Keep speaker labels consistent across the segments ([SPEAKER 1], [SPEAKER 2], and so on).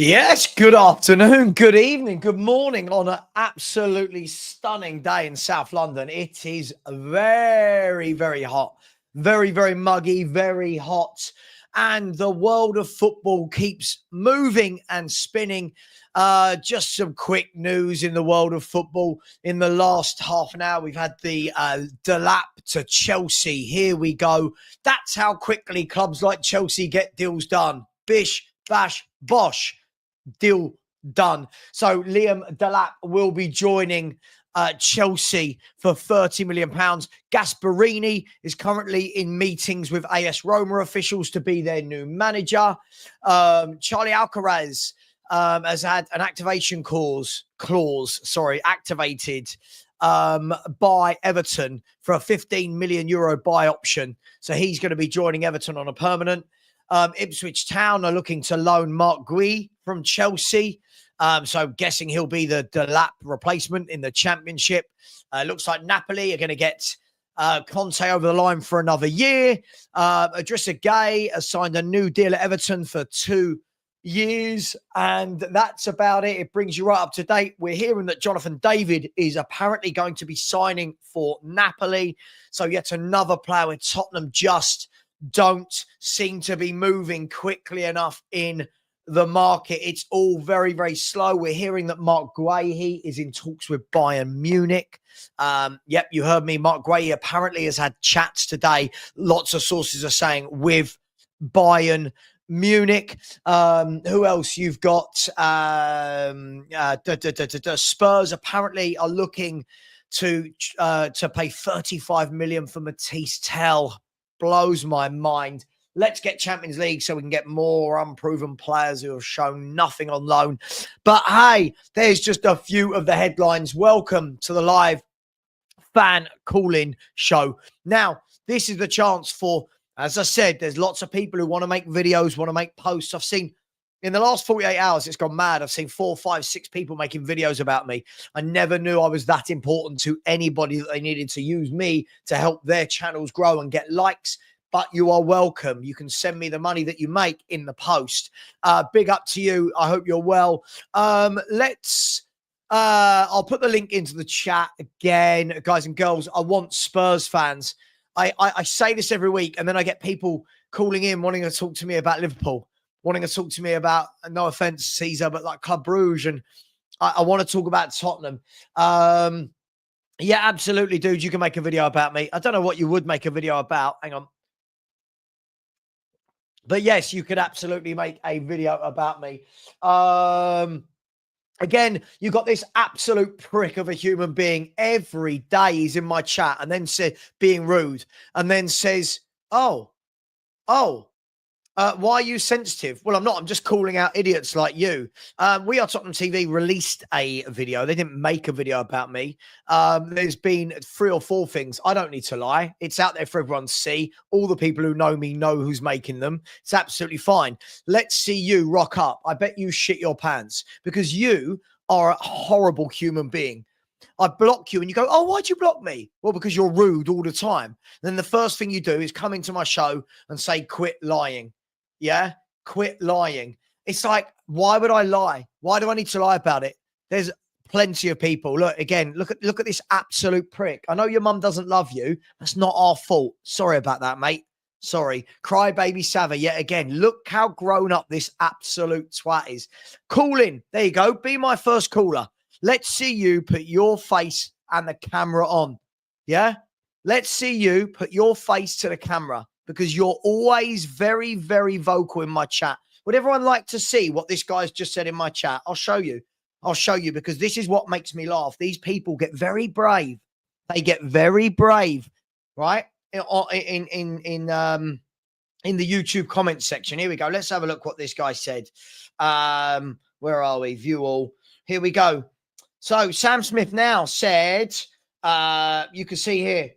[SPEAKER 1] Yes, good afternoon, good evening, good morning on an absolutely stunning day in South London. It is very, very hot, very, very muggy, very hot. And the world of football keeps moving and spinning. Just some quick news in the world of football. In the last half an hour, we've had the Delap to Chelsea. Here we go. That's how quickly clubs like Chelsea get deals done. Bish, bash, bosh. Deal done. So Liam Delap will be joining Chelsea for £30 million. Gasperini is currently in meetings with AS Roma officials to be their new manager. Charlie Alcaraz has had an activation clause activated by Everton for a €15 million buy option. So he's going to be joining Everton on a permanent. Ipswich Town are looking to loan Mark Gui from Chelsea. So guessing he'll be the Delap replacement in the Championship. Looks like Napoli are going to get Conte over the line for another year. Idrissa Gueye has signed a new deal at Everton for 2 years. And that's about it. It brings you right up to date. We're hearing that Jonathan David is apparently going to be signing for Napoli. So yet another player with Tottenham just don't seem to be moving quickly enough in the market. It's all very, very slow. We're hearing that Mark Guehi is in talks with Bayern Munich. Yep, you heard me. Mark Guehi apparently has had chats today. Lots of sources are saying with Bayern Munich. Who else? You've got Spurs apparently are looking to pay 35 million for Matisse Tell. Blows my mind. Let's get Champions League so we can get more unproven players who have shown nothing on loan. But hey, there's just a few of the headlines. Welcome to the live fan call-in show. Now, this is the chance for, as I said, there's lots of people who want to make videos, want to make posts. I've seen in the last 48 hours, it's gone mad. I've seen 4, 5, 6 people making videos about me. I never knew I was that important to anybody that they needed to use me to help their channels grow and get likes. But you are welcome. You can send me the money that you make in the post. Big up to you. I hope you're well. I'll put the link into the chat again, guys and girls. I want Spurs fans. I say this every week, and then I get people calling in wanting to talk to me about Liverpool, wanting to talk to me about, no offense, Caesar, but like Club Brugge. And I want to talk about Tottenham. Yeah, absolutely, dude. You can make a video about me. I don't know what you would make a video about. Hang on. But yes, you could absolutely make a video about me. Again, you got this absolute prick of a human being every day. He's in my chat and then being rude and then says, oh, why are you sensitive? Well, I'm not. I'm just calling out idiots like you. We Are Tottenham TV released a video. They didn't make a video about me. There's been 3 or 4 things. I don't need to lie. It's out there for everyone to see. All the people who know me know who's making them. It's absolutely fine. Let's see you rock up. I bet you shit your pants because you are a horrible human being. I block you and you go, oh, why'd you block me? Well, because you're rude all the time. Then the first thing you do is come into my show and say, quit lying. Yeah, quit lying. It's like, why would I lie? Why do I need to lie about it? There's plenty of people. Look, again, look at this absolute prick. I know your mum doesn't love you. That's not our fault. Sorry about that, mate. Sorry. Crybaby Savva, yet again. Look how grown up this absolute twat is. Call in. There you go. Be my first caller. Let's see you put your face and the camera on. Yeah? Let's see you put your face to the camera. Because you're always very, very vocal in my chat. Would everyone like to see what this guy's just said in my chat? I'll show you. I'll show you because this is what makes me laugh. These people get very brave. They get very brave, right? In the YouTube comments section. Here we go. Let's have a look what this guy said. Where are we? View all. Here we go. So Sam Smith now said, you can see here.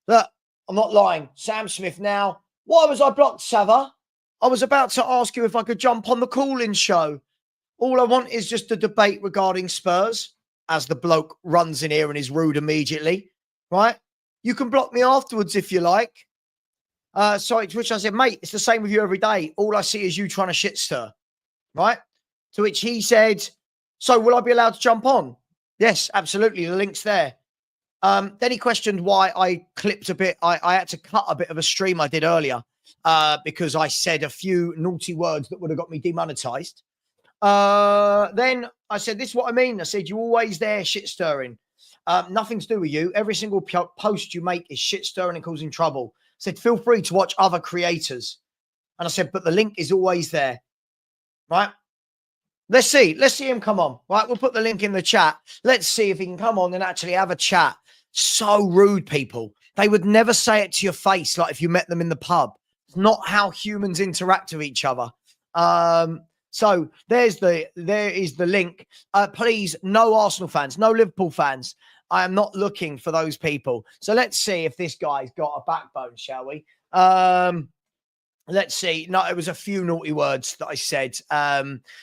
[SPEAKER 1] Look. I'm not lying. Sam Smith now. Why was I blocked, Savva? I was about to ask you if I could jump on the call-in show. All I want is just a debate regarding Spurs, as the bloke runs in here and is rude immediately, right? You can block me afterwards if you like. Sorry, to which I said, mate, it's the same with you every day. All I see is you trying to shit stir, right? To which he said, so will I be allowed to jump on? Yes, absolutely. The link's there. Then he questioned why I clipped a bit. I had to cut a bit of a stream I did earlier because I said a few naughty words that would have got me demonetized. Then I said, this is what I mean. I said, you're always there shit stirring. Nothing to do with you. Every single post you make is shit stirring and causing trouble. I said, feel free to watch other creators. And I said, but the link is always there. Right? Let's see him come on. Right? We'll put the link in the chat. Let's see if he can come on and actually have a chat. So rude, people. They would never say it to your face like if you met them in the pub. It's not how humans interact with each other. So there is the link. Please, no Arsenal fans, no Liverpool fans. I am not looking for those people. So let's see if this guy's got a backbone, shall we? Let's see. No, it was a few naughty words that I said,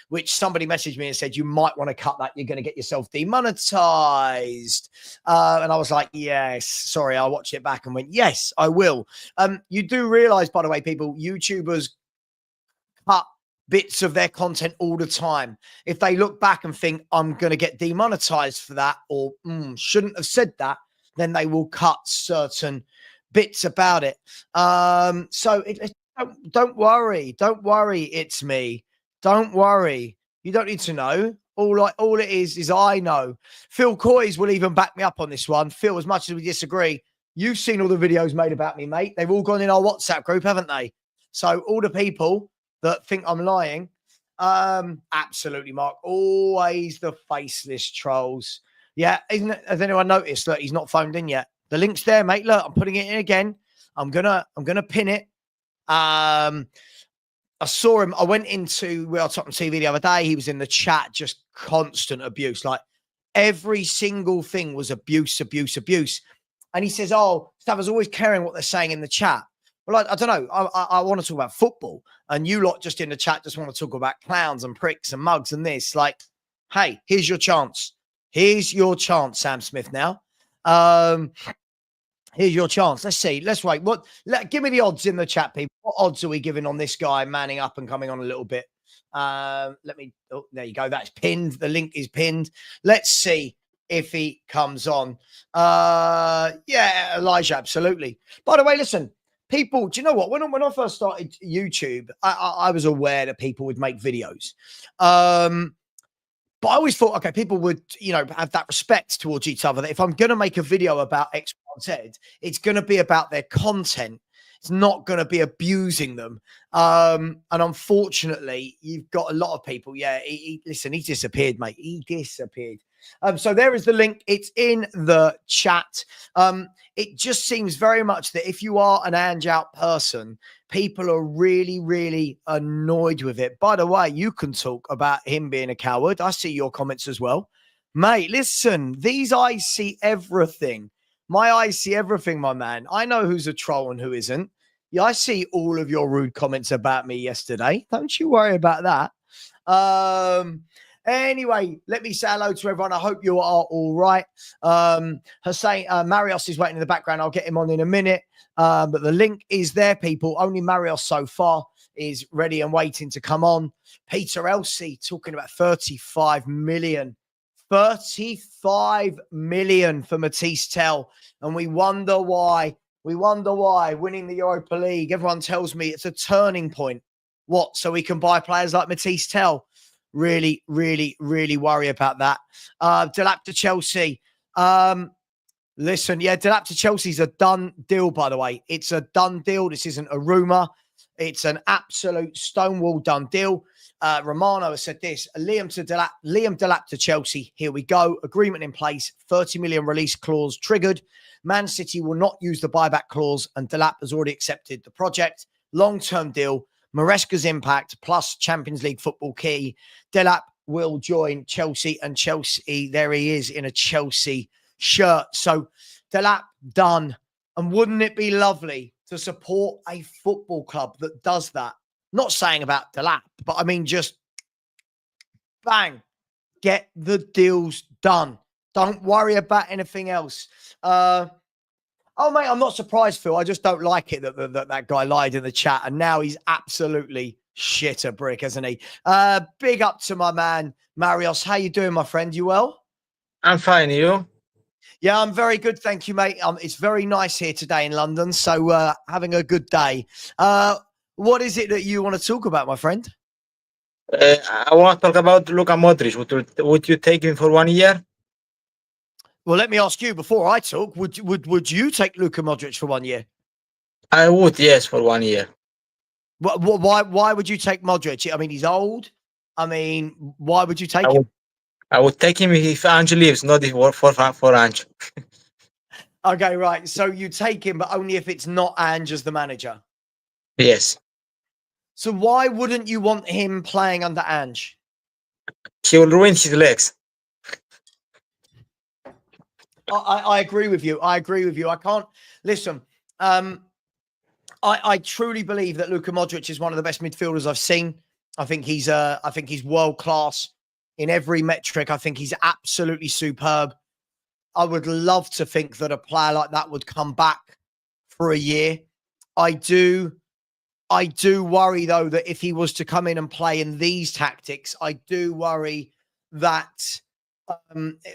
[SPEAKER 1] which somebody messaged me and said, you might want to cut that. You're going to get yourself demonetized. And I was like, yes, sorry. I watched it back and went, yes, I will. You do realize, by the way, people, YouTubers cut bits of their content all the time. If they look back and think, I'm going to get demonetized for that, or shouldn't have said that, then they will cut certain bits about it. So don't worry. Don't worry. It's me. Don't worry. You don't need to know. All it is I know. Phil Coys will even back me up on this one. Phil, as much as we disagree, you've seen all the videos made about me, mate. They've all gone in our WhatsApp group, haven't they? So all the people that think I'm lying, absolutely, Mark. Always the faceless trolls. Yeah, isn't it? Has anyone noticed that he's not phoned in yet? The link's there, mate. Look, I'm putting it in again. I'm gonna pin it. I saw him. I went into Tottenham TV the other day. He was in the chat, just constant abuse. Like every single thing was abuse. And he says, "Oh, Savva's always caring what they're saying in the chat." Well, I don't know. I want to talk about football, and you lot just in the chat just want to talk about clowns and pricks and mugs and this. Like, hey, here's your chance. Here's your chance, Sam Smith. Now, here's your chance. Let's see. Let's wait. Give me the odds in the chat, people. What odds are we giving on this guy manning up and coming on a little bit? There you go. That's pinned. The link is pinned. Let's see if he comes on. Yeah, Elijah, absolutely. By the way, listen, people, do you know what? When I first started YouTube, I was aware that people would make videos. But I always thought, okay, people would, have that respect towards each other, that if I'm going to make a video about X, Y, Z, it's going to be about their content. It's not going to be abusing them. And unfortunately, you've got a lot of people. Yeah, listen, he disappeared, mate. He disappeared. So there is the link. It's in the chat. It just seems very much that if you are an Ange out person, people are really, really annoyed with it. By the way, you can talk about him being a coward. I see your comments as well. Mate, listen, these eyes see everything. My eyes see everything, my man. I know who's a troll and who isn't. Yeah, I see all of your rude comments about me yesterday. Don't you worry about that. Anyway, let me say hello to everyone. I hope you are all right. Hussein, Marios is waiting in the background. I'll get him on in a minute. But the link is there, people. Only Marios so far is ready and waiting to come on. Peter Elsey talking about 35 million. 35 million for Matisse Tell. And we wonder why. Winning the Europa League. Everyone tells me it's a turning point. What? So we can buy players like Matisse Tell? Really, really, really worry about that. Delap to Chelsea. Listen, yeah, Delap to Chelsea's a done deal, by the way. It's a done deal. This isn't a rumor. It's an absolute stonewall done deal. Romano has said this. Liam Delap to Chelsea. Here we go. Agreement in place. 30 million release clause triggered. Man City will not use the buyback clause, and Delap has already accepted the project. Long-term deal. Maresca's impact plus Champions League football key. Delap will join Chelsea, and Chelsea, there he is in a Chelsea shirt. So Delap done. And wouldn't it be lovely to support a football club that does that? Not saying about Delap, but I mean just bang, get the deals done. Don't worry about anything else. Oh, mate, I'm not surprised, Phil. I just don't like it that guy lied in the chat, and now he's absolutely Shit a brick, hasn't he? Big up to my man, Marios. How you doing, my friend? You well?
[SPEAKER 2] I'm fine. You?
[SPEAKER 1] Yeah, I'm very good. Thank you, mate. It's very nice here today in London. So having a good day. What is it that you want to talk about, my friend?
[SPEAKER 2] I want to talk about Luka Modric. Would you take him for 1 year?
[SPEAKER 1] Well, let me ask you before I talk. Would you take Luka Modric for 1 year?
[SPEAKER 2] I would, yes, for 1 year.
[SPEAKER 1] Why would you take Modric? I mean, he's old. I mean, why would you take him?
[SPEAKER 2] I would take him if Ange leaves, not if for Ange.
[SPEAKER 1] Okay, right. So you take him, but only if it's not Ange as the manager.
[SPEAKER 2] Yes.
[SPEAKER 1] So why wouldn't you want him playing under Ange?
[SPEAKER 2] He will ruin his legs.
[SPEAKER 1] I agree with you. I agree with you. I can't listen. I truly believe that Luka Modric is one of the best midfielders I've seen. I think he's world class in every metric. I think he's absolutely superb. I would love to think that a player like that would come back for a year. I do worry though that if he was to come in and play in these tactics, I do worry that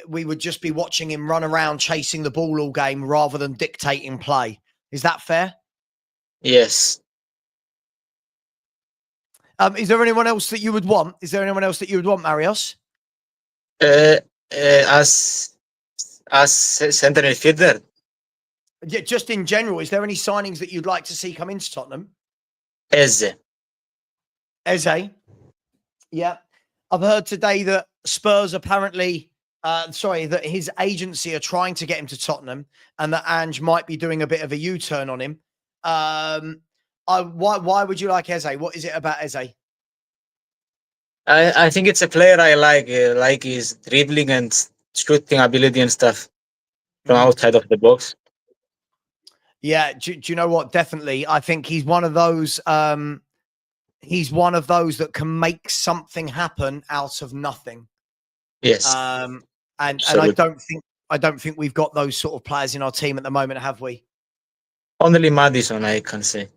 [SPEAKER 1] we would just be watching him run around chasing the ball all game rather than dictating play. Is that fair?
[SPEAKER 2] Yes.
[SPEAKER 1] Is there anyone else that you would want? Is there anyone else that you would want, Marios?
[SPEAKER 2] As center midfielder.
[SPEAKER 1] Yeah, just in general, is there any signings that you'd like to see come into Tottenham?
[SPEAKER 2] Eze.
[SPEAKER 1] Yeah. I've heard today that Spurs apparently, that his agency are trying to get him to Tottenham and that Ange might be doing a bit of a U-turn on him. Why would you like Eze? What is it about Eze?
[SPEAKER 2] I think it's a player I like his dribbling and shooting ability and stuff from outside of the box.
[SPEAKER 1] Yeah, do you know what? Definitely. I think he's one of those that can make something happen out of nothing.
[SPEAKER 2] Yes.
[SPEAKER 1] And I don't think we've got those sort of players in our team at the moment, have we?
[SPEAKER 2] Only Madison, I can say.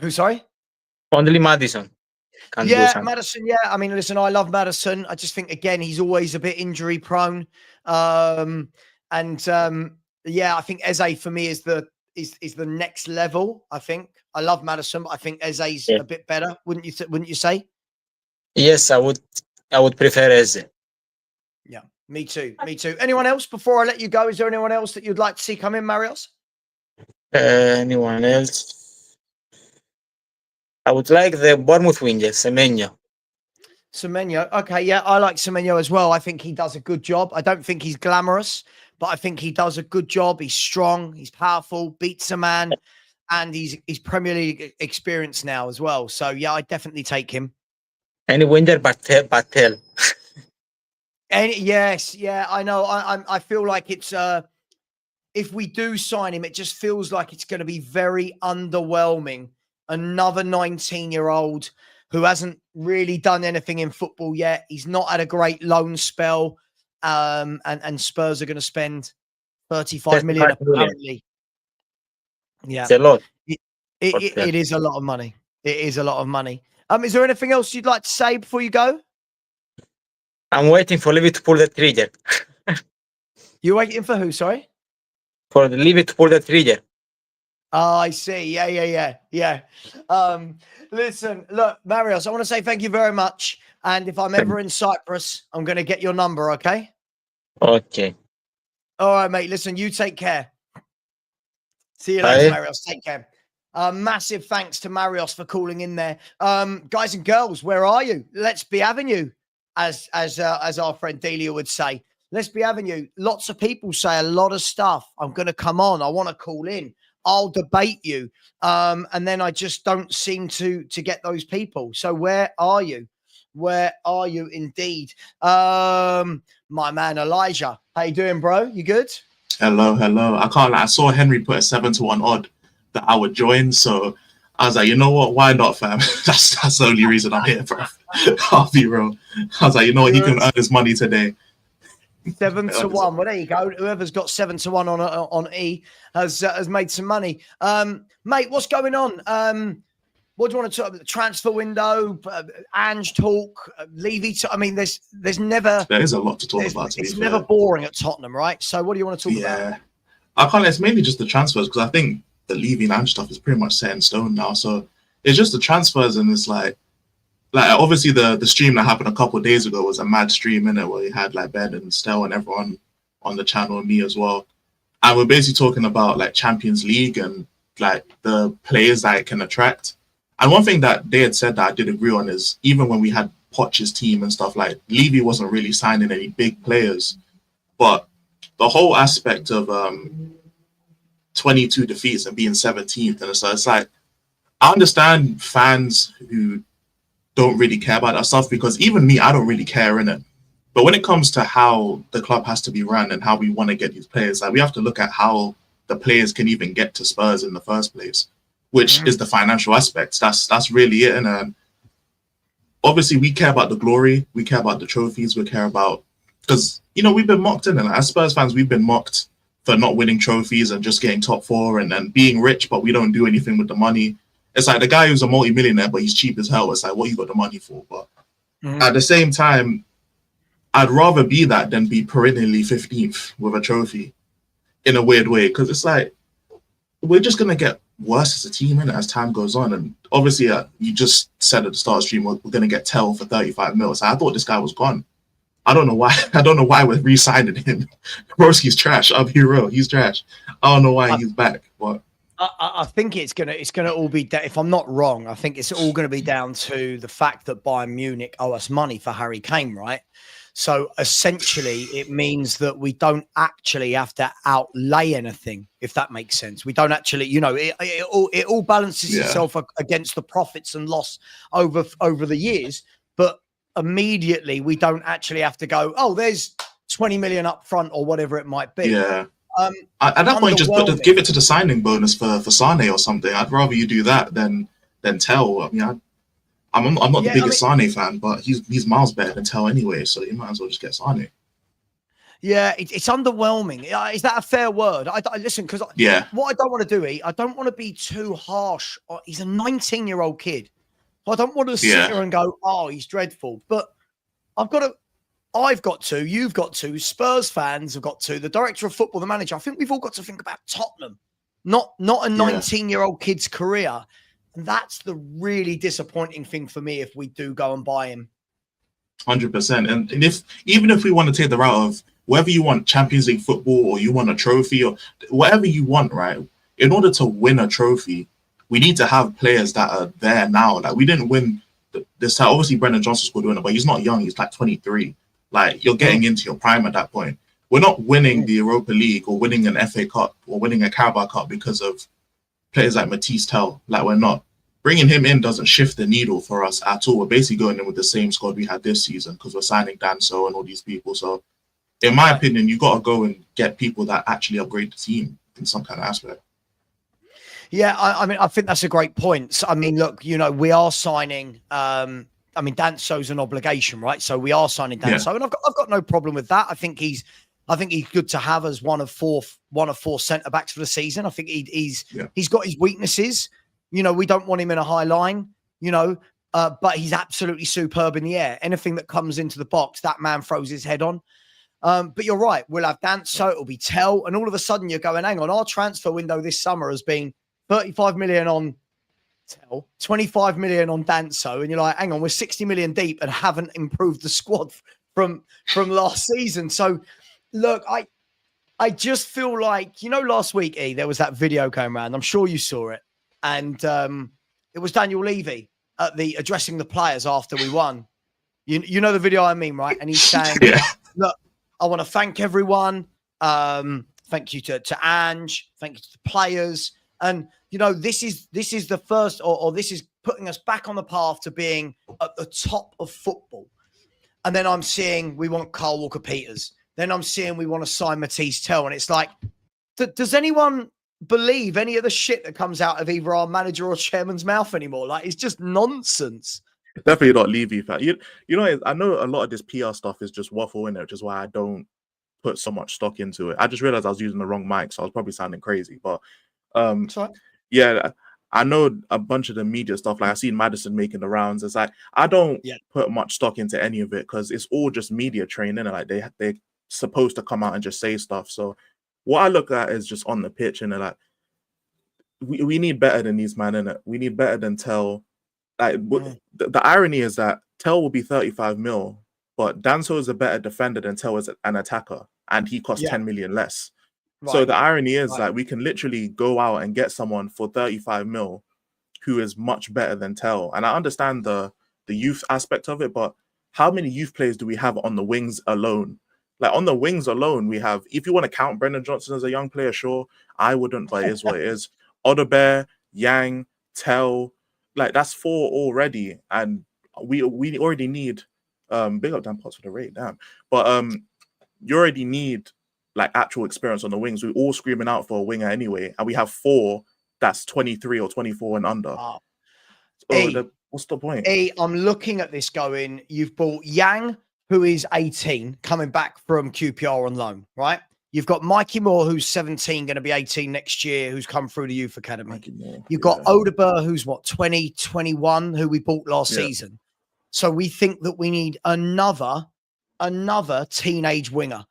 [SPEAKER 1] Who, sorry?
[SPEAKER 2] Only Madison.
[SPEAKER 1] Yeah, Madison. Yeah, I mean, listen, I love Madison. I just think again he's always a bit injury prone. Yeah, I think Eze for me is the next level. I think I love Madison, but I think Eze's a bit better. Wouldn't you say?
[SPEAKER 2] Yes, I would prefer Eze.
[SPEAKER 1] Yeah, me too. Me too. Anyone else before I let you go? Is there anyone else that you'd like to see come in, Marios?
[SPEAKER 2] Anyone else? I would like the Bournemouth winger, Semenyo.
[SPEAKER 1] Semenyo. Okay, yeah, I like Semenyo as well. I think he does a good job. I don't think he's glamorous, but I think he does a good job. He's strong, he's powerful, beats a man, and he's Premier League experienced now as well. So yeah, I definitely take him.
[SPEAKER 2] Any winger but Tell.
[SPEAKER 1] Yes, yeah, I know. I feel like it's if we do sign him, it just feels like it's going to be very underwhelming. Another 19-year-old who hasn't really done anything in football yet. He's not had a great loan spell. And Spurs are going to spend 35 million apparently. Yeah.
[SPEAKER 2] It's a lot.
[SPEAKER 1] It is a lot of money. It is a lot of money. Is there anything else you'd like to say before you go?
[SPEAKER 2] I'm waiting for Levy to pull the trigger.
[SPEAKER 1] You're waiting for who, sorry?
[SPEAKER 2] For the Levy to pull the trigger.
[SPEAKER 1] Oh, I see. Yeah. Listen, look, Marios, I want to say thank you very much. And if I'm ever in Cyprus, I'm going to get your number, okay?
[SPEAKER 2] Okay.
[SPEAKER 1] All right, mate. Listen, you take care. See you later, Marios. Take care. Massive thanks to Marios for calling in there. Guys and girls, where are you? Let's be having you, as our friend Delia would say. Let's be having you. Lots of people say a lot of stuff. I'm going to come on. I want to call in. I'll debate you. And then I just don't seem to get those people. So where are you? Where are you indeed? My man, Elijah. How you doing, bro? You good?
[SPEAKER 3] Hello. I can't lie. I saw Henry put a 7-1 odd that I would join. So I was like, you know what? Why not, fam? that's the only reason I'm here, bro. I'll be real. I was like, you know what? He can earn his money today.
[SPEAKER 1] 7-1. Well, there you go. Whoever's got 7-1 on E has made some money. Mate, what's going on? What do you want to talk about? The transfer window, Ange talk, Levy. I mean, there's never.
[SPEAKER 3] There is a lot to talk about.
[SPEAKER 1] It's never boring at Tottenham, right? So, what do you want to talk about?
[SPEAKER 3] Yeah, I can't. It's mainly just the transfers because I think the Levy and Ange stuff is pretty much set in stone now. So it's just the transfers, and it's like obviously the stream that happened a couple of days ago was a mad stream, innit, where you had like Ben and Stel and everyone on the channel and me as well. And we're basically talking about like Champions League and like the players that it can attract. And one thing that they had said that I did agree on is even when we had Poch's team and stuff, like Levy wasn't really signing any big players, but the whole aspect of 22 defeats and being 17th, and so it's like I understand fans who don't really care about that stuff because even me, I don't really care in it. But when it comes to how the club has to be run and how we want to get these players, like we have to look at how the players can even get to Spurs in the first place, which is the financial aspects. That's really it. And obviously we care about the glory, we care about the trophies, we care about because we've been mocked in it. Like, as Spurs fans, we've been mocked for not winning trophies and just getting top four and being rich, but we don't do anything with the money. It's like the guy who's a multi-millionaire, but he's cheap as hell. It's like, what you got the money for? But at the same time, I'd rather be that than be perennially 15th with a trophy in a weird way. Because it's like, we're just going to get worse as a team as time goes on. And obviously, you just said at the start of the stream, we're going to get Tell for 35 mil. So I thought this guy was gone. I don't know why. I don't know why we're re-signing him. Broski's trash. I'll be real. He's trash. I don't know why he's back. But
[SPEAKER 1] I think it's gonna all be. If I'm not wrong, I think it's all going to be down to the fact that Bayern Munich owe us money for Harry Kane, right? So essentially, it means that we don't actually have to outlay anything, if that makes sense. We don't actually, it all balances itself against the profits and loss over the years, but immediately we don't actually have to go, oh, there's 20 million up front or whatever it might be.
[SPEAKER 3] Yeah. At that point, just give it to the signing bonus for Sane or something. I'd rather you do that than Tell. I mean, I'm not the biggest Sane fan, but he's miles better than Tell anyway, so you might as well just get Sane.
[SPEAKER 1] Yeah, it's underwhelming. Is that a fair word? I listen, because what I don't want to do, I don't want to be too harsh. He's a 19-year-old kid. I don't want to sit here and go, oh, he's dreadful. But I've got to, you've got to, Spurs fans have got to, the director of football, the manager. I think we've all got to think about Tottenham, not a 19-year-old kid's career. And that's the really disappointing thing for me if we do go and buy him.
[SPEAKER 3] 100%. And even if we want to take the route of whether you want Champions League football or you want a trophy or whatever you want, right? In order to win a trophy, we need to have players that are there now. Like we didn't win this time. Obviously, Brendan Johnson scored winner, but he's not young. He's like 23. Like you're getting into your prime at that point. We're not winning the Europa League or winning an FA Cup or winning a Carabao Cup because of players like Matisse Tell. Like we're not. Bringing him in doesn't shift the needle for us at all. We're basically going in with the same squad we had this season because we're signing Danso and all these people. So in my opinion, you got to go and get people that actually upgrade the team in some kind of aspect.
[SPEAKER 1] Yeah, I mean, I think that's a great point. So, I mean, look, we are signing. I mean, Danso's an obligation, right? So we are signing Danso, and I've got no problem with that. I think he's good to have as one of four centre backs for the season. I think he's got his weaknesses. We don't want him in a high line. But he's absolutely superb in the air. Anything that comes into the box, that man throws his head on. But you're right. We'll have Danso. It'll be Tell, and all of a sudden you're going, hang on, our transfer window this summer has been 35 million on Tell, 25 million on Danso, and you're like, hang on, we're 60 million deep and haven't improved the squad from last season. So, look, I just feel like, last week, there was that video going around. I'm sure you saw it, and it was Daniel Levy at the addressing the players after we won. You know the video I mean, right? And he's saying, look, I want to thank everyone. Thank you to Ange. Thank you to the players. And, this is the first, or this is putting us back on the path to being at the top of football. And then I'm seeing we want Kyle Walker-Peters. Then I'm seeing we want to sign Matisse Tell. And it's like, does anyone believe any of the shit that comes out of either our manager or chairman's mouth anymore? Like, it's just nonsense.
[SPEAKER 3] Definitely not Levy. I know a lot of this PR stuff is just waffle in it, which is why I don't put so much stock into it. I just realized I was using the wrong mic, so I was probably sounding crazy. But I know a bunch of the media stuff. Like, I've seen Maddison making the rounds. It's like, I don't
[SPEAKER 1] Yeah.
[SPEAKER 3] put much stock into any of it because it's all just media training. And like they're supposed to come out and just say stuff. So what I look at is just on the pitch, and like, we need better than these man, innit? We need better than Tell. Like, the irony is that Tell will be 35 mil, but Danso is a better defender than Tell is an attacker, and he costs 10 million less. So
[SPEAKER 1] Right.
[SPEAKER 3] the irony is like we can literally go out and get someone for 35 mil who is much better than Tell. And I understand the youth aspect of it, but how many youth players do we have on the wings alone? Like, on the wings alone, we have, if you want to count Brendan Johnson as a young player, sure. I wouldn't, but it is what it is. Odebear, Yang, Tell, like, that's 4 already. And we already need big up Dan Potts for the rate, damn. But you already need like actual experience on the wings. We're all screaming out for a winger anyway, and we have 4 that's 23 or 24 and under. What's the point?
[SPEAKER 1] I'm looking at this going, you've bought Yang, who is 18, coming back from QPR on loan, right? You've got Mikey Moore, who's 17, going to be 18 next year, who's come through the youth academy. You've got Odebear, who's what, 20, 21, who we bought last season. So we think that we need another teenage winger.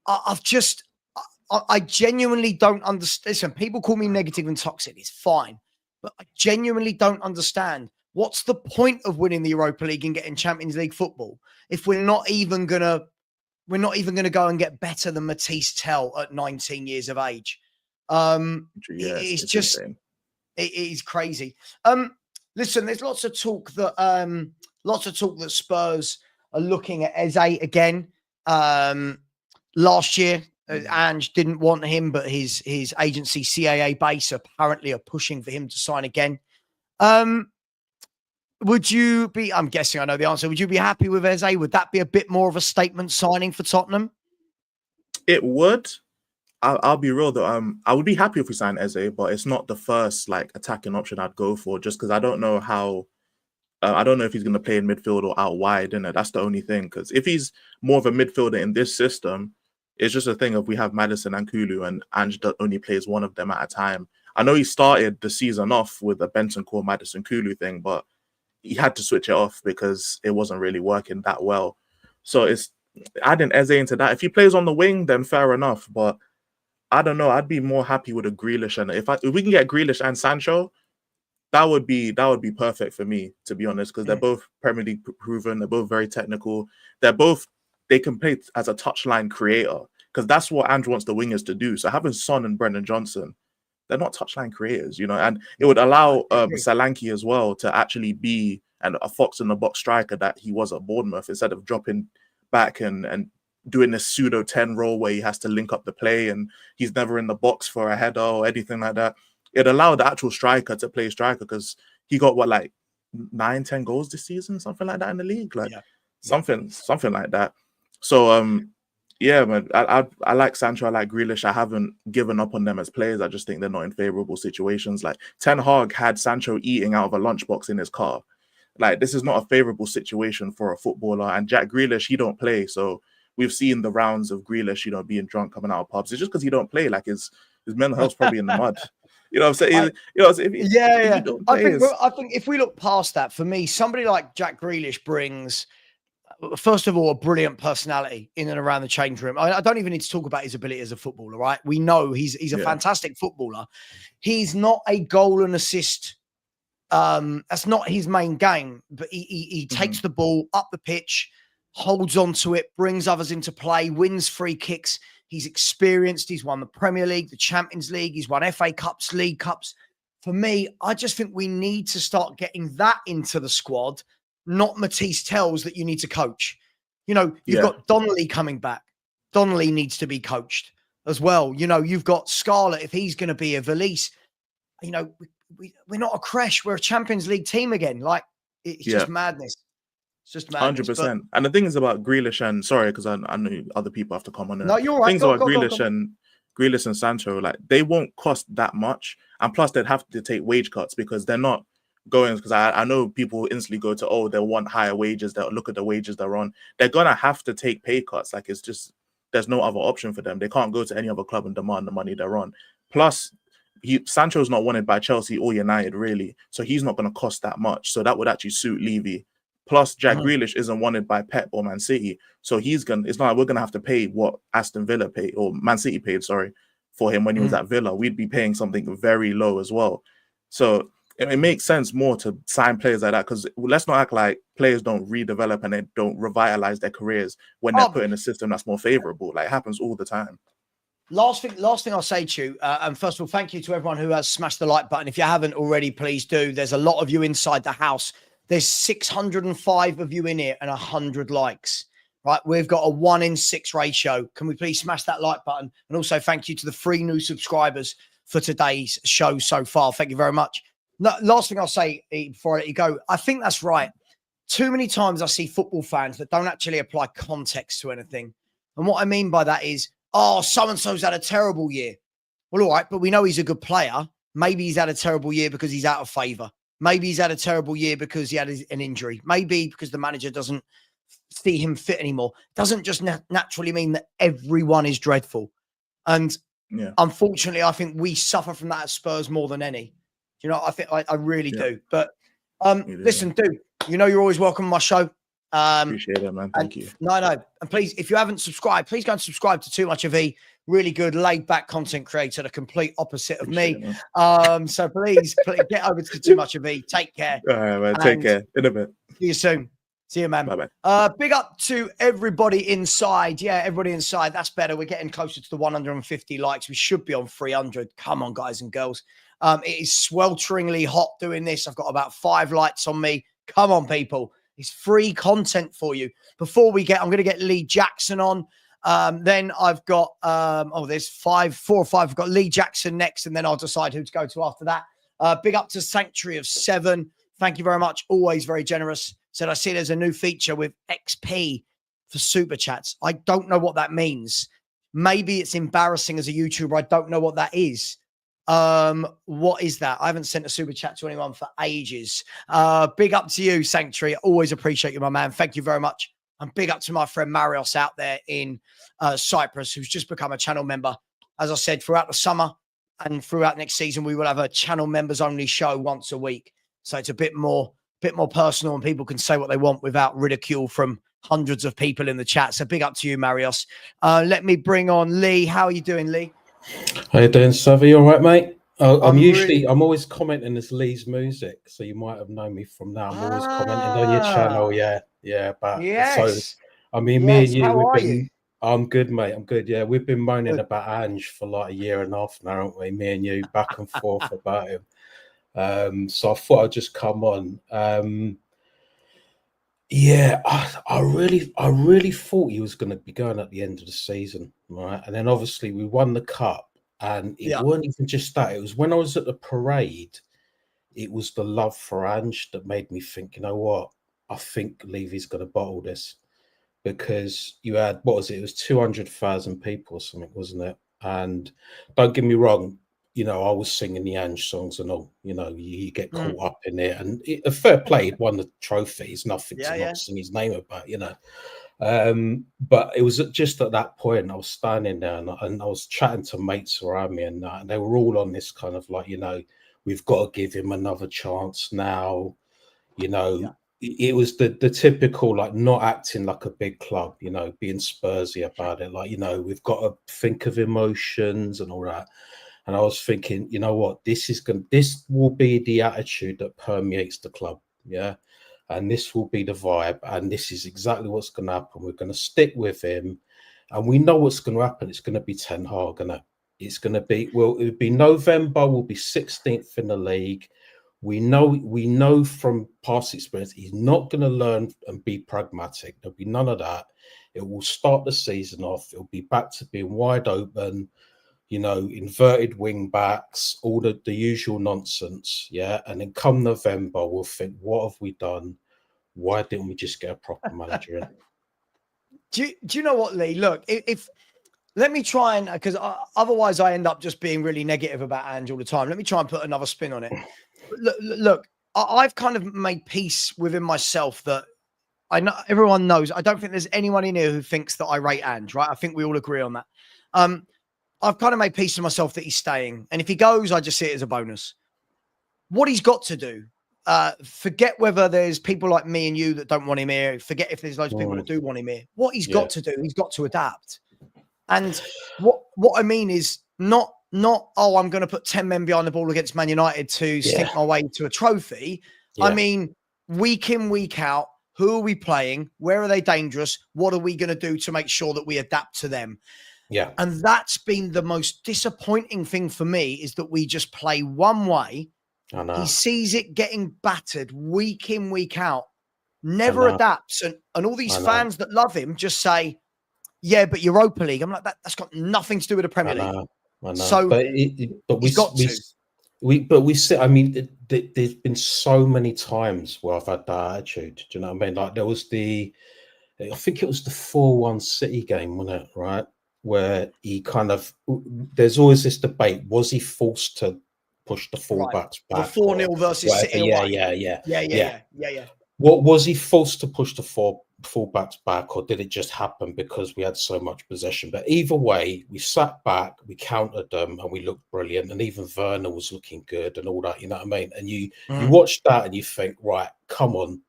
[SPEAKER 1] I genuinely don't understand. Listen, people call me negative and toxic. It's fine. But I genuinely don't understand. What's the point of winning the Europa League and getting Champions League football if we're not even gonna go and get better than Matisse Tell at 19 years of age? It's just insane. It is crazy. Listen, there's lots of talk that Spurs are looking at Eze again. Last year, Ange didn't want him, but his agency CAA base apparently are pushing for him to sign again. Would you be, I'm guessing I know the answer, would you be happy with Eze? Would that be a bit more of a statement signing for Tottenham? It
[SPEAKER 3] would. I'll be real though. I would be happy if we signed Eze, but it's not the first like attacking option I'd go for, just because I don't know how. I don't know if he's going to play in midfield or out wide, innit? That's the only thing. Because if he's more of a midfielder in this system, it's just a thing of we have Maddison and Kulu, and Ange only plays one of them at a time. I know he started the season off with a Benson Core Maddison Kulu thing, but he had to switch it off because it wasn't really working that well. So it's adding Eze into that. If he plays on the wing, then fair enough. But I don't know. I'd be more happy with a Grealish, and if we can get Grealish and Sancho, that would be perfect for me, to be honest, because they're both Premier League proven. They're both very technical. They can play as a touchline creator, because that's what Ange wants the wingers to do. So having Son and Brendan Johnson, they're not touchline creators, you know, and it would allow Solanke as well to actually be a fox in the box striker that he was at Bournemouth, instead of dropping back and doing this pseudo 10 role where he has to link up the play and he's never in the box for a header or anything like that. It allowed the actual striker to play striker, because he got what, like 9-10 goals this season, something like that in the league, like something like that. So yeah, man, I like Sancho, I like Grealish. I haven't given up on them as players. I just think they're not in favorable situations. Like Ten Hag had Sancho eating out of a lunchbox in his car. Like, this is not a favorable situation for a footballer. And Jack Grealish, he don't play, so we've seen the rounds of Grealish, you know, being drunk, coming out of pubs. It's just because he don't play. Like, his mental health's probably in the mud. You know what I'm saying?
[SPEAKER 1] I think if we look past that, for me, somebody like Jack Grealish brings, first of all, a brilliant personality in and around the change room. I don't even need to talk about his ability as a footballer, right? We know he's a fantastic footballer. He's not a goal and assist. That's not his main game, but he takes the ball up the pitch, holds on to it, brings others into play, wins free kicks. He's experienced. He's won the Premier League, the Champions League. He's won FA Cups, League Cups. For me, I just think we need to start getting that into the squad, not Matisse Tells that you need to coach. You know, you've got Donnelly coming back. Donnelly needs to be coached as well. You know, you've got Scarlett, if he's going to be a Valise. You know, we're not a crash. We're a Champions League team again. Like, it's just madness. It's just madness.
[SPEAKER 3] 100%. And the thing is about Grealish and, sorry, because I know other people have to come on.
[SPEAKER 1] No, you're right.
[SPEAKER 3] Things about Grealish and Sancho, like, they won't cost that much. And plus, they'd have to take wage cuts, because they're not going, because I know people instantly go to, oh, they want higher wages. They'll look at the wages they're on. They're going to have to take pay cuts. Like, it's just, there's no other option for them. They can't go to any other club and demand the money they're on. Plus, Sancho's not wanted by Chelsea or United really, so he's not going to cost that much. So that would actually suit Levy. Plus, Jack Grealish isn't wanted by Pep or Man City, so it's not like we're gonna have to pay what Aston Villa paid or Man City paid, for him when he was at Villa. We'd be paying something very low as well. So it makes sense more to sign players like that, because let's not act like players don't redevelop and they don't revitalize their careers when they're put in a system that's more favorable. Like, it happens all the time.
[SPEAKER 1] Last thing I'll say to you, and first of all, thank you to everyone who has smashed the like button. If you haven't already, please do. There's a lot of you inside the house. There's 605 of you in here and 100 likes, right? We've got a 1 in 6 ratio. Can we please smash that like button? And also thank you to the 3 new subscribers for today's show so far. Thank you very much. No, last thing I'll say before I let you go, I think that's right. Too many times I see football fans that don't actually apply context to anything. And what I mean by that is, oh, so-and-so's had a terrible year. Well, all right, but we know he's a good player. Maybe he's had a terrible year because he's out of favour. Maybe he's had a terrible year because he had an injury. Maybe because the manager doesn't see him fit anymore. Doesn't just naturally mean that everyone is dreadful. And unfortunately, I think we suffer from that at Spurs more than any. You know, I think I really do. But listen, dude, you know you're always welcome on my show.
[SPEAKER 3] Appreciate it, man. Thank you.
[SPEAKER 1] No. And please, if you haven't subscribed, please go and subscribe to Too Much of E. Really good, laid-back content creator, the complete opposite of me. So please get over to Too Much of E. Take care.
[SPEAKER 3] All right, man. Take care. In a bit.
[SPEAKER 1] See you soon. See you, man.
[SPEAKER 3] Bye-bye.
[SPEAKER 1] Big up to everybody inside. Yeah, everybody inside. That's better. We're getting closer to the 150 likes. We should be on 300. Come on, guys and girls. It is swelteringly hot doing this. I've got about 5 lights on me. Come on, people. It's free content for you. Before I'm going to get Lee Jackson on. Then I've got, there's 4 or 5. I've got Lee Jackson next, and then I'll decide who to go to after that. Big up to Sanctuary of 7. Thank you very much. Always very generous. Said, I see there's a new feature with XP for super chats. I don't know what that means. Maybe it's embarrassing as a YouTuber. I don't know what that is. What is that? I haven't sent a super chat to anyone for ages. Big up to you, Sanctuary. Always appreciate you, my man. Thank you very much. And big up to my friend Marios out there in Cyprus, who's just become a channel member. As I said, throughout the summer and throughout next season, we will have a channel members only show once a week. So it's a bit more personal, and people can say what they want without ridicule from hundreds of people in the chat. So big up to you, Marios. Let me bring on Lee. How are you doing, Lee?
[SPEAKER 4] How you doing, Savva? You all right, mate? I'm always commenting as Lee's music, so you might have known me from that. I'm always commenting on your channel, but so I mean, me and you,
[SPEAKER 1] how are you?
[SPEAKER 4] I'm good, mate. I'm good. Yeah, we've been moaning about Ange for like a year and a half now, haven't we? Me and you, back and forth about him. So I thought I'd just come on. I really thought he was going to be going at the end of the season, right? And then obviously we won the cup, and it weren't even just that. It was when I was at the parade, it was the love for Ange that made me think, you know what? I think Levy's going to bottle this, because you had, what was it? It was 200,000 people or something, wasn't it? And don't get me wrong, you know, I was singing the Ange songs and all, you know, you get caught up in it. And a fair play, he'd won the trophy. It's nothing to not sing his name about, you know. But it was just at that point, I was standing there and I was chatting to mates around me, and they were all on this kind of like, you know, we've got to give him another chance now. You know, it was the typical, like, not acting like a big club, you know, being Spursy about it. Like, you know, we've got to think of emotions and all that. And I was thinking, you know what, this will be the attitude that permeates the club. Yeah. And this will be the vibe. And this is exactly what's going to happen. We're going to stick with him. And we know what's going to happen. It's going to be Ten Hag. It's going to be, well, it'll be November. We'll be 16th in the league. We know from past experience, he's not going to learn and be pragmatic. There'll be none of that. It will start the season off. It'll be back to being wide open, you know, inverted wing backs, all the usual nonsense. Yeah. And then come November, we'll think, what have we done? Why didn't we just get a proper manager in?
[SPEAKER 1] Do you know what, Lee? Look, if let me try and, because otherwise I end up just being really negative about Ange all the time. Let me try and put another spin on it. Look, I've kind of made peace within myself that I know everyone knows. I don't think there's anyone in here who thinks that I rate Ange, right? I think we all agree on that. I've kind of made peace with myself that he's staying. And if he goes, I just see it as a bonus. What he's got to do, forget whether there's people like me and you that don't want him here. Forget if there's loads of people that do want him here. What he's got to do, he's got to adapt. And what I mean is not, oh, I'm going to put 10 men behind the ball against Man United to stink my way to a trophy. Yeah. I mean, week in, week out, who are we playing? Where are they dangerous? What are we going to do to make sure that we adapt to them?
[SPEAKER 4] Yeah.
[SPEAKER 1] And that's been the most disappointing thing for me, is that we just play one way.
[SPEAKER 4] I know.
[SPEAKER 1] He sees it getting battered week in, week out, never adapts. And all these fans that love him just say, yeah, but Europa League. I'm like, that's got nothing to do with the Premier League.
[SPEAKER 4] I know.
[SPEAKER 1] So
[SPEAKER 4] but we sit. I mean, there's been so many times where I've had that attitude. Do you know what I mean? Like there was I think it was the 4-1 City game, wasn't it? Right, where he kind of. There's always this debate: was he forced to push the fullbacks back?
[SPEAKER 1] The 4-0 versus City away.
[SPEAKER 4] Yeah. What was he forced to push the fullbacks back, or did it just happen because we had so much possession? But either way, we sat back, we countered them, and we looked brilliant. And even Werner was looking good and all that. You know what I mean? And you watch that and you think, right, come on,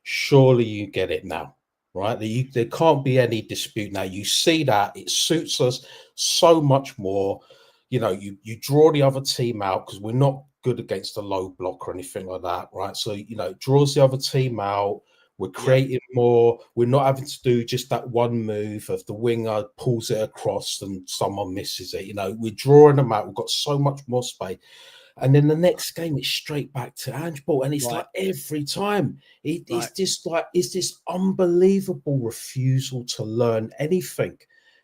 [SPEAKER 4] surely you get it now, right? There can't be any dispute now. You see that it suits us so much more. You know, you draw the other team out because we're not good against a low block or anything like that, right? So, you know, it draws the other team out. We're creating more. We're not having to do just that one move of the winger pulls it across and someone misses it. You know, we're drawing them out. We've got so much more space. And then the next game, it's straight back to Angeball. And it's like every time, it's just like, it's this unbelievable refusal to learn anything.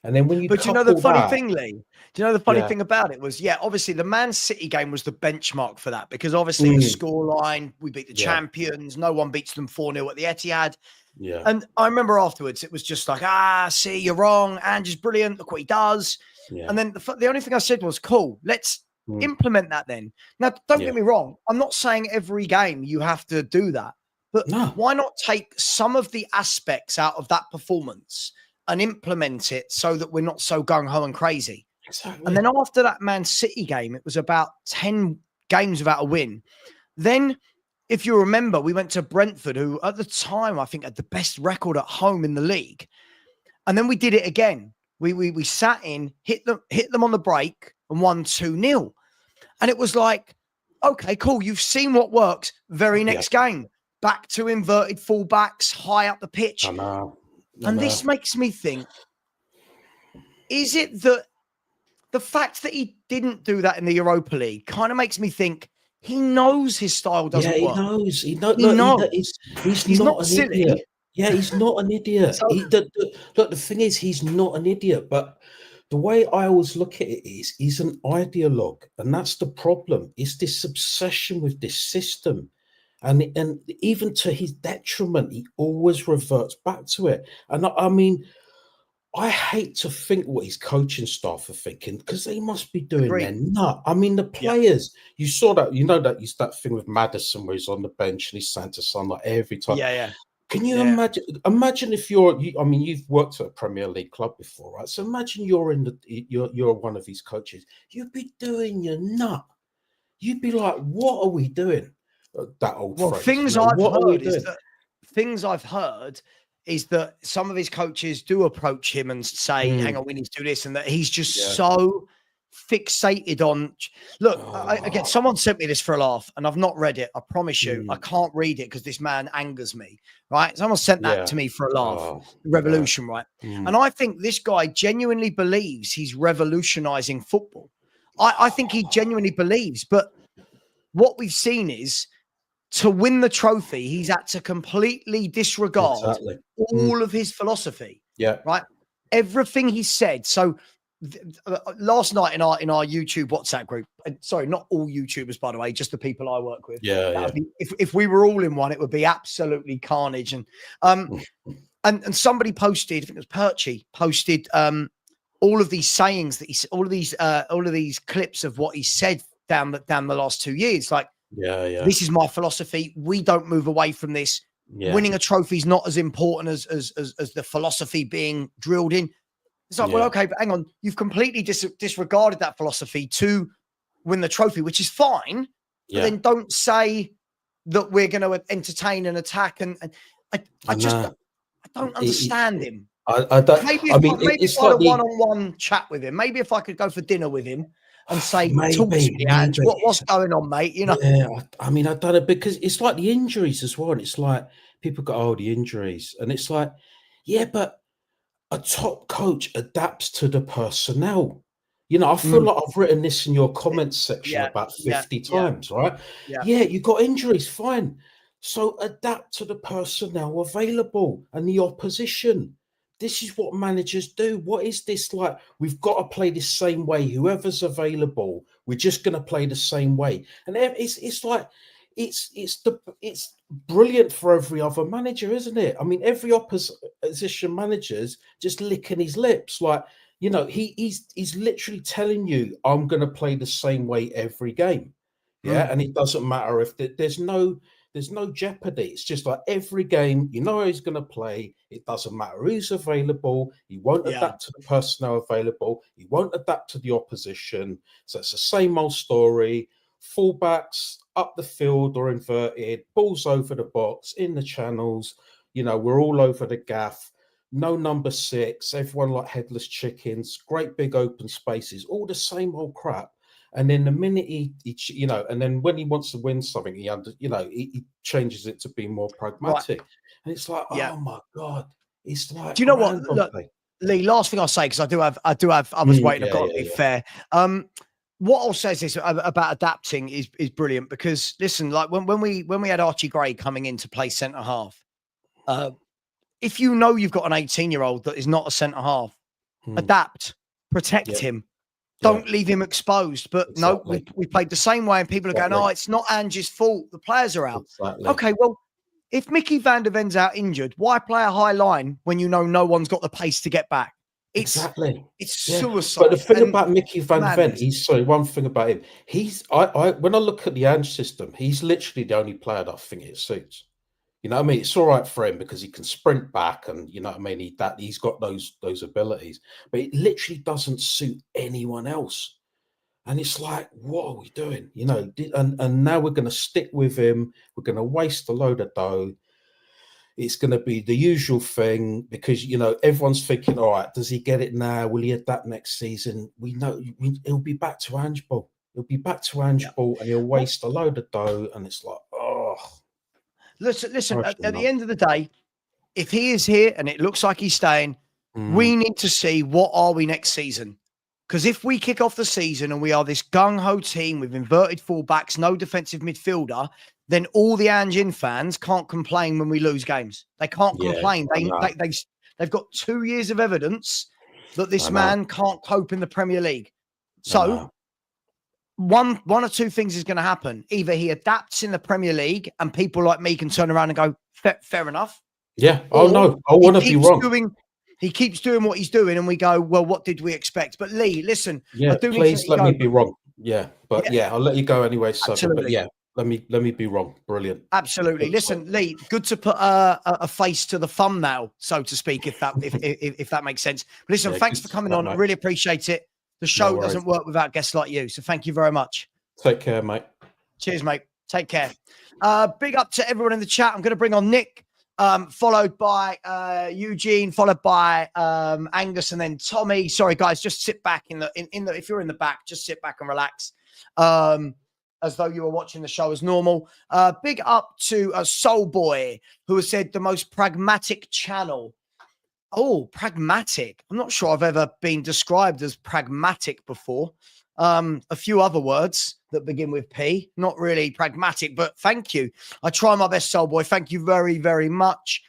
[SPEAKER 4] And then when you
[SPEAKER 1] But you know the funny thing, Lee? Do you know the funny thing about it was, obviously the Man City game was the benchmark for that, because obviously the scoreline, we beat the champions, no one beats them 4-0 at the Etihad.
[SPEAKER 4] Yeah.
[SPEAKER 1] And I remember afterwards, it was just like, see, you're wrong. Ange's brilliant. Look what he does. Yeah. And then the only thing I said was, cool, let's implement that then. Now, don't get me wrong. I'm not saying every game you have to do that, but why not take some of the aspects out of that performance and implement it so that we're not so gung-ho and crazy?
[SPEAKER 4] Exactly.
[SPEAKER 1] And then after that Man City game, it was about 10 games without a win. Then, if you remember, we went to Brentford, who at the time, I think, had the best record at home in the league. And then we did it again. We sat in, hit them on the break and won 2-0. And it was like, okay, cool. You've seen what works. Very next game, back to inverted fullbacks, high up the pitch.
[SPEAKER 4] I know.
[SPEAKER 1] And this makes me think, is it that the fact that he didn't do that in the Europa League kind of makes me think he knows his style doesn't work?
[SPEAKER 4] He knows. He's not silly. Idiot. Yeah, he's not an idiot.
[SPEAKER 1] So,
[SPEAKER 4] look, the thing is, he's not an idiot. But the way I always look at it is, he's an ideologue. And that's the problem. It's this obsession with this system. And even to his detriment, he always reverts back to it. And I mean, I hate to think what his coaching staff are thinking, because they must be doing their nut. I mean, the players, you saw that, that thing with Maddison where he's on the bench and he's saying to son like every time.
[SPEAKER 1] Yeah.
[SPEAKER 4] Can you imagine? Imagine if you've worked at a Premier League club before, right? So imagine you're one of these coaches. You'd be doing your nut. You'd be like, what are we doing? That old phrase.
[SPEAKER 1] Things I've heard is that some of his coaches do approach him and say, hang on, we need to do this. And that he's just so fixated on, look, again, someone sent me this for a laugh and I've not read it. I promise you, I can't read it because this man angers me, right? Someone sent that to me for a laugh. Revolution, right? And I think this guy genuinely believes he's revolutionizing football. I think he genuinely believes, but what we've seen is, to win the trophy, he's had to completely disregard all of his philosophy. Yeah. Right. Everything he said. So last night in our YouTube WhatsApp group, sorry, not all YouTubers, by the way, just the people I work with. If we were all in one, it would be absolutely carnage. And and somebody posted, I think it was Perchy, posted all of these sayings that all of these clips of what he said down the last 2 years. Like, this is my philosophy. We don't move away from this. Winning a trophy is not as important as the philosophy being drilled in. It's like, well, okay, but hang on, you've completely disregarded that philosophy to win the trophy, which is fine. But then don't say that we're going to entertain an attack. And I don't understand him.
[SPEAKER 4] I don't.
[SPEAKER 1] Maybe
[SPEAKER 4] I mean,
[SPEAKER 1] maybe
[SPEAKER 4] it's
[SPEAKER 1] if I had
[SPEAKER 4] like
[SPEAKER 1] a one-on-one chat with him, maybe if I could go for dinner with him and say, talk to me, Ange, what's going on, mate? You know?
[SPEAKER 4] Yeah, I mean, I don't know, because it's like the injuries as well. And it's like people go, oh, the injuries. And it's like, yeah, but a top coach adapts to the personnel. You know, I feel like I've written this in your comments section about 50 times, right? Yeah, you got injuries, fine. So adapt to the personnel available and the opposition. This is what managers do. What is this like? We've got to play the same way. Whoever's available, we're just going to play the same way. And it's like it's brilliant for every other manager, isn't it? I mean, every opposition manager's just licking his lips, like, you know, he's literally telling you, I'm going to play the same way every game. Yeah, and it doesn't matter if there's no jeopardy. It's just like every game, you know how he's going to play. It doesn't matter who's available. He won't adapt to the personnel available. He won't adapt to the opposition. So it's the same old story. Fullbacks up the field or inverted, balls over the box, in the channels. You know, we're all over the gaff. No number 6. Everyone like headless chickens. Great big open spaces. All the same old crap. And then the minute he you know, and then when he wants to win something, he changes it to be more pragmatic. And it's like, oh my God, it's like.
[SPEAKER 1] Do you know what? Look, Lee, last thing I'll say, because I do have others waiting. I've got to be fair. What I'll say is this about adapting is brilliant, because listen, like when we had Archie Gray coming in to play centre half, if you know you've got an 18-year-old that is not a centre half, adapt, protect him. Don't leave him exposed. But no, we played the same way, and people are going, oh, it's not Ange's fault. The players are out. Okay, well, if Mickey van der Ven's out injured, why play a high line when you know no one's got the pace to get back? It's suicide.
[SPEAKER 4] But the thing about Mickey van der Ven, one thing about him, when I look at the Ange system, he's literally the only player that I think it suits. You know what I mean? It's all right for him because he can sprint back, and you know what I mean. He's got those abilities, but it literally doesn't suit anyone else. And it's like, what are we doing? You know, and now we're going to stick with him. We're going to waste a load of dough. It's going to be the usual thing because, you know, everyone's thinking, all right, does he get it now? Will he adapt next season? We know he'll be back to Ange Ball. He'll be back to Ange Ball, and he'll waste a load of dough. And it's like, oh.
[SPEAKER 1] Listen. At the end of the day, if he is here and it looks like he's staying, we need to see what are we next season. Because if we kick off the season and we are this gung-ho team with inverted fullbacks, no defensive midfielder, then all the Ange fans can't complain when we lose games. They can't complain. They've got 2 years of evidence that this man can't cope in the Premier League. So one or two things is going to happen. Either he adapts in the Premier League and people like me can turn around and go, fair enough.
[SPEAKER 4] Yeah. Oh, no. I want to be wrong.
[SPEAKER 1] He keeps doing what he's doing and we go, well, what did we expect? But Lee, listen.
[SPEAKER 4] Yeah, please let me be wrong. Yeah. But I'll let you go anyway. But yeah, let me be wrong. Brilliant.
[SPEAKER 1] Absolutely. Listen, Lee, good to put a face to the thumbnail, so to speak, if that makes sense. But listen, thanks for coming on. I really appreciate it. The show doesn't work without guests like you. So thank you very much.
[SPEAKER 4] Take care, mate.
[SPEAKER 1] Cheers, mate. Take care. Big up to everyone in the chat. I'm going to bring on Nick, followed by Eugene, followed by Angus, and then Tommy. Sorry, guys, just sit back in the if you're in the back, just sit back and relax. As though you were watching the show as normal. Big up to Soul Boy, who has said the most pragmatic channel. Oh, pragmatic. I'm not sure I've ever been described as pragmatic before. A few other words that begin with P. Not really pragmatic, but thank you. I try my best, Soul Boy. Thank you very, very much.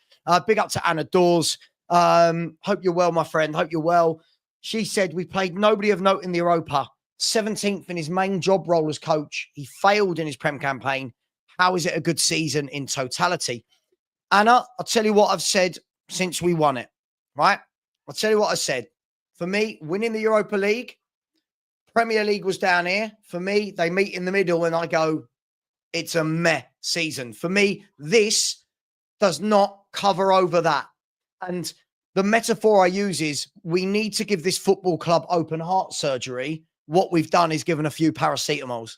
[SPEAKER 1] Big up to Anna Dawes. Hope you're well, my friend. Hope you're well. She said, we played nobody of note in the Europa. 17th in his main job role as coach. He failed in his Prem campaign. How is it a good season in totality? Anna, I'll tell you what I've said since we won it, right? I'll tell you what I said. For me, winning the Europa League, Premier League was down here. For me, they meet in the middle and I go, it's a meh season. For me, this does not cover over that. And the metaphor I use is we need to give this football club open heart surgery. What we've done is given a few paracetamols,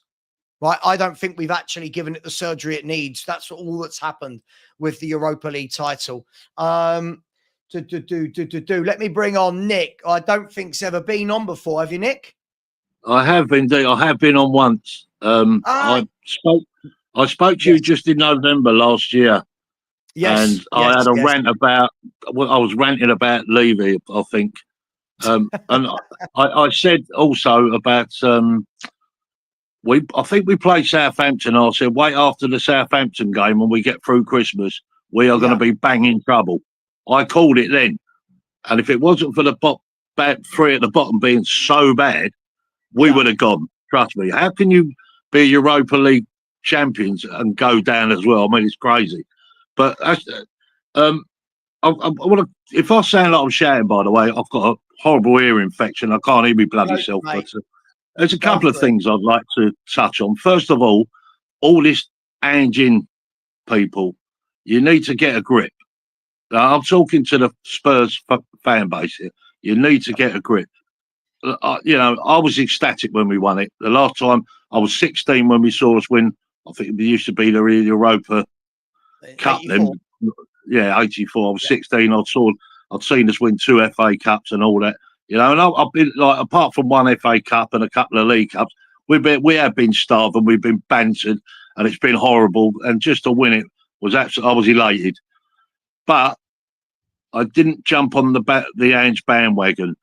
[SPEAKER 1] right? I don't think we've actually given it the surgery it needs. That's all that's happened with the Europa League title. Let me bring on Nick. I don't think's ever been on before. Have you, Nick?
[SPEAKER 5] I have indeed. I have been on once. I spoke to you just in November last year.
[SPEAKER 1] Yes,
[SPEAKER 5] and I had a rant about. Well, I was ranting about Levy, I think, and I said also about. I think we played Southampton. I said, wait after the Southampton game when we get through Christmas, we are going to be banging trouble. I called it then, and if it wasn't for the back three at the bottom being so bad, we would have gone. Trust me. How can you be Europa League champions and go down as well? I mean, it's crazy. But I want to. If I sound like I'm shouting, by the way, I've got a horrible ear infection. I can't hear me bloody self. But there's a couple of things I'd like to touch on. First of all this Eugene people, you need to get a grip. Now, I'm talking to the Spurs fan base here. You need to get a grip. I was ecstatic when we won it. The last time I was 16 when we saw us win. I think it used to be the Europa Cup then. Yeah, 84. I was 16. I'd seen us win 2 FA Cups and all that. And I've been like, apart from 1 FA Cup and a couple of League Cups, we have been starved and we've been bantered and it's been horrible. And just to win it was absolutely, I was elated. But I didn't jump on the Ange bandwagon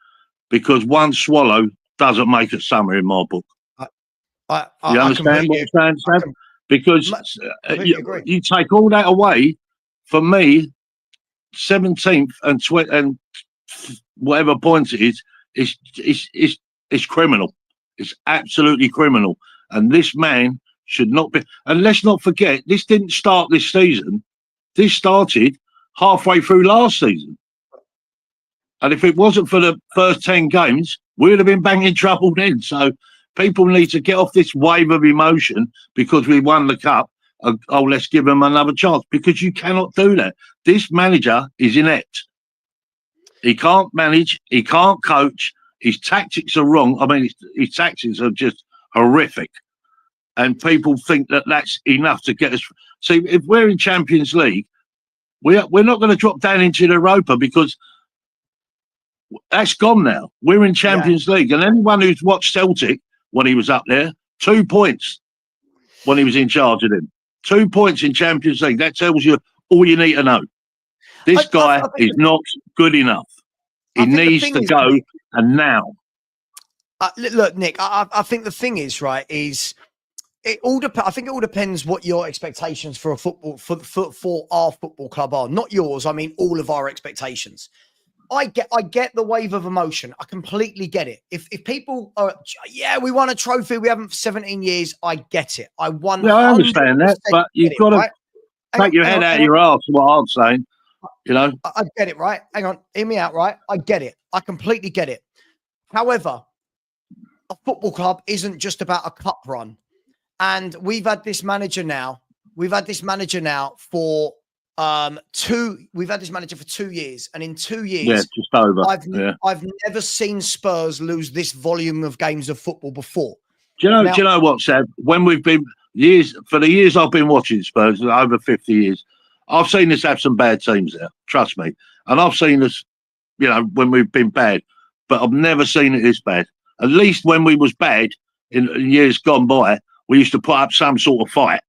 [SPEAKER 5] because one swallow doesn't make a summer in my book. You understand what I'm saying, Sam? Because you take all that away, for me, 17th and whatever points it is criminal. It's absolutely criminal. And this man should not be. And let's not forget, this didn't start this season. This started halfway through last season. And if it wasn't for the first 10 games, we'd have been banging trouble then. So people need to get off this wave of emotion because we won the cup. Let's give him another chance, because you cannot do that. This manager is inept. He can't manage. He can't coach. His tactics are wrong. I mean, his tactics are just horrific. And people think that that's enough to get us. See, if we're in Champions League, we're not going to drop down into the Europa because that's gone now. We're in Champions League. And anyone who's watched Celtic when he was up there, 2 points when he was in charge of them. 2 points in Champions League. That tells you all you need to know. This guy is not good enough. He needs to go, and now.
[SPEAKER 1] Look, Nick, I think the thing is, right, is it all I think it all depends what your expectations for for our football club are. Not yours. I mean, all of our expectations. I get the wave of emotion. I completely get it. If people are, we won a trophy. We haven't for 17 years. I get it. I
[SPEAKER 5] understand that, but you've got to take your head out of your arse. What I'm saying,
[SPEAKER 1] I get it, right? Hang on, hear me out, right? I get it. I completely get it. However, a football club isn't just about a cup run, and we've had this manager now. We've had this manager now for. We've had this manager for 2 years, and in 2 years,
[SPEAKER 5] just over.
[SPEAKER 1] I've never seen Spurs lose this volume of games of football before.
[SPEAKER 5] Do you know what, Sam? When we've been for the years I've been watching Spurs, over 50 years, I've seen us have some bad teams there. Trust me, and I've seen us, when we've been bad, but I've never seen it this bad. At least when we was bad in years gone by, we used to put up some sort of fight.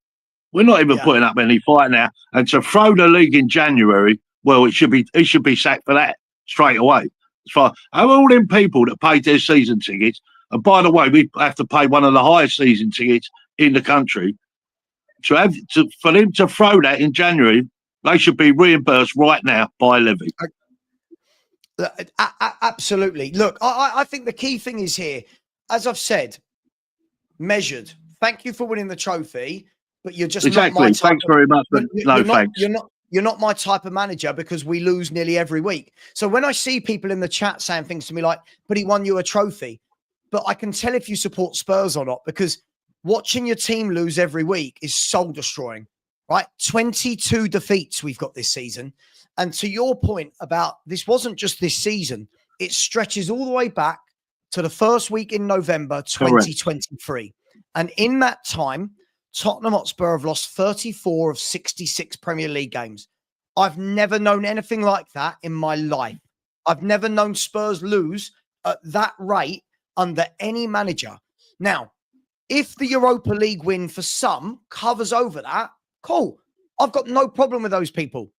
[SPEAKER 5] We're not even putting up any fight now. And to throw the league in January, well, he should be sacked for that straight away. As far all them people that paid their season tickets, and by the way, we have to pay one of the highest season tickets in the country. For them to throw that in January, they should be reimbursed right now by Levy.
[SPEAKER 1] Absolutely. Look, I think the key thing is here, as I've said, measured. Thank you for winning the trophy. But you're just not my type.
[SPEAKER 5] Thanks very much. But thanks.
[SPEAKER 1] You're not my type of manager because we lose nearly every week. So when I see people in the chat saying things to me like, "But he won you a trophy," but I can tell if you support Spurs or not, because watching your team lose every week is soul destroying. Right? 22 defeats we've got this season. And to your point about this wasn't just this season, it stretches all the way back to the first week in November 2023. And in that time, Tottenham Hotspur have lost 34 of 66 Premier League games. I've never known anything like that in my life. I've never known Spurs lose at that rate under any manager. Now, if the Europa League win for some covers over that, cool. I've got no problem with those people.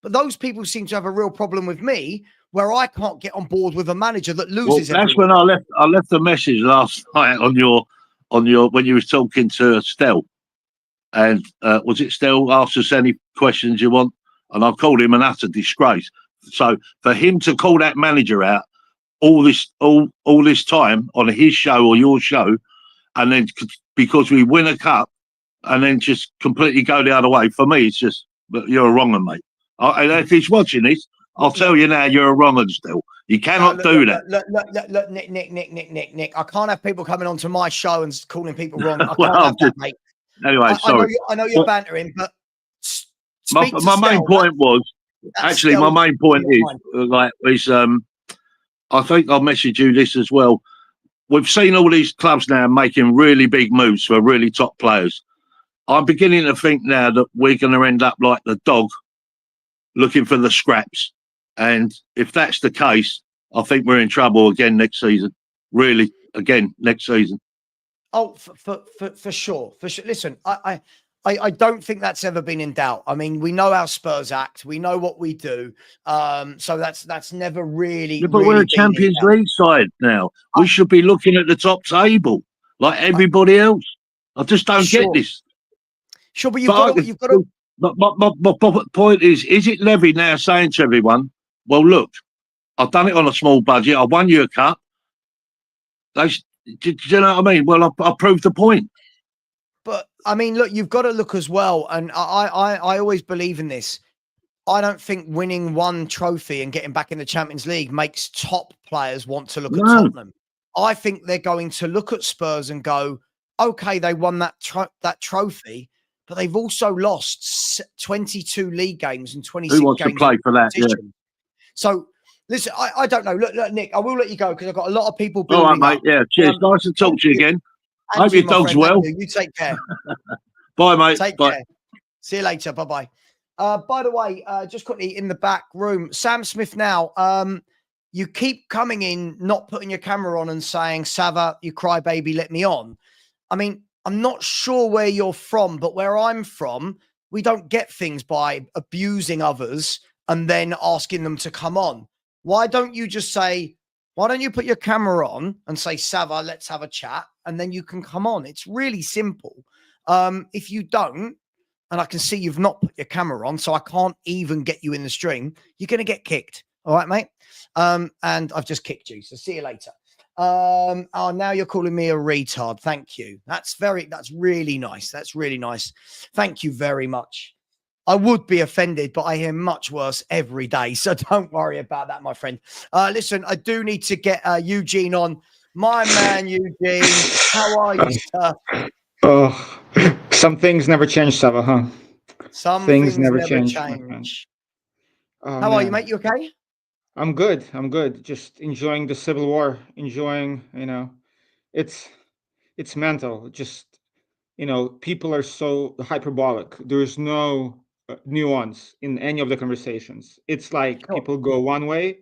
[SPEAKER 1] But those people seem to have a real problem with me where I can't get on board with a manager that loses.
[SPEAKER 5] Well, that's when I left a message last night on your when you were talking to Stel. And was it Stel asked us any questions you want? And I called him an utter disgrace. So for him to call that manager out all this time on his show or your show, and then because we win a cup, and then just completely go the other way, for me, it's just you're a wrong one, mate. And if he's watching this, I'll tell you now, you're a wrong one still. You cannot do that.
[SPEAKER 1] Look, Nick. I can't have people coming onto my show and calling people wrong. I can't
[SPEAKER 5] Well,
[SPEAKER 1] have that, mate.
[SPEAKER 5] Anyway, sorry.
[SPEAKER 1] I know you're bantering, but
[SPEAKER 5] my main point was actually my main point is I think I'll message you this as well. We've seen all these clubs now making really big moves for really top players. I'm beginning to think now that we're going to end up like the dog looking for the scraps. And if that's the case, I think we're in trouble again next season. Really, again, next season.
[SPEAKER 1] Oh, for sure. Listen, I don't think that's ever been in doubt. I mean, we know how Spurs act. We know what we do. So that's never really.
[SPEAKER 5] Yeah, but we're a Champions League side now. We should be looking at the top table like everybody else. I just don't get this.
[SPEAKER 1] Sure, but you've got to.
[SPEAKER 5] My point is it Levy now saying to everyone, well, look, I've done it on a small budget. I won you a cup. Do you know what I mean? Well, I proved the point.
[SPEAKER 1] But I mean, look, you've got to look as well. And I always believe in this. I don't think winning one trophy and getting back in the Champions League makes top players want to look at Tottenham. I think they're going to look at Spurs and go, okay, they won that trophy, but they've also lost 22 league games and 26
[SPEAKER 5] Who wants
[SPEAKER 1] games
[SPEAKER 5] to play for that? Yeah.
[SPEAKER 1] So, listen, I don't know. Look, Nick, I will let you go because I've got a lot of people
[SPEAKER 5] All
[SPEAKER 1] building
[SPEAKER 5] right, mate. Yeah, cheers. Nice to talk to you again. I hope your dog's well.
[SPEAKER 1] You take care.
[SPEAKER 5] Bye, mate.
[SPEAKER 1] Take care. See you later. Bye-bye. By the way, just quickly in the back room, Sam Smith now, you keep coming in, not putting your camera on and saying, Savva, you crybaby, let me on. I mean, I'm not sure where you're from, but where I'm from, we don't get things by abusing others and then asking them to come on. Why don't you just say, why don't you put your camera on and say, Savva, let's have a chat, and then you can come on. It's really simple. If you don't, and I can see you've not put your camera on, so I can't even get you in the stream, you're going to get kicked. All right, mate? And I've just kicked you, so see you later. Oh, now you're calling me a retard. Thank you. That's really nice. That's really nice. Thank you very much. I would be offended, but I hear much worse every day. So don't worry about that, my friend. Listen, I do need to get Eugene on. My man, Eugene. How are you, sir?
[SPEAKER 6] Oh, some things never change, Savva, huh?
[SPEAKER 1] Some things never change.
[SPEAKER 6] Oh,
[SPEAKER 1] How are you, mate? You okay?
[SPEAKER 6] I'm good. Just enjoying the civil war. Enjoying, it's mental. Just, people are so hyperbolic. There's no nuance in any of the conversations. It's like people go one way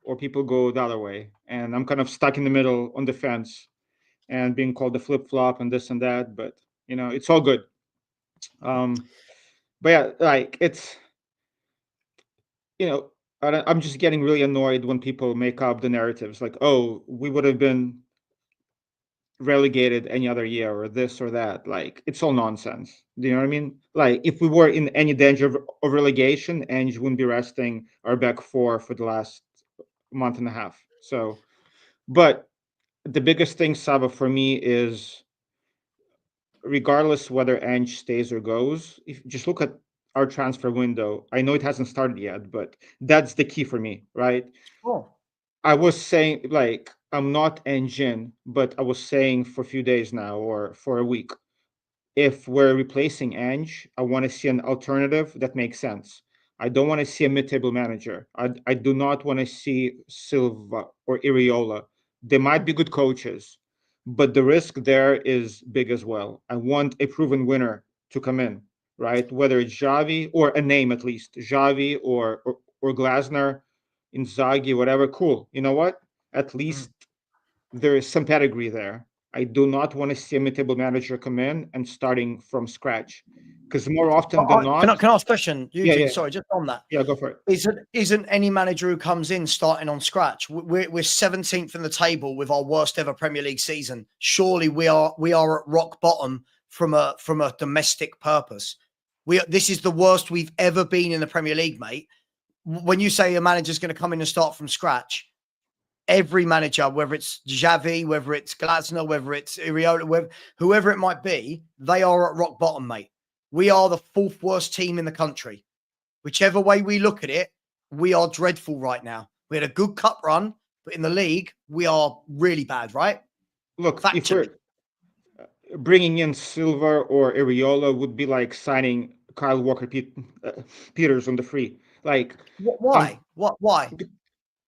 [SPEAKER 6] or people go the other way. And I'm kind of stuck in the middle on the fence and being called the flip-flop and this and that. But, it's all good. But yeah, like it's, I'm just getting really annoyed when people make up the narratives like, oh, we would have been relegated any other year or this or that. Like, it's all nonsense. Do you know what I mean? Like, if we were in any danger of relegation, Ange wouldn't be resting our back four for the last month and a half. So, but the biggest thing, Savva, for me is regardless whether Ange stays or goes, if just look at our transfer window. I know it hasn't started yet, but that's the key for me, right?
[SPEAKER 1] Oh.
[SPEAKER 6] I was saying, like, I'm not Eugene, but I was saying for a few days now or for a week, if we're replacing Ange, I want to see an alternative that makes sense. I don't want to see a mid-table manager. I do not want to see Silva or Iriola. They might be good coaches, but the risk there is big as well. I want a proven winner to come in, right? Whether it's Xavi or a name at least, Xavi or Glasner, Inzaghi, whatever. Cool. You know what? At least there is some pedigree there. I do not want to see a mid-table manager come in and starting from scratch, because more often than not.
[SPEAKER 1] Can I ask a question, Eugene?
[SPEAKER 6] Yeah.
[SPEAKER 1] Sorry, just on that.
[SPEAKER 6] Yeah, go for it.
[SPEAKER 1] Isn't any manager who comes in starting on scratch? We're 17th in the table with our worst ever Premier League season. Surely we are at rock bottom from a domestic purpose. This is the worst we've ever been in the Premier League, mate. When you say a manager's going to come in and start from scratch, every manager, whether it's Xavi, whether it's Glasner, whether it's Iriola, whoever it might be, they are at rock bottom, mate. We are the 4th worst team in the country. Whichever way we look at it, we are dreadful right now. We had a good cup run, but in the league, we are really bad, right?
[SPEAKER 6] Look,
[SPEAKER 1] Factually.
[SPEAKER 6] if we're bringing in Silva or Iriola would be like signing Kyle Walker-Peters on the free. Like,
[SPEAKER 1] why? Why?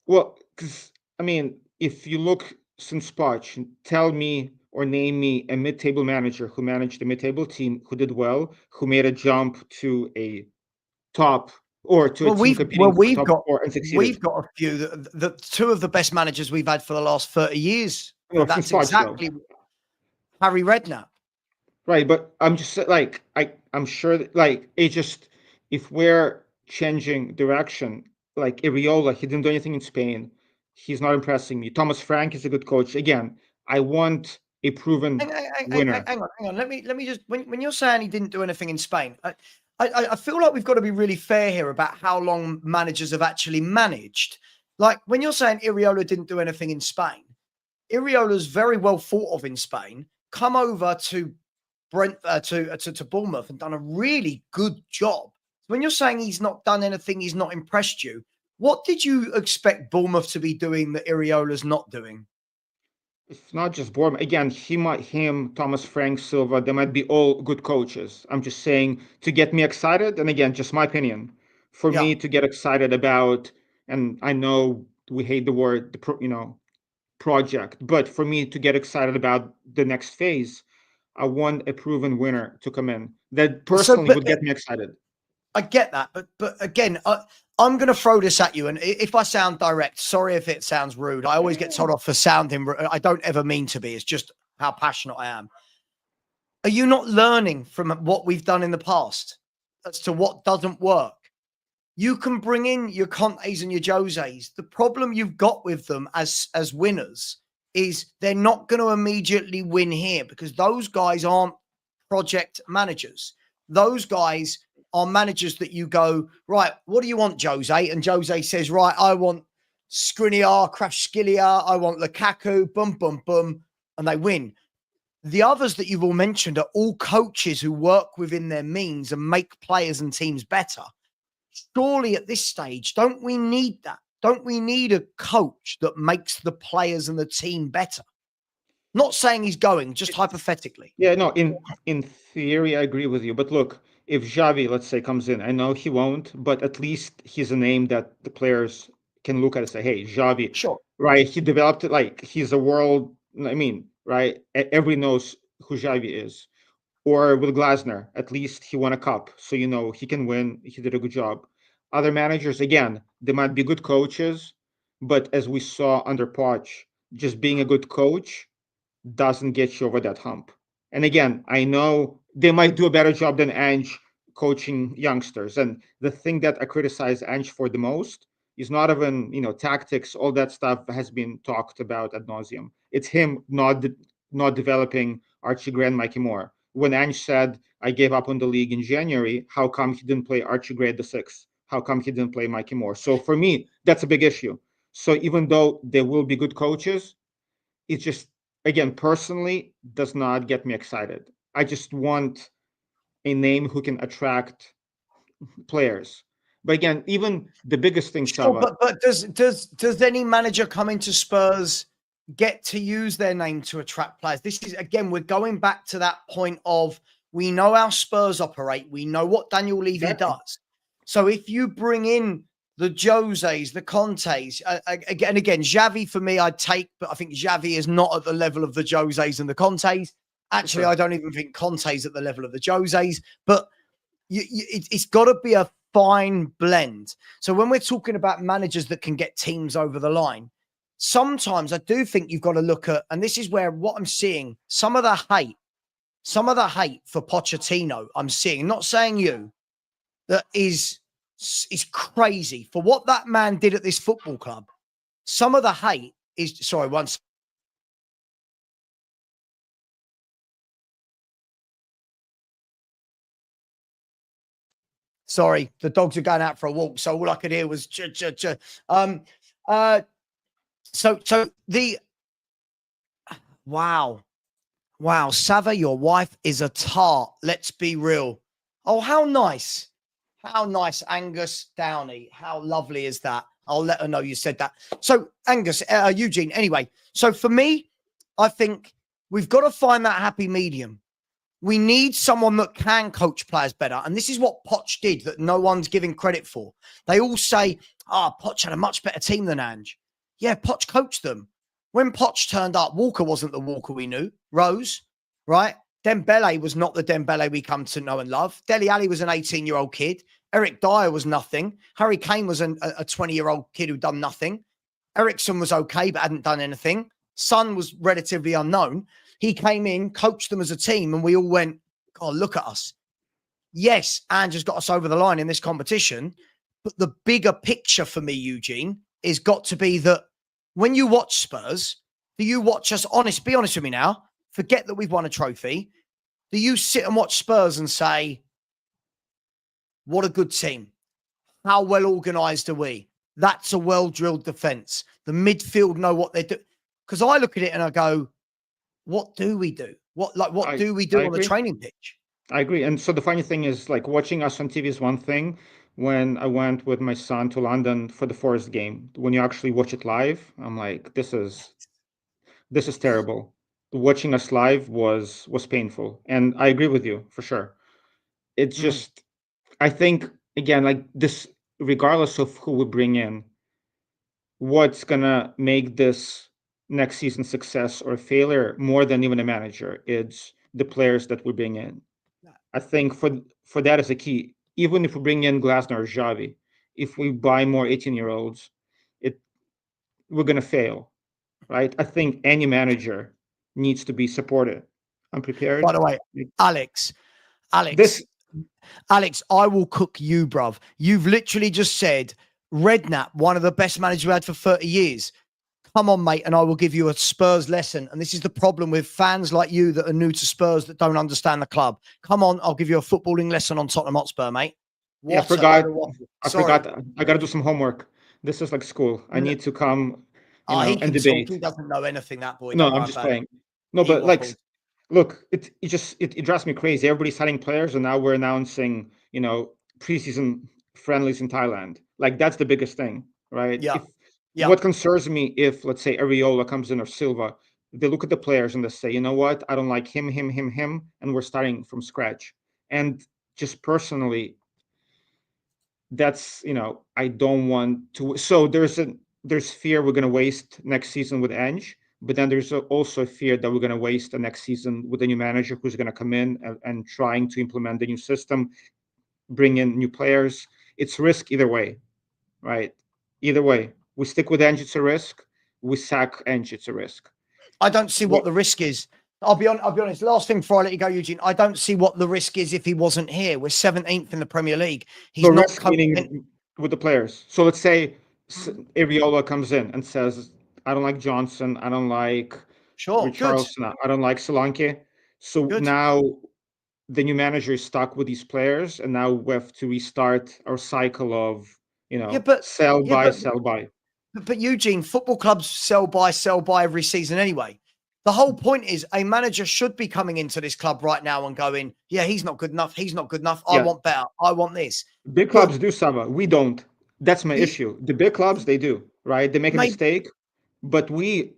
[SPEAKER 6] Well, because I mean, if you look since Poch, tell me or name me a mid-table manager who managed a mid-table team who did well, who made a jump to a top or to a team competing for top 4 and succeeded.
[SPEAKER 1] We've got a few. The 2 of the best managers we've had for the last 30 years.
[SPEAKER 6] No,
[SPEAKER 1] that's
[SPEAKER 6] Poch,
[SPEAKER 1] exactly Harry Redknapp.
[SPEAKER 6] Right, but I'm just like I'm sure that, like, it just, if we're changing direction, like Iriola, he didn't do anything in Spain. He's not impressing me. Thomas Frank is a good coach. Again, I want a proven winner.
[SPEAKER 1] Hang on. Let me just, when you're saying he didn't do anything in Spain, I feel like we've got to be really fair here about how long managers have actually managed. Like, when you're saying Iriola didn't do anything in Spain, Iriola's very well thought of in Spain, come over to to Bournemouth and done a really good job. When you're saying he's not done anything, he's not impressed you, what did you expect Bournemouth to be doing that Iriola's not doing?
[SPEAKER 6] It's not just Bournemouth. Again, him, Thomas Frank, Silva, they might be all good coaches. I'm just saying, to get me excited, and again, just my opinion, for me to get excited about, and I know we hate the word, project, but for me to get excited about the next phase, I want a proven winner to come in. That personally would get me excited.
[SPEAKER 1] I get that, but again, I'm going to throw this at you, and if I sound direct, sorry if it sounds rude. I always get told off for sounding rude. I don't ever mean to be. It's just how passionate I am. Are you not learning from what we've done in the past as to what doesn't work? You can bring in your Contes and your Joses. The problem you've got with them as winners is they're not going to immediately win here, because those guys aren't project managers. Those guys are managers that you go, right, what do you want, Jose? And Jose says, right, I want Skriniar, Kvaratskhelia, I want Lukaku, boom, boom, boom, and they win. The others that you've all mentioned are all coaches who work within their means and make players and teams better. Surely at this stage, don't we need that? Don't we need a coach that makes the players and the team better? Not saying he's going, just hypothetically.
[SPEAKER 6] Yeah, no, in theory, I agree with you. But look, if Xavi, let's say, comes in, I know he won't, but at least he's a name that the players can look at and say, hey, Xavi,
[SPEAKER 1] sure,
[SPEAKER 6] right? He developed it, like, he's a world, right? Everybody knows who Xavi is. Or with Glasner, at least he won a cup. So, he can win. He did a good job. Other managers, again, they might be good coaches, but as we saw under Poch, just being a good coach doesn't get you over that hump. And again, I know they might do a better job than Ange coaching youngsters. And the thing that I criticize Ange for the most is not even, tactics. All that stuff has been talked about ad nauseum. It's him not developing Archie Gray and Mikey Moore. When Ange said, I gave up on the league in January, how come he didn't play Archie Gray the 6th? How come he didn't play Mikey Moore? So for me, that's a big issue. So even though there will be good coaches, it just, again, personally, does not get me excited. I just want a name who can attract players. But again, even the biggest thing, Savva,
[SPEAKER 1] but does any manager come into Spurs get to use their name to attract players? This is, again, we're going back to that point of, we know how Spurs operate. We know what Daniel Levy does. So if you bring in the Joses, the Contes, again, Xavi for me, I'd take, but I think Xavi is not at the level of the Joses and the Contes. Actually,
[SPEAKER 6] Sure.
[SPEAKER 1] I don't even think Conte's at the level of the Joses, but it's got to be a fine blend. So when we're talking about managers that can get teams over the line, sometimes I do think you've got to look at, and this is where what I'm seeing, some of the hate for Pochettino, I'm seeing, not saying you, that is crazy for what that man did at this football club. Some of the hate is, sorry, once. Sorry, the dogs are going out for a walk, so all I could hear was ch ch ch. So the wow, Savva, your wife is a tart. Let's be real. Oh, how nice, Angus Downey. How lovely is that? I'll let her know you said that. So Angus, Eugene. Anyway, so for me, I think we've got to find that happy medium. We need someone that can coach players better. And this is what Poch did that no one's giving credit for. They all say, Poch had a much better team than Ange. Yeah, Poch coached them. When Poch turned up, Walker wasn't the Walker we knew. Rose, right? Dembele was not the Dembele we come to know and love. Dele Alli was an 18-year-old kid. Eric Dyer was nothing. Harry Kane was a 20-year-old kid who'd done nothing. Ericsson was okay, but hadn't done anything. Son was relatively unknown. He came in, coached them as a team, and we all went, God, look at us. Yes, Ange has got us over the line in this competition, but the bigger picture for me, Eugene, is got to be that when you watch Spurs, do you watch us, be honest with me now, forget that we've won a trophy, do you sit and watch Spurs and say, what a good team. How well organised are we? That's a well-drilled defence. The midfield know what they do. Because I look at it and I go, what do we do? What do we do on the training pitch?
[SPEAKER 6] I agree. And so the funny thing is, like, watching us on TV is one thing. When I went with my son to London for the Forest game, when you actually watch it live, I'm like, this is terrible. Watching us live was painful. And I agree with you for sure. It's just, I think, again, like this, regardless of who we bring in, what's gonna make this next season success or failure more than even a manager, it's the players that we bring in. I think for that is a key. Even if we bring in Glasner or Xavi, if we buy more 18-year-olds, we're gonna fail, right? I think any manager needs to be supported. I'm prepared.
[SPEAKER 1] By the way, Alex, I will cook you, bruv. You've literally just said Redknapp, one of the best managers we had for 30 years. Come on, mate, and I will give you a Spurs lesson. And this is the problem with fans like you that are new to Spurs that don't understand the club. Come on, I'll give you a footballing lesson on Tottenham Hotspur, mate.
[SPEAKER 6] I forgot. I got to do some homework. This is like school. I need to come, and debate.
[SPEAKER 1] He doesn't know anything, that boy.
[SPEAKER 6] No, I'm just playing. No, but like, look, it drives me crazy. Everybody's signing players, and now we're announcing, preseason friendlies in Thailand. Like, that's the biggest thing, right?
[SPEAKER 1] Yeah.
[SPEAKER 6] What concerns me if, let's say, Areola comes in or Silva, they look at the players and they say, you know what, I don't like him, and we're starting from scratch. And just personally, that's, I don't want to. So there's fear we're going to waste next season with Ange, but then there's also fear that we're going to waste the next season with a new manager who's going to come in and trying to implement the new system, bring in new players. It's risk either way, right? Either way. We stick with Ange, it's a risk. We sack Ange, it's a risk.
[SPEAKER 1] I don't see what the risk is. I'll be honest. Last thing before I let you go, Eugene. I don't see what the risk is if he wasn't here. We're 17th in the Premier League. He's not
[SPEAKER 6] coming with the players. So let's say Areola comes in and says, I don't like Johnson. I don't like Richarlison. I don't like Solanke. So now the new manager is stuck with these players, and now we have to restart our cycle of, sell, buy.
[SPEAKER 1] But Eugene, football clubs sell, buy every season anyway. The whole point is a manager should be coming into this club right now and going, yeah, he's not good enough. He's not good enough. I want better. I want this.
[SPEAKER 6] Big clubs do, Savva. We don't. That's my issue. The big clubs, they do, right? They make a mistake, but we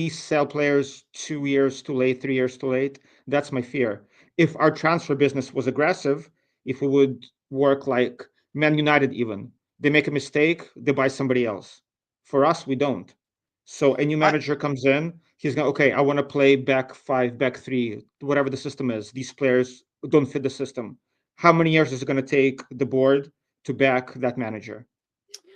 [SPEAKER 6] sell players 2 years too late, 3 years too late. That's my fear. If our transfer business was aggressive, if we would work like Man United even. They make a mistake, they buy somebody else. For us, we don't. So a new manager comes in, he's going, okay, I want to play back 5, back 3, whatever the system is. These players don't fit the system. How many years is it going to take the board to back that manager?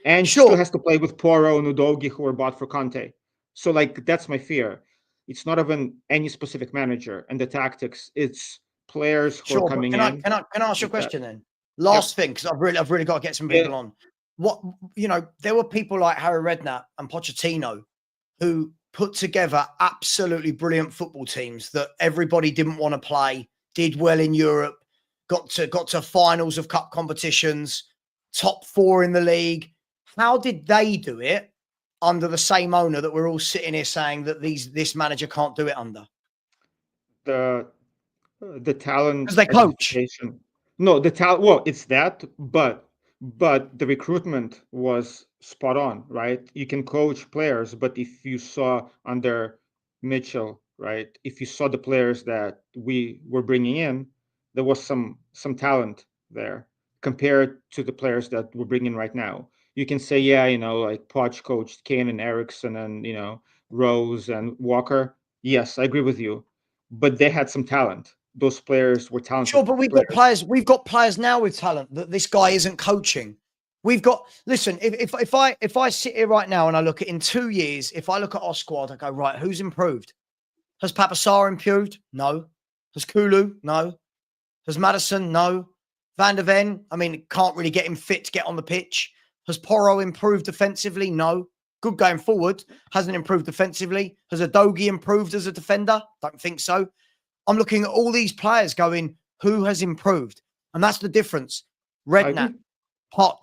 [SPEAKER 6] And
[SPEAKER 1] Sure.
[SPEAKER 6] still has to play with Poro and Udogi, who were bought for Conte. So like that's my fear. It's not even any specific manager and the tactics. It's players who are coming in.
[SPEAKER 1] Can I ask you a question then? Last thing, because I've really got to get some people on. What, you know, there were people like Harry Redknapp and Pochettino who put together absolutely brilliant football teams that everybody didn't want to play, did well in Europe, got to finals of cup competitions, top 4 in the league. How did they do it under the same owner that we're all sitting here saying that this manager can't do it under?
[SPEAKER 6] The talent,
[SPEAKER 1] because they coach.
[SPEAKER 6] No, the talent. Well, it's that, but the recruitment was spot on, right? You can coach players, but if you saw under Mitchell, right, if you saw the players that we were bringing in, there was some talent there compared to the players that we're bringing right now. You can say, yeah, you know, like Poch coached Kane and Eriksson and, you know, Rose and Walker. Yes, I agree with you, but they had some talent. Those players were talented.
[SPEAKER 1] Sure, but we've got players. We've got players now with talent that this guy isn't coaching. We've got. Listen, if I sit here right now and I look at in 2 years, if I look at our squad, I go, right, who's improved? Has Papasar improved? No. Has Kulu? No. Has Madison? No. Van der Ven? I mean, can't really get him fit to get on the pitch. Has Porro improved defensively? No. Good going forward. Hasn't improved defensively. Has Udogi improved as a defender? Don't think so. I'm looking at all these players going, who has improved? And that's the difference. Redknapp, Poch,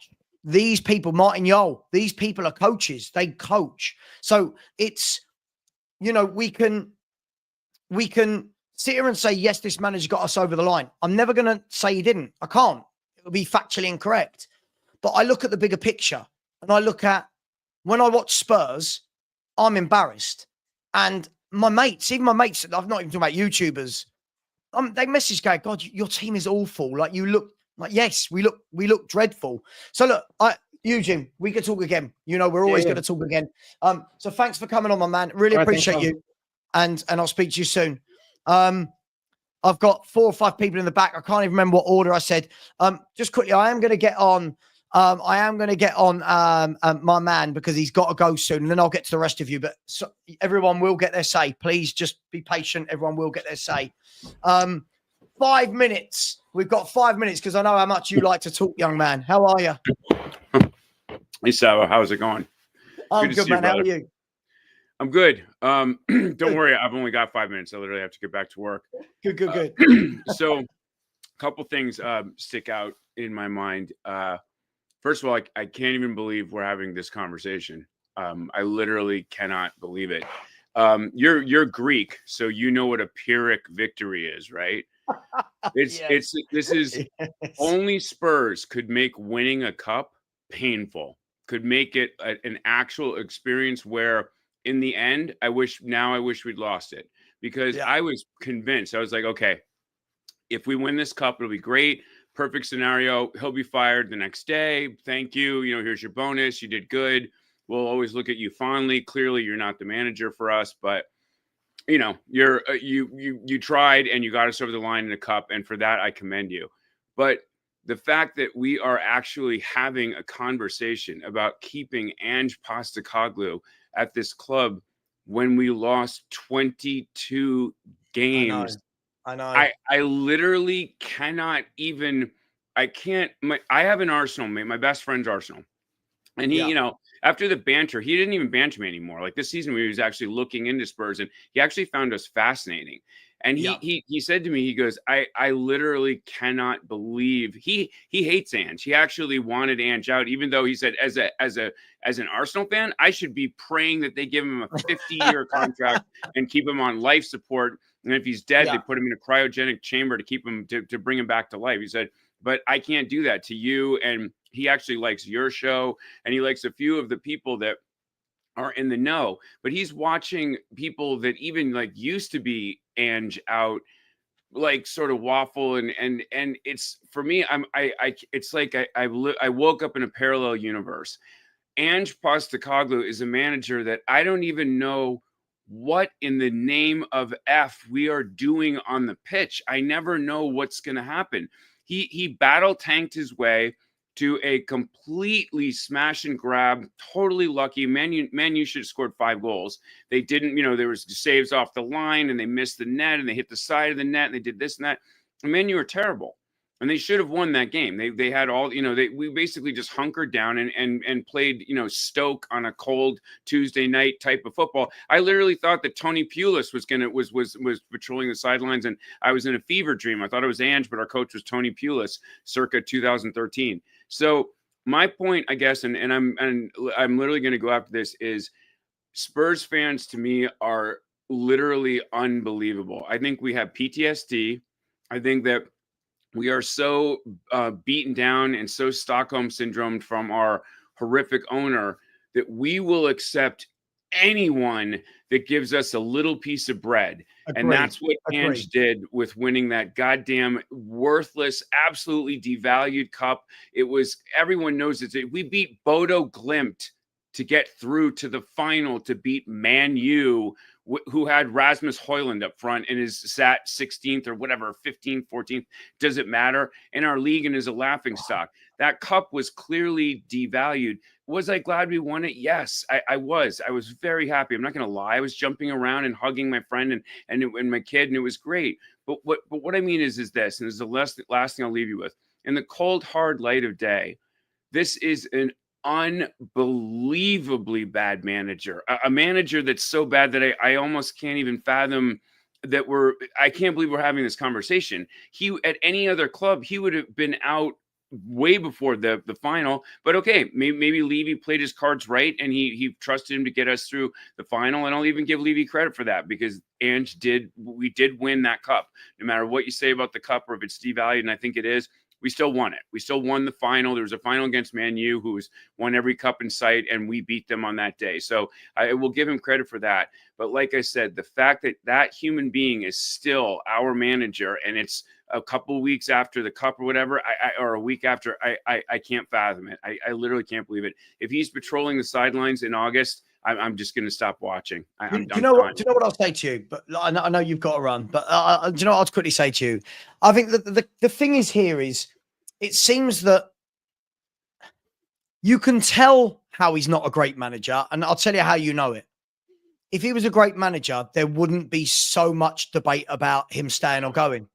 [SPEAKER 1] these people, Martin Yole, these people are coaches. They coach. So it's, you know, we can sit here and say, yes, this manager got us over the line. I'm never going to say he didn't. I can't. It would be factually incorrect. But I look at the bigger picture and I look at, when I watch Spurs, I'm embarrassed. And my mates, even my mates, I'm not even talking about YouTubers, they message going, God, your team is awful. Like you look like, yes, we look dreadful. So look, Eugene, we could talk again. You know, we're always going to talk again. So thanks for coming on, my man. Really appreciate you. And I'll speak to you soon. I've got 4 or 5 people in the back. I can't even remember what order I said. Just quickly, I am going to get on. My man, because he's got to go soon, and then I'll get to the rest of you. But everyone will get their say. Please just be patient. Everyone will get their say. 5 minutes. We've got 5 minutes because I know how much you like to talk, young man. How are you?
[SPEAKER 7] Hey, Savva, how's it going?
[SPEAKER 1] I'm good, man. How are you?
[SPEAKER 7] I'm good. Don't worry. I've only got 5 minutes. I literally have to get back to work.
[SPEAKER 1] Good.
[SPEAKER 7] So a couple things stick out in my mind. First of all, I can't even believe we're having this conversation. I literally cannot believe it. You're Greek, so you know what a Pyrrhic victory is, right? Only Spurs could make winning a cup painful, could make it an actual experience where in the end, I wish we'd lost it, because I was convinced. I was like, okay, if we win this cup, it'll be great. Perfect scenario. He'll be fired the next day. Thank you. You know, here's your bonus. You did good. We'll always look at you fondly. Clearly, you're not the manager for us, but you know, you tried and you got us over the line in a cup, and for that I commend you. But the fact that we are actually having a conversation about keeping Postecoglou at this club when we lost 22 games.
[SPEAKER 1] I know.
[SPEAKER 7] I literally cannot even. I have an Arsenal mate. My best friend's Arsenal, and he, you know, after the banter, he didn't even banter me anymore. Like this season, he was actually looking into Spurs, and he actually found us fascinating. And he said to me, he goes, I literally cannot believe he hates Ange. He actually wanted Ange out, even though he said as an Arsenal fan, I should be praying that they give him a 50-year contract and keep him on life support. And if he's dead, they put him in a cryogenic chamber to keep him to bring him back to life. He said, but I can't do that to you. And he actually likes your show, and he likes a few of the people that are in the know, but he's watching people that even like used to be Ange out like sort of waffle, and it's for me, it's like I woke up in a parallel universe. Angepostecoglou is a manager that I don't even know what in the name of F we are doing on the pitch. I never know what's going to happen. He battle tanked his way to a completely smash and grab, totally lucky. Man U should have scored 5 goals. They didn't, there was saves off the line, and they missed the net, and they hit the side of the net, and they did this and that. And Man U were terrible. And they should have won that game. They had all, we basically just hunkered down and played, Stoke on a cold Tuesday night type of football. I literally thought that Tony Pulis was patrolling the sidelines, and I was in a fever dream. I thought it was Ange, but our coach was Tony Pulis, circa 2013. So my point, I guess, and I'm literally going to go after this, is Spurs fans to me are literally unbelievable. I think we have PTSD. I think that we are so beaten down and so Stockholm syndrome from our horrific owner that we will accept anyone that gives us a little piece of bread.
[SPEAKER 1] Agreed.
[SPEAKER 7] And that's what Ange did with winning that goddamn worthless, absolutely devalued cup. It was, everyone knows it. We beat Bodo Glimt to get through to the final, to beat Man U, who had Rasmus Højlund up front and is sat 16th or whatever, 15th, 14th, doesn't matter. And our league and is a laughing stock. That cup was clearly devalued. Was I glad we won it? Yes, I was. I was very happy. I'm not going to lie. I was jumping around and hugging my friend and my kid, and it was great. But what I mean is this, and this is the last thing I'll leave you with. In the cold, hard light of day, this is an unbelievably bad manager, a manager that's so bad that I almost can't even fathom that I can't believe we're having this conversation. He, at any other club, he would have been out way before the final. But okay, maybe Levy played his cards right, and he trusted him to get us through the final. And I'll even give Levy credit for that, because we did win that cup. No matter what you say about the cup, or if it's devalued, and I think it is, we still won it. We still won the final. There was a final against Man U, who won every cup in sight, and we beat them on that day. So I will give him credit for that. But like I said, the fact that that human being is still our manager, and it's a couple weeks after the cup or whatever, or a week after, I can't fathom it. I literally can't believe it. If he's patrolling the sidelines in August, I'm just going to stop watching. Do you know
[SPEAKER 1] what I'll say to you? But I know you've got to run. But do you know what I'll quickly say to you? I think that the thing is here is, it seems that you can tell how he's not a great manager, and I'll tell you how you know it. If he was a great manager, there wouldn't be so much debate about him staying or going.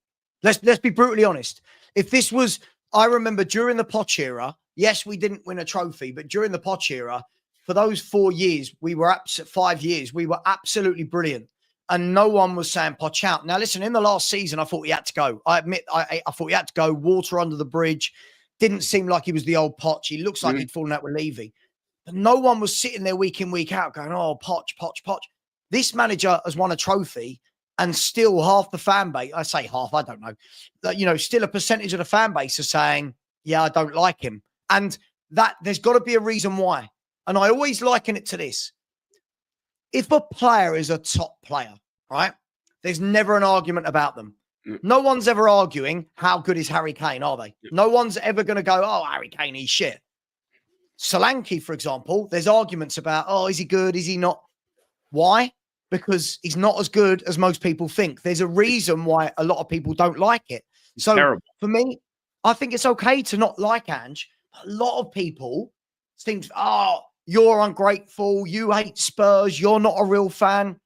[SPEAKER 1] Let's be brutally honest. If this was, I remember during the Poch era, yes, we didn't win a trophy, but during the Poch era, for those 4 years, 5 years, we were absolutely brilliant. And no one was saying Poch out. Now, listen, in the last season, I thought he had to go. I admit, I thought he had to go. Water under the bridge. Didn't seem like he was the old Poch. He looks like he'd fallen out with Levy. But no one was sitting there week in, week out going, oh, Poch. This manager has won a trophy, and still half the fan base, I say half, I don't know, still a percentage of the fan base are saying, yeah, I don't like him. And that there's got to be a reason why. And I always liken it to this. If a player is a top player, right, there's never an argument about them. No one's ever arguing how good is Harry Kane, are they? No one's ever going to go, oh, Harry Kane, he's shit. Solanke, for example, there's arguments about, oh, is he good? Is he not? Why? Because he's not as good as most people think. There's a reason why a lot of people don't like it. So terrible. For me, I think it's okay to not like Ange. A lot of people think, oh, you're ungrateful. You hate Spurs. You're not a real fan.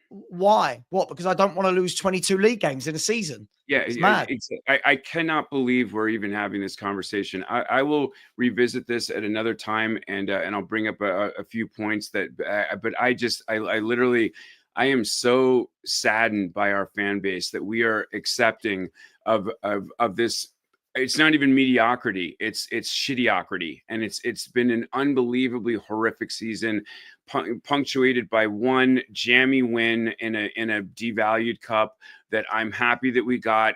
[SPEAKER 1] Why? What? Because I don't want to lose 22 league games in a season. Yeah, it's mad.
[SPEAKER 7] I cannot believe we're even having this conversation. I will revisit this at another time, and I'll bring up a few points that. But I literally, I am so saddened by our fan base that we are accepting of this. It's not even mediocrity. It's shittiocrity. And it's been an unbelievably horrific season. punctuated by one jammy win in a devalued cup that I'm happy that we got,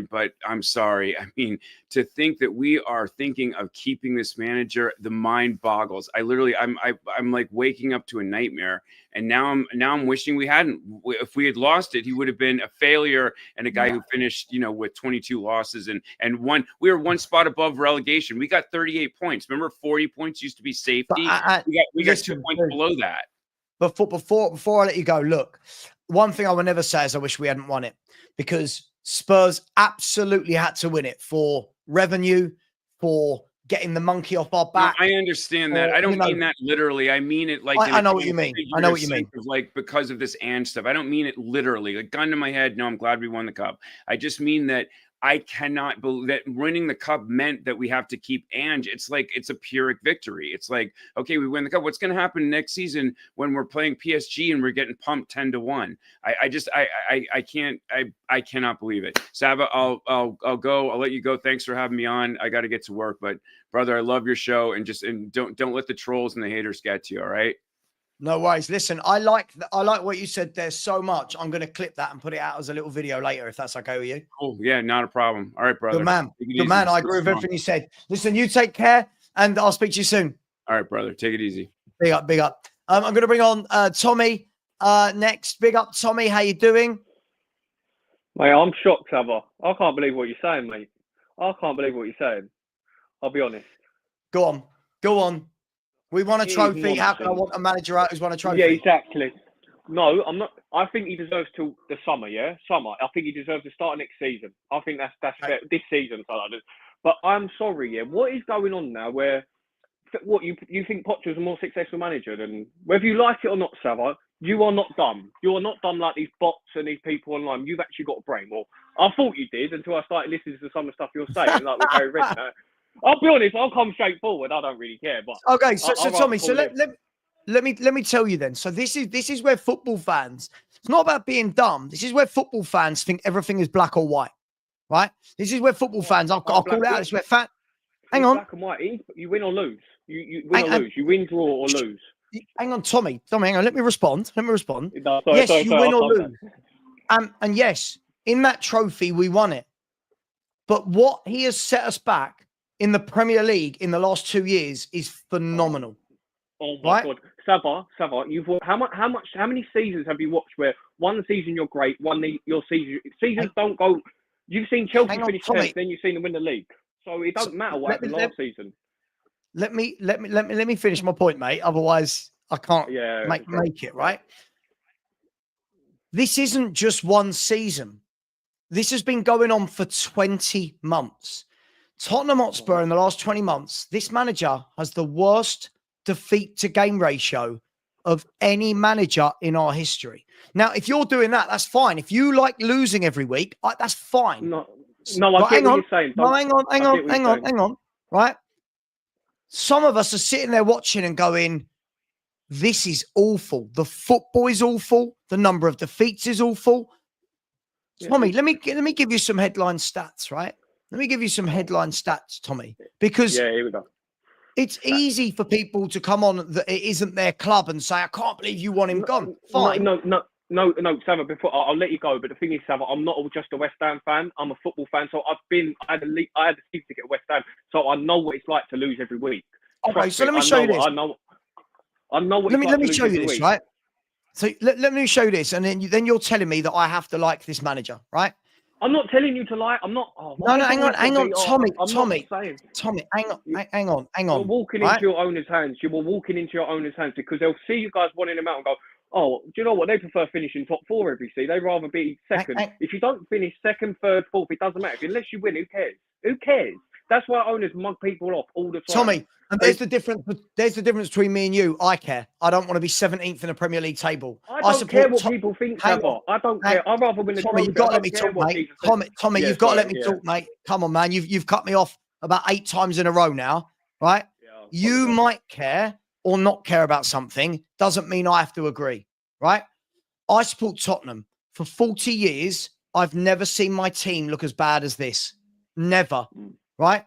[SPEAKER 7] but I'm sorry. I mean, to think that we are thinking of keeping this manager, the mind boggles. I'm like waking up to a nightmare, and now I'm wishing we hadn't. If we had lost it, he would have been a failure and a guy who finished, with 22 losses and one. We were one spot above relegation. We got 38 points. Remember, 40 points used to be safety. We got 2 points below that.
[SPEAKER 1] Before I let you go, look, one thing I will never say is I wish we hadn't won it, because Spurs absolutely had to win it for revenue, for getting the monkey off our back.
[SPEAKER 7] No, I understand that. I don't mean that literally. I mean it like
[SPEAKER 1] I know what you mean. I know what you mean.
[SPEAKER 7] Like because of this and stuff. I don't mean it literally. Like gun to my head. No, I'm glad we won the cup. I just mean that I cannot believe that winning the cup meant that we have to keep Ange. It's like it's a Pyrrhic victory. It's like, okay, we win the cup. What's going to happen next season when we're playing PSG and we're getting pumped 10-1? I cannot believe it. Savva, I'll go. I'll let you go. Thanks for having me on. I got to get to work, but brother, I love your show, and don't let the trolls and the haters get to you. All right.
[SPEAKER 1] No worries. Listen, I like what you said there so much. I'm going to clip that and put it out as a little video later, if that's okay with you.
[SPEAKER 7] Cool. Yeah, not a problem. All right, brother.
[SPEAKER 1] Good man. Good man. I agree with everything you said. Listen, you take care, and I'll speak to you soon.
[SPEAKER 7] All right, brother. Take it easy.
[SPEAKER 1] Big up, big up. I'm going to bring on Tommy next. Big up, Tommy. How you doing?
[SPEAKER 8] Mate, I'm shocked, Savva. I can't believe what you're saying, mate. I can't believe what you're saying. I'll be honest.
[SPEAKER 1] Go on. Go on. We won a trophy. How can I want a manager out who's won a trophy?
[SPEAKER 8] Yeah, exactly. No, I'm not. I think he deserves till the summer. Yeah, summer. I think he deserves to start next season. I think that's fair. This season, but I'm sorry. Yeah, what is going on now? Where what you think Potter's a more successful manager than, whether you like it or not, Savva? You are not dumb. You are not dumb like these bots and these people online. You've actually got a brain. Well, I thought you did until I started listening to some of the stuff you're saying, like with Harry Redknapp. I'll be honest, I'll come straight forward. I don't really care. But
[SPEAKER 1] okay, so Tommy, so let me tell you then. So this is where football fans, it's not about being dumb. This is where football fans think everything is black or white, right? This is where football fans, I'll call it out. This is where hang on.
[SPEAKER 8] Black and white. You win or lose. You win or lose. You win, draw or lose.
[SPEAKER 1] Hang on, Tommy, hang on. Let me respond.
[SPEAKER 8] No,
[SPEAKER 1] Yes, you win or lose. And yes, in that trophy, we won it. But what he has set us back in the Premier League in the last 2 years is phenomenal.
[SPEAKER 8] Oh my God, Savva, you've how many seasons have you watched where one season you're great, your seasons don't go. You've seen Chelsea finish 10th, then you've seen them win the league. So it doesn't matter what happened last season.
[SPEAKER 1] Let me finish my point, mate. Otherwise, I can't make it right. This isn't just one season. This has been going on for 20 months. Tottenham Hotspur in the last 20 months, this manager has the worst defeat to game ratio of any manager in our history. Now, if you're doing that, that's fine. If you like losing every week, that's fine.
[SPEAKER 8] No, I get what you're saying.
[SPEAKER 1] No, hang on. Right? Some of us are sitting there watching and going, this is awful. The football is awful. The number of defeats is awful. Yeah. Tommy, let me give you some headline stats, right? Let me give you some headline stats, Tommy, because
[SPEAKER 8] here we go.
[SPEAKER 1] It's easy for people to come on that it isn't their club and say, I can't believe you want him gone. Fine.
[SPEAKER 8] No, Savva, before I'll let you go. But the thing is, Savva, I'm not just a West Ham fan. I'm a football fan. So I had a season ticket at West Ham. So I know what it's like to lose every week.
[SPEAKER 1] Okay, so let me show you this.
[SPEAKER 8] I know what
[SPEAKER 1] let me show you this, right? So let me show you this. And then you're telling me that I have to like this manager, right?
[SPEAKER 8] I'm not telling you to lie. I'm not.
[SPEAKER 1] Hang on, Tommy, hang on.
[SPEAKER 8] You're walking into your owner's hands. You were walking into your owner's hands because they'll see you guys wanting them out and go, oh, do you know what? They prefer finishing top four every season. They'd rather be second. If you don't finish second, third, fourth, it doesn't matter. Unless you win, who cares? Who cares? That's why owners mug people off all the time.
[SPEAKER 1] Tommy, and there's the difference. There's the difference between me and you. I care. I don't want to be 17th in the Premier League table.
[SPEAKER 8] I don't care what people think, Savva. I don't care. I'd rather win the
[SPEAKER 1] Tommy, you've got to let me talk, mate. Tommy, you've got to let me talk, mate. Come on, man. You've cut me off about 8 times in a row now, right? Yeah, you might care or not care about something. Doesn't mean I have to agree, right? I support Tottenham. For 40 years, I've never seen my team look as bad as this. Never, right?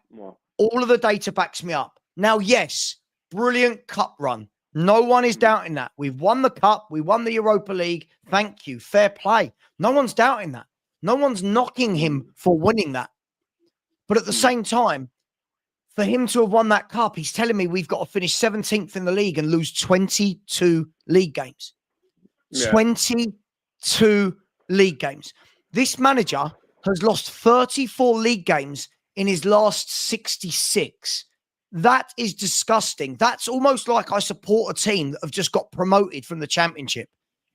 [SPEAKER 1] All of the data backs me up. Now, yes, brilliant cup run. No one is doubting that. We've won the cup. We won the Europa League. Thank you. Fair play. No one's doubting that. No one's knocking him for winning that. But at the same time, for him to have won that cup, he's telling me we've got to finish 17th in the league and lose 22 league games.
[SPEAKER 8] Yeah.
[SPEAKER 1] 22 league games. This manager has lost 34 league games in his last 66. That is disgusting. That's almost like I support a team that have just got promoted from the championship.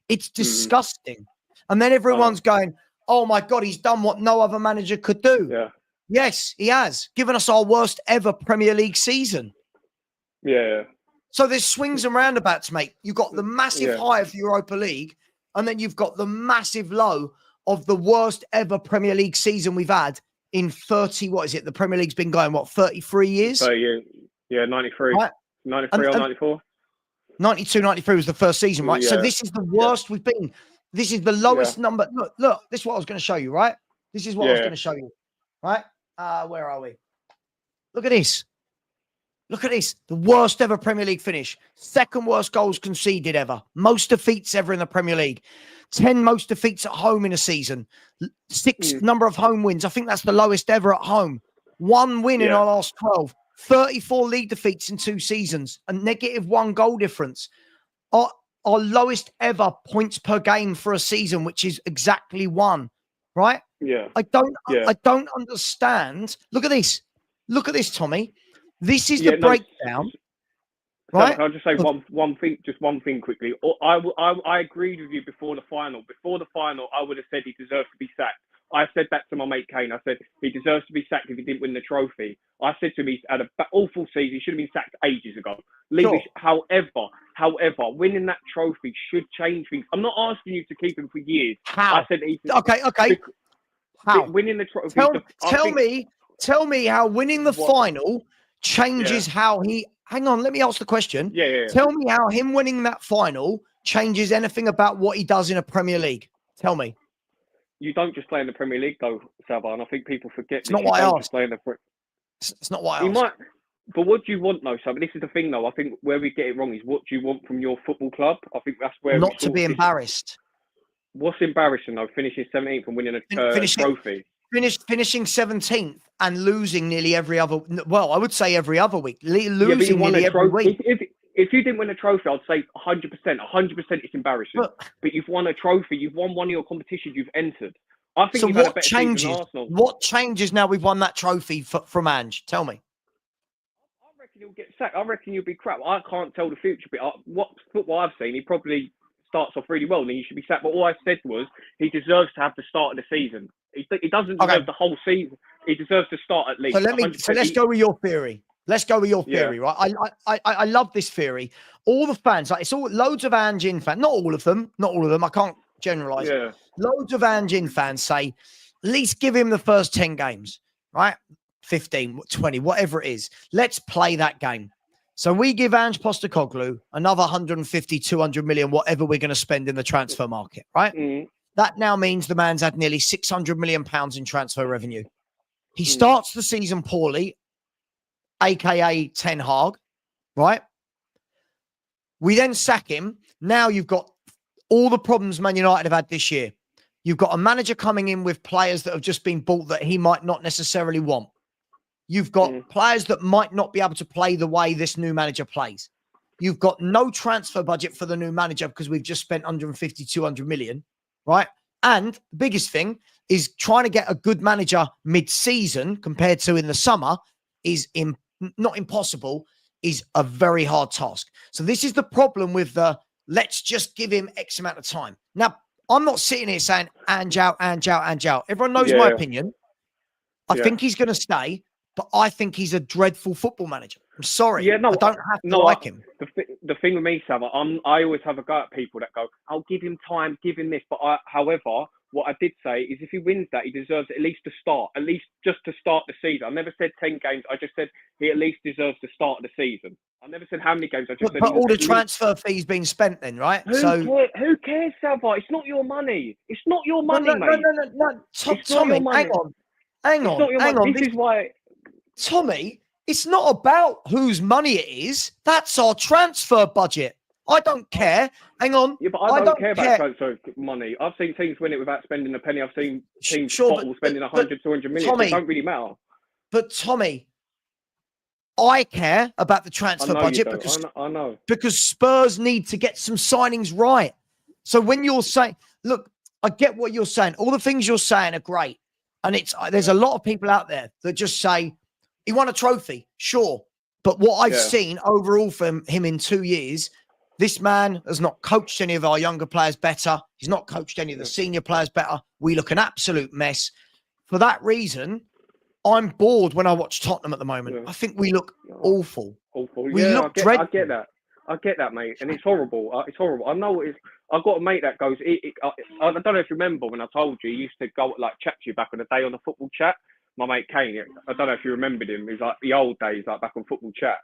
[SPEAKER 1] It's disgusting. And then everyone's going, oh my God, he's done what no other manager could do.
[SPEAKER 8] Yeah.
[SPEAKER 1] Yes, he has given us our worst ever Premier League season.
[SPEAKER 8] Yeah.
[SPEAKER 1] So there's swings and roundabouts, mate. You've got the massive high of the Europa League, and then you've got the massive low of the worst ever Premier League season we've had in 30, what is it? The Premier League's been going, 33 years?
[SPEAKER 8] 30 years. Yeah, 93.
[SPEAKER 1] Right.
[SPEAKER 8] 93 or 94.
[SPEAKER 1] 92, 93 was the first season, right? So
[SPEAKER 8] Yeah.
[SPEAKER 1] this is the worst we've been. This is the lowest number. Look, this is what I was going to show you, right? This is what I was going to show you, right? Where are we? Look at this. Look at this. The worst ever Premier League finish. Second worst goals conceded ever. Most defeats ever in the Premier League. 10 most defeats at home in a season. 6 number of home wins. I think that's the lowest ever at home. 1 win in our last 12. 34 league defeats in 2 seasons. A -1 goal difference. Our lowest ever points per game for a season, which is exactly 1. Right?
[SPEAKER 8] Yeah.
[SPEAKER 1] I don't understand. Look at this. Look at this, Tommy. This is the breakdown. Right?
[SPEAKER 8] I'll just say one thing, just one thing quickly. I agreed with you before the final. Before the final, I would have said he deserves to be sacked. I said that to my mate Kane. I said he deserves to be sacked if he didn't win the trophy. I said to him he's had an awful season. He should have been sacked ages ago. However, winning that trophy should change things. I'm not asking you to keep him for years.
[SPEAKER 1] How?
[SPEAKER 8] I said
[SPEAKER 1] Okay. How?
[SPEAKER 8] Winning the trophy.
[SPEAKER 1] Tell me how winning the final changes how he. Hang on, let me ask the question.
[SPEAKER 8] Yeah.
[SPEAKER 1] Tell me how him winning that final changes anything about what he does in a Premier League. Tell me.
[SPEAKER 8] You don't just play in the Premier League, though, Savva, and I think people forget.
[SPEAKER 1] It's not what I asked.
[SPEAKER 8] It's
[SPEAKER 1] not what I asked.
[SPEAKER 8] But what do you want, though, Savva? This is the thing, though. I think where we get it wrong is what do you want from your football club? I think that's where
[SPEAKER 1] not to be embarrassed.
[SPEAKER 8] What's embarrassing, though? Finishing 17th and winning a trophy.
[SPEAKER 1] Finishing 17th and losing nearly every other. Well, I would say every other week. Losing nearly every week.
[SPEAKER 8] If you didn't win a trophy, I'd say 100%. 100% it's embarrassing. But you've won a trophy. You've won one of your competitions you've entered. I think you've had a better season than Arsenal.
[SPEAKER 1] What changes now we've won that trophy from Ange? Tell me.
[SPEAKER 8] I reckon he'll get sacked. I reckon he'll be crap. I can't tell the future. But what football I've seen, he probably starts off really well and he should be sacked. But all I said was he deserves to have the start of the season. He doesn't deserve the whole season. He deserves to start at least.
[SPEAKER 1] So let's go with your theory. Let's go with your theory, right? I love this theory. All the fans, it's all loads of Ange fans. Not all of them. I can't generalize.
[SPEAKER 8] Yeah.
[SPEAKER 1] Loads of Ange fans say, at least give him the first 10 games, right? 15, 20, whatever it is. Let's play that game. So we give Angepostecoglou another 150, 200 million, whatever we're going to spend in the transfer market, right?
[SPEAKER 8] Mm.
[SPEAKER 1] That now means the man's had nearly 600 million pounds in transfer revenue. He starts the season poorly, aka Ten Hag, right? We then sack him. Now you've got all the problems Man United have had this year. You've got a manager coming in with players that have just been bought that he might not necessarily want. You've got players that might not be able to play the way this new manager plays. You've got no transfer budget for the new manager because we've just spent 150, 200 million, right? And the biggest thing is trying to get a good manager mid-season compared to in the summer is not impossible, is a very hard task. So this is the problem with the let's just give him X amount of time. Now, I'm not sitting here saying Ange out. Everyone knows my opinion. I think he's going to stay, but I think he's a dreadful football manager. I'm sorry. I don't have to like him.
[SPEAKER 8] The thing with me, Savva, I always have a go at people that go, I'll give him time, give him this. But however, what I did say is if he wins that, he deserves at least to start, at least just to start the season. I never said 10 games. I just said he at least deserves to start the season. I never said how many games. I just said.
[SPEAKER 1] But all the transfer fees being spent then, right?
[SPEAKER 8] Who cares, Savva? It's not your money. It's not your money, mate.
[SPEAKER 1] No. Tommy, hang on.
[SPEAKER 8] This is why.
[SPEAKER 1] Tommy, It's not about whose money it is. That's our transfer budget. I don't care. Hang on.
[SPEAKER 8] Yeah, but I don't care about transfer money. I've seen teams win it without spending a penny. I've seen teams spending 100, 200 million. Tommy, it don't really matter.
[SPEAKER 1] But Tommy, I care about the transfer budget because
[SPEAKER 8] I know.
[SPEAKER 1] Because Spurs need to get some signings right. So when you're saying, look, I get what you're saying. All the things you're saying are great. And there's a lot of people out there that just say, he won a trophy, sure. But what I've seen overall from him in 2 years, this man has not coached any of our younger players better. He's not coached any of the senior players better. We look an absolute mess. For that reason, I'm bored when I watch Tottenham at the moment. Yeah. I think we look awful.
[SPEAKER 8] Awful.
[SPEAKER 1] We look dreadful.
[SPEAKER 8] I get that, mate. And it's horrible. It's horrible. I know it is. I've got a mate that goes, I don't know if you remember when I told you, he used to go chat to you back on the day on the football chat. My mate Kane, I don't know if you remembered him. He's like the old days, like back on football chat.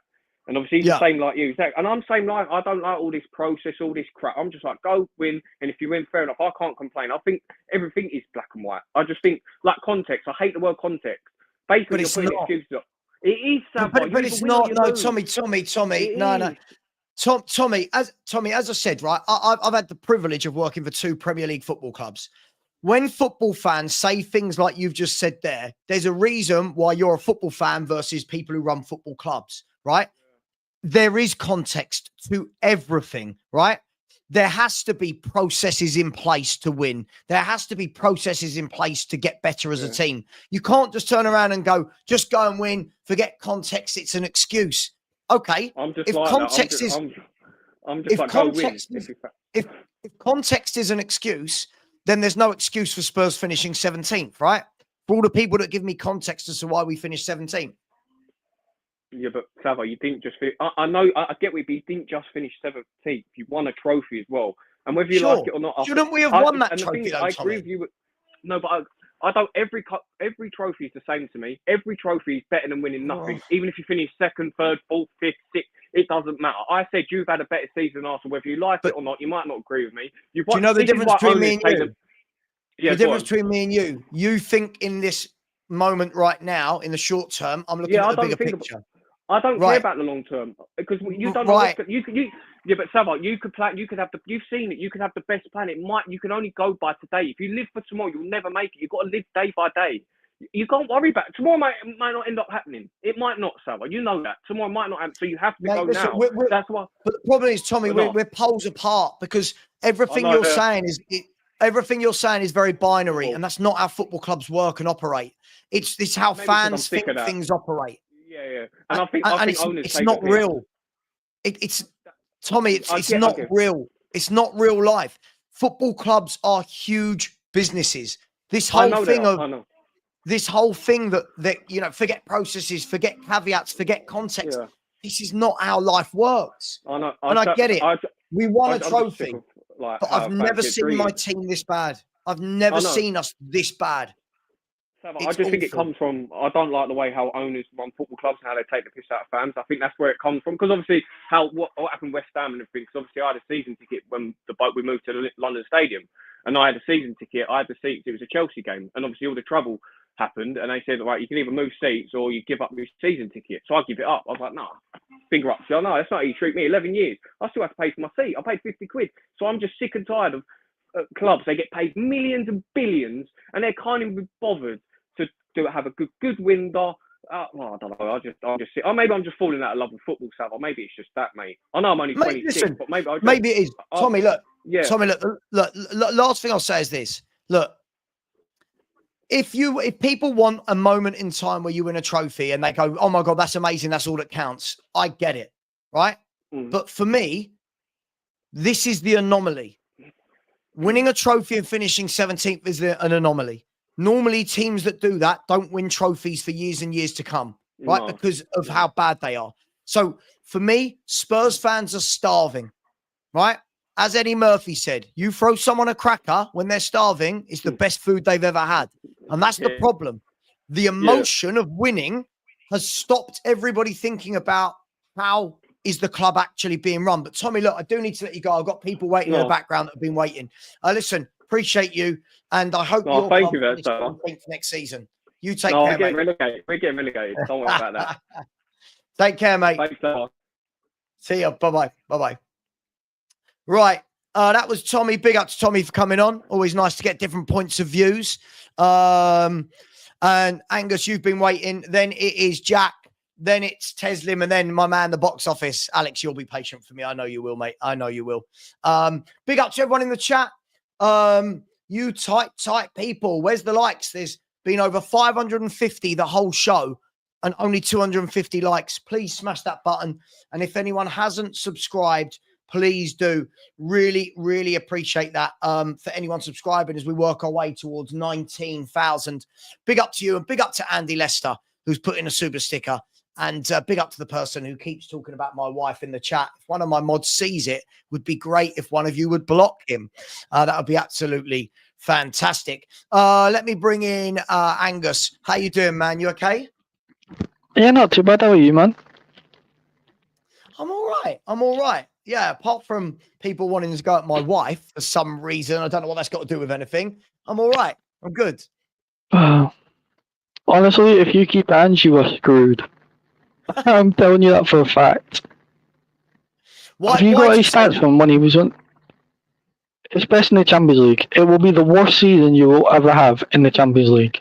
[SPEAKER 8] And obviously he's the same like you. And I'm same like, I don't like all this process, all this crap. I'm just like, go win. And if you win, fair enough. I can't complain. I think everything is black and white. I just think, like, context. I hate the word context. Basically,
[SPEAKER 1] but it's not.
[SPEAKER 8] Excuses up. It is, Savva.
[SPEAKER 1] But it's not. No, Tommy. No. Tommy, as I said, right, I've had the privilege of working for 2 Premier League football clubs. When football fans say things like you've just said there's a reason why you're a football fan versus people who run football clubs, right? There is context to everything, right? There has to be processes in place to win. There has to be processes in place to get better as a team. You can't just turn around and go, just go and win, forget context, it's an excuse. Okay, if context is an excuse, then there's no excuse for Spurs finishing 17th, right? For all the people that give me context as to why we finished 17th.
[SPEAKER 8] Yeah, but Savva, you didn't just finish. I know, I get what you didn't just finish 17th. You won a trophy as well. And whether you like it or not,
[SPEAKER 1] shouldn't we have won that trophy?
[SPEAKER 8] I agree with you. No, but I don't. Every trophy is the same to me. Every trophy is better than winning nothing. Even if you finish 2nd, 3rd, 4th, 5th, 6th, it doesn't matter. I said you've had a better season than Arsenal. Whether you like it or not, you might not agree with me.
[SPEAKER 1] Do you know the difference between me and you? The difference between me and you. You think in this moment right now, in the short term, I'm looking at the bigger picture.
[SPEAKER 8] I don't care about the long term because you don't know. Yeah, but Savva, you could plan. You could have you've seen it. You could have the best plan. You can only go by today. If you live for tomorrow, you'll never make it. You've got to live day by day. You can't worry about it. Tomorrow might not end up happening. It might not, Savva. You know that tomorrow might not happen. So you have to go now. That's why.
[SPEAKER 1] But the problem is, Tommy, we're poles apart because everything you're saying is very binary, and that's not how football clubs work and operate. It's how fans think things operate.
[SPEAKER 8] Yeah. And I think
[SPEAKER 1] it's not real. It's Tommy. It's not real. It's not real life. Football clubs are huge businesses. This whole thing that forget processes, forget caveats, forget context. Yeah. This is not how life works. I know, I get it. We won a trophy, but I've never seen my team this bad. I've never seen us this bad.
[SPEAKER 8] I just think it comes from, I don't like the way how owners run football clubs and how they take the piss out of fans. I think that's where it comes from. Because obviously, what happened West Ham and everything, because obviously I had a season ticket when we moved to the London Stadium. And I had a season ticket. I had the seats. It was a Chelsea game. And obviously all the trouble happened. And they said, right, you can either move seats or you give up your season ticket. So I give it up. I was like, nah, finger up. So no, that's not how you treat me. 11 years. I still have to pay for my seat. I paid 50 quid. So I'm just sick and tired of clubs. They get paid millions and billions and they can't even be bothered to have a good window. I don't know. Maybe I'm just falling out of love with football, Savva. Maybe it's just that, mate. I know I'm only 26, but maybe
[SPEAKER 1] it is. Tommy, look. Yeah. Tommy, look. Last thing I'll say is this. Look, if people want a moment in time where you win a trophy and they go, "Oh my God, that's amazing. That's all that counts." I get it, right? But for me, this is the anomaly. Winning a trophy and finishing 17th is an anomaly. Normally, teams that do that don't win trophies for years and years to come, right? Because of how bad they are. So for me, Spurs fans are starving, right? As Eddie Murphy said, you throw someone a cracker when they're starving, it's the best food they've ever had. And that's the problem. The emotion of winning has stopped everybody thinking about how is the club actually being run. But Tommy, look, I do need to let you go. I've got people waiting in the background that have been waiting. Listen, appreciate you. And I hope you'll
[SPEAKER 8] thank you for
[SPEAKER 1] next season. You take care, mate.
[SPEAKER 8] We're getting relegated. Don't worry about that.
[SPEAKER 1] Take care, mate.
[SPEAKER 8] Thanks, Savva.
[SPEAKER 1] See ya. Bye-bye. Bye-bye. Right. That was Tommy. Big up to Tommy for coming on. Always nice to get different points of views. And Angus, you've been waiting. Then it is Jack. Then it's Teslim. And then my man, the box office. Alex, you'll be patient for me. I know you will, mate. I know you will. Big up to everyone in the chat. You tight people. Where's the likes? There's been over 550 the whole show and only 250 likes. Please smash that button. And if anyone hasn't subscribed, please do. Really, really appreciate that for anyone subscribing as we work our way towards 19,000. Big up to you and big up to Andy Lester, who's put in a super sticker. And big up to the person who keeps talking about my wife in the chat. If one of my mods sees it, would be great if one of you would block him. That would be absolutely fantastic. Let me bring in Angus. How you doing, man? You okay?
[SPEAKER 9] Yeah, not too bad. How are you, man?
[SPEAKER 1] I'm all right. I'm all right. Yeah, apart from people wanting to go at my wife for some reason. I don't know what that's got to do with anything. I'm all right. I'm good.
[SPEAKER 9] Honestly, if you keep Ange, you are screwed. I'm telling you that for a fact. Have you got any stats from when he was on? Especially in the Champions League. It will be the worst season you will ever have in the Champions League.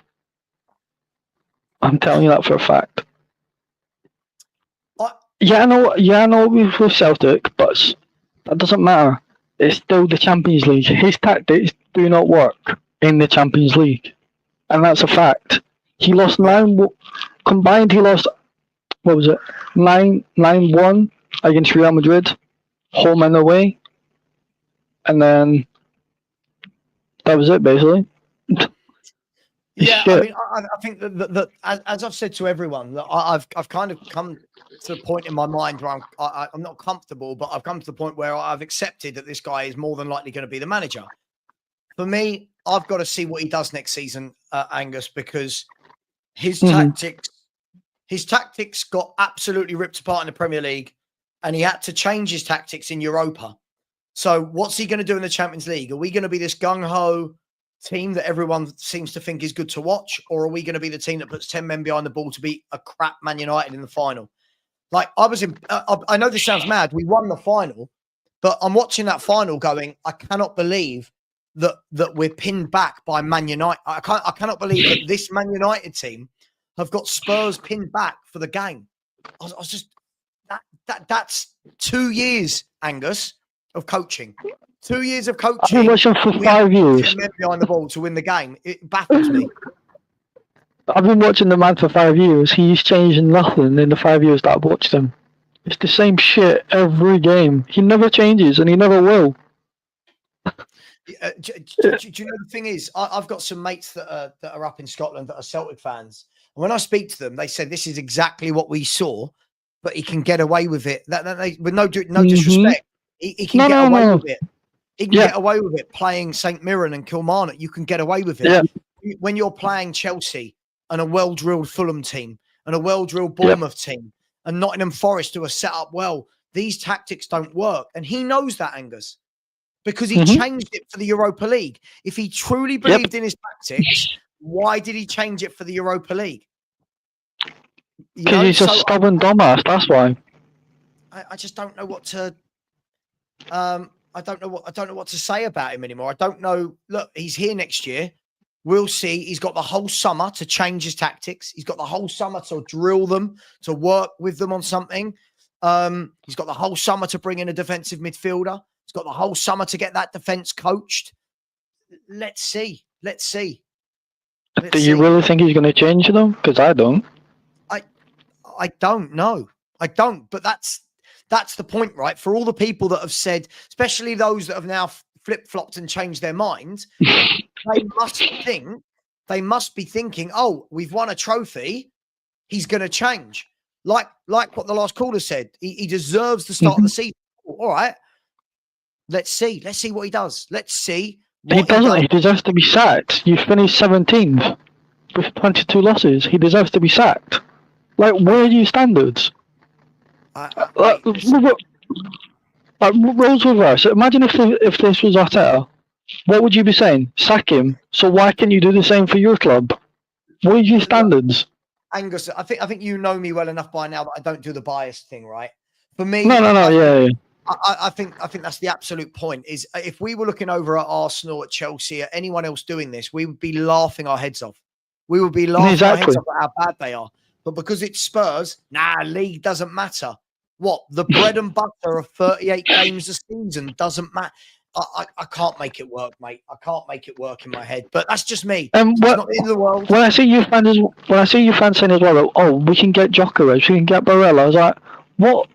[SPEAKER 9] I'm telling you that for a fact. Yeah, I know with Celtic, but that doesn't matter. It's still the Champions League. His tactics do not work in the Champions League. And that's a fact. He lost combined, he lost, what was it? 9-1 against Real Madrid, home and away. And then that was it, basically.
[SPEAKER 1] Yeah, I mean, I think that as I've said to everyone, that I've kind of come to the point in my mind where I'm not comfortable, but I've come to the point where I've accepted that this guy is more than likely going to be the manager. For me, I've got to see what he does next season, Angus, because his tactics got absolutely ripped apart in the Premier League, and he had to change his tactics in Europa. So what's he going to do in the Champions League? Are we going to be this gung-ho team that everyone seems to think is good to watch, or are we going to be the team that puts 10 men behind the ball to beat a crap Man United in the final? Like, I know this sounds mad. We won the final, but I'm watching that final going, I cannot believe that we're pinned back by Man United. I cannot believe that this Man United team have got Spurs pinned back for the game. I was just, that's 2 years, Angus, of coaching. 2 years of coaching.
[SPEAKER 9] I've been watching for 5 years.
[SPEAKER 1] Behind the ball to win the game. It baffles me.
[SPEAKER 9] I've been watching the man for 5 years. He's changed nothing in the 5 years that I've watched him. It's the same shit every game. He never changes, and he never will.
[SPEAKER 1] Do you know the thing is? I've got some mates that are up in Scotland that are Celtic fans, and when I speak to them, they say this is exactly what we saw, but he can get away with it. With no disrespect, he can get away with it. He can get away with it playing St Mirren and Kilmarnock. You can get away with it. Yeah. When you're playing Chelsea and a well-drilled Fulham team and a well-drilled Bournemouth team and Nottingham Forest who are set up well, these tactics don't work. And he knows that, Angus, because he changed it for the Europa League. If he truly believed in his tactics, why did he change it for the Europa League?
[SPEAKER 9] Because he's a stubborn dumbass, that's why.
[SPEAKER 1] I just don't know what to... I don't know what to say about him anymore. I don't know. Look, he's here next year. We'll see. He's got the whole summer to change his tactics. He's got the whole summer to drill them, to work with them on something. He's got the whole summer to bring in a defensive midfielder. He's got the whole summer to get that defense coached. Let's see. Do
[SPEAKER 9] you really think he's going to change them? Because I don't.
[SPEAKER 1] I don't know. I don't. But that's the point, right? For all the people that have said, especially those that have now flip-flopped and changed their minds, they must be thinking, oh, we've won a trophy. He's going to change. Like what the last caller said. He deserves the start of the season. All right. Let's see. Let's see what he does. Let's see.
[SPEAKER 9] He doesn't. He deserves to be sacked. You finished 17th with 22 losses. He deserves to be sacked. Like, where are your standards? Roles reverse. Imagine if this was Arteta, what would you be saying? Sack him. So why can you do the same for your club? What are your standards?
[SPEAKER 1] Angus, I think you know me well enough by now that I don't do the bias thing, right? For me,
[SPEAKER 9] No, yeah.
[SPEAKER 1] I think that's the absolute point. Is if we were looking over at Arsenal, at Chelsea, at anyone else doing this, we would be laughing our heads off. We would be laughing our heads off at how bad they are. But because it's Spurs, league doesn't matter. What? The bread and butter of 38 games a season doesn't matter. I can't make it work, mate. I can't make it work in my head. But that's just me. It's not the end of the world.
[SPEAKER 9] When I see you fans saying as well, oh, we can get Djokovic, we can get Barella, I was like, what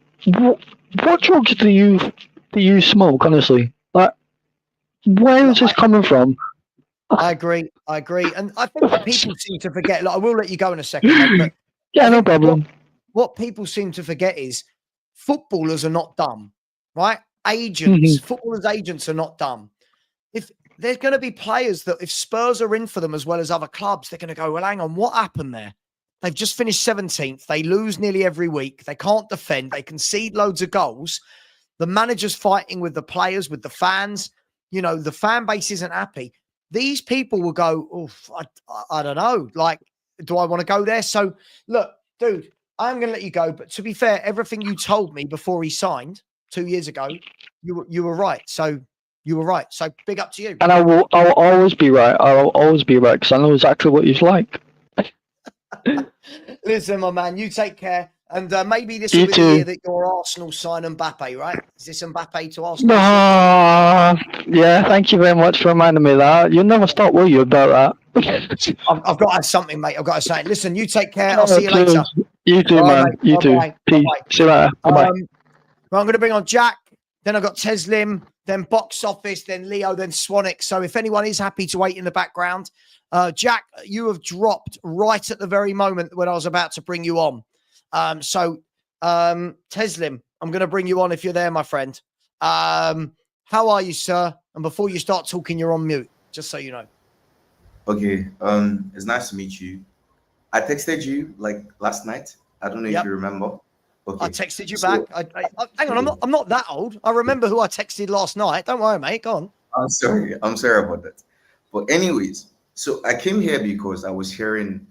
[SPEAKER 9] drugs do you smoke, honestly? Like, where is this coming from?
[SPEAKER 1] I agree. And I think what people seem to forget, I will let you go in a second, mate, but
[SPEAKER 9] yeah, no problem.
[SPEAKER 1] What people seem to forget is footballers are not dumb, right? Footballers' agents are not dumb. If there's going to be players that if Spurs are in for them as well as other clubs, they're going to go, well, hang on, what happened there? They've just finished 17th. They lose nearly every week. They can't defend. They concede loads of goals. The manager's fighting with the players, with the fans. The fan base isn't happy. These people will go, I don't know. Like, do I want to go there? So, look, dude, I'm going to let you go. But to be fair, everything you told me before he signed 2 years ago, you were right. So you were right. So big up to you.
[SPEAKER 9] And I'll always be right. I'll always be right because I know exactly what he's like.
[SPEAKER 1] Listen, my man, you take care. And maybe this will be the year that your Arsenal sign Mbappe, right? Is this Mbappe to Arsenal?
[SPEAKER 9] Yeah, thank you very much for reminding me of that. You'll never stop, will you, about that?
[SPEAKER 1] I've got to have something, mate. I've got to say. Listen, you take care. I'll see you later.
[SPEAKER 9] You too, man.
[SPEAKER 1] Mate.
[SPEAKER 9] You too. Peace. See you later. Bye-bye.
[SPEAKER 1] Well, I'm going to bring on Jack. Then I've got Teslim, then Box Office, then Leo, then Swanx. So if anyone is happy to wait in the background, Jack, you have dropped right at the very moment when I was about to bring you on. Teslim, I'm going to bring you on if you're there, my friend. How are you, sir? And before you start talking, you're on mute, just so you know.
[SPEAKER 10] Okay. It's nice to meet you. I texted you like last night. I don't know if you remember. Okay.
[SPEAKER 1] I texted you back. Hang on, I'm not that old. I remember who I texted last night. Don't worry, mate. Go on.
[SPEAKER 10] I'm sorry about that. But anyways, so I came here because I was hearing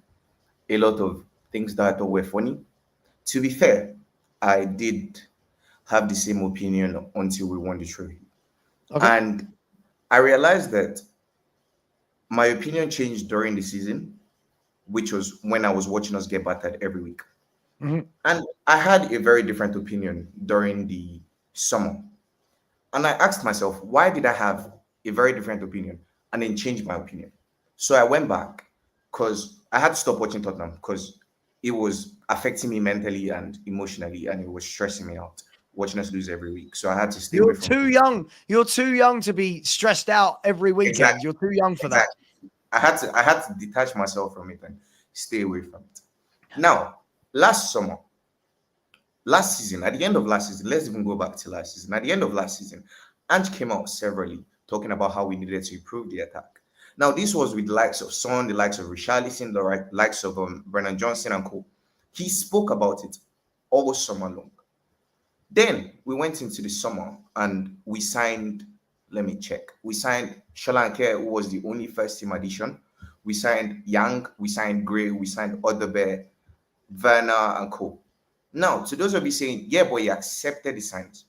[SPEAKER 10] a lot of things that I thought were funny. To be fair, I did have the same opinion until we won the trophy. Okay. And I realized that my opinion changed during the season, which was when I was watching us get battered every week. Mm-hmm. And I had a very different opinion during the summer. And I asked myself, why did I have a very different opinion and then change my opinion? So I went back because I had to stop watching Tottenham because it was affecting me mentally and emotionally, and it was stressing me out watching us lose every week. So I had to stay away from it.
[SPEAKER 1] You're too young to be stressed out every weekend. Exactly. You're too young for that.
[SPEAKER 10] I had to detach myself from it and stay away from it. Now, last season, at the end of last season, let's even go back to last season. At the end of last season, Ange came out severally talking about how we needed to improve the attack. Now, this was with the likes of Son, the likes of Richarlison, the likes of Brennan Johnson and co. He spoke about it all summer long. Then we went into the summer and we signed, we signed Solanke, who was the only first team addition. We signed Young, we signed Gray, we signed Odebear, Werner and co. Now, to those of you saying, yeah, but he accepted the signs.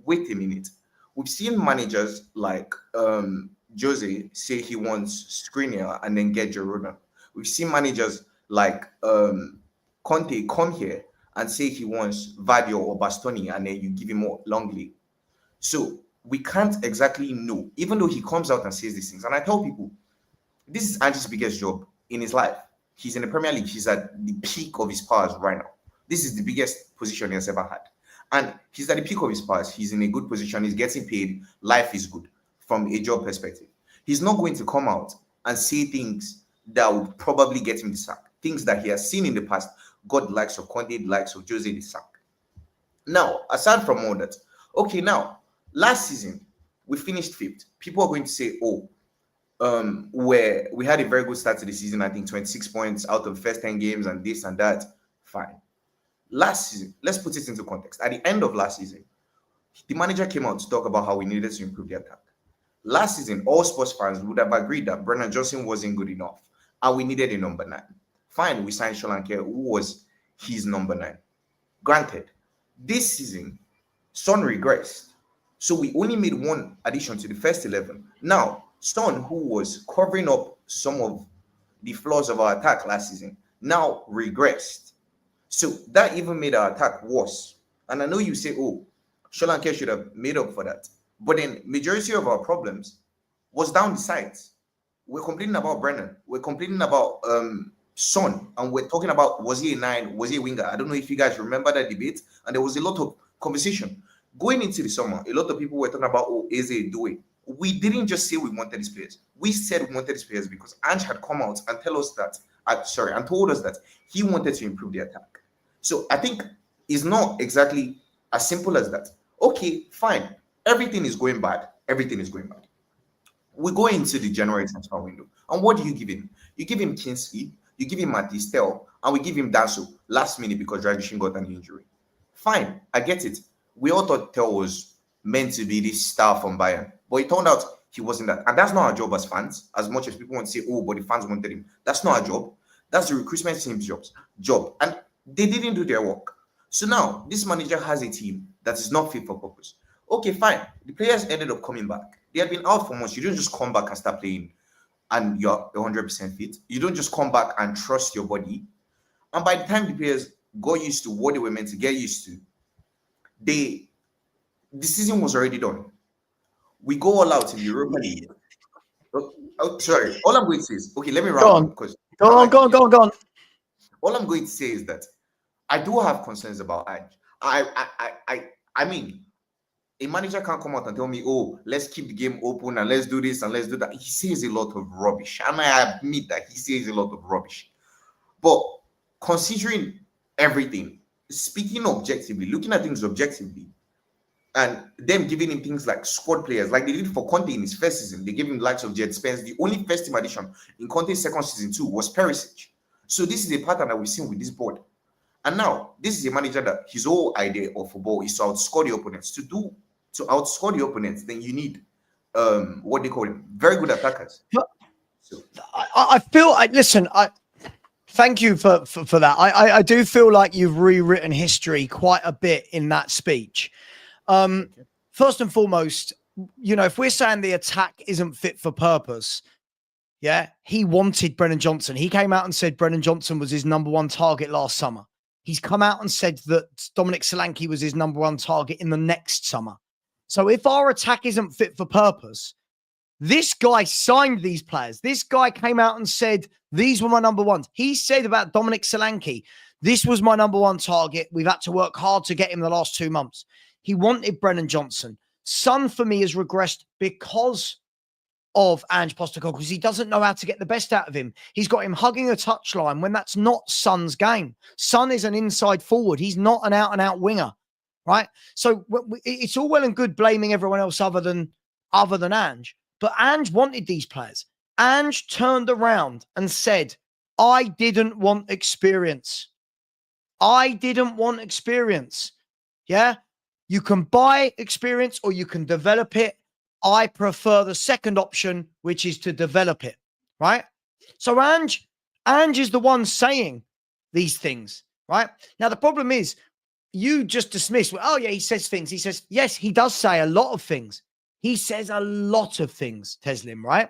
[SPEAKER 10] Wait a minute. We've seen managers like Jose say he wants Skriniar and then get Girona. We've seen managers like Conte come here and say he wants Vadio or Bastoni and then you give him more Longley. So we can't exactly know, even though he comes out and says these things. And I tell people, this is Ange's biggest job in his life. He's in the Premier League. He's at the peak of his powers right now. This is the biggest position he has ever had. And he's at the peak of his powers. He's in a good position. He's getting paid. Life is good from a job perspective. He's not going to come out and say things that would probably get him the sack. Things that he has seen in the past, got the likes of Conte, the likes of Jose the sack. Now, aside from all that, okay, now, last season, we finished 5th. People are going to say, where we had a very good start to the season, I think 26 points out of the first 10 games and this and that. Fine. Last season, let's put it into context. At the end of last season, the manager came out to talk about how we needed to improve the attack. Last season, all Spurs fans would have agreed that Brennan Johnson wasn't good enough and we needed a number 9. Fine, we signed Solanke, who was his number 9. Granted, this season, Son regressed. So we only made one addition to the first 11. Now, Son, who was covering up some of the flaws of our attack last season, now regressed. So that even made our attack worse. And I know you say, oh, Solanke should have made up for that. But then majority of our problems was down the sides. We're complaining about Brennan. We're complaining about Son. And we're talking about, was he a 9? Was he a winger? I don't know if you guys remember that debate. And there was a lot of conversation. Going into the summer, a lot of people were talking about, oh, Eze, do it. We didn't just say we wanted these players. We said we wanted these players because Ange had come out and told us that he wanted to improve the attack. So I think it's not exactly as simple as that. Okay, fine. Everything is going bad. Everything is going bad. We go into the January transfer window. And what do you give him? You give him Kingsley, you give him Matistel, and we give him Danso last minute because Dragic got an injury. Fine, I get it. We all thought Tel was meant to be this star from Bayern, but it turned out he wasn't that. And that's not our job as fans, as much as people want to say, oh, but the fans wanted him. That's not our job. That's the recruitment team's job. And they didn't do their work. So now this manager has a team that is not fit for purpose. Okay, fine. The players ended up coming back. They had been out for months. You don't just come back and start playing and you're 100% fit. You don't just come back and trust your body. And by the time the players got used to what they were meant to get used to, the season was already done. We go all out in the Europa League. Oh, sorry. All I'm going to say is, okay, let me round up because
[SPEAKER 1] go on.
[SPEAKER 10] All I'm going to say is that I do have concerns about Ange. I mean, a manager can't come out and tell me, oh, let's keep the game open and let's do this and let's do that. He says a lot of rubbish. And I admit that he says a lot of rubbish. But considering everything, speaking objectively, looking at things objectively, and them giving him things like squad players, like they did for Conte in his first season, they gave him the likes of Jed Spence. The only first team addition in Conte's second season too was Perisic. So this is a pattern that we've seen with this board. And now this is a manager that his whole idea of football is to outscore the opponents. To outscore the opponents, then you need what they call them, very good attackers. So
[SPEAKER 1] I feel thank you for that. I do feel like you've rewritten history quite a bit in that speech. First and foremost, you know, if we're saying the attack isn't fit for purpose, yeah, he wanted Brennan Johnson. He came out and said Brennan Johnson was his number 1 target last summer. He's come out and said that Dominic Solanke was his number 1 target in the next summer. So if our attack isn't fit for purpose, this guy signed these players. This guy came out and said, these were my number 1s. He said about Dominic Solanke, this was my number 1 target. We've had to work hard to get him the last 2 months. He wanted Brennan Johnson. Son, for me, has regressed because of Ange Postecoglou, because he doesn't know how to get the best out of him. He's got him hugging a touchline when that's not Son's game. Son is an inside forward. He's not an out-and-out winger, right? So it's all well and good blaming everyone else other than Ange. But Ange wanted these players. Ange turned around and said, I didn't want experience. I didn't want experience. Yeah? You can buy experience or you can develop it. I prefer the second option, which is to develop it, right? So Ange is the one saying these things, right? Now, the problem is you just dismiss, well, oh, yeah, he says things. He says, yes, he does say a lot of things. He says a lot of things, Teslim, right?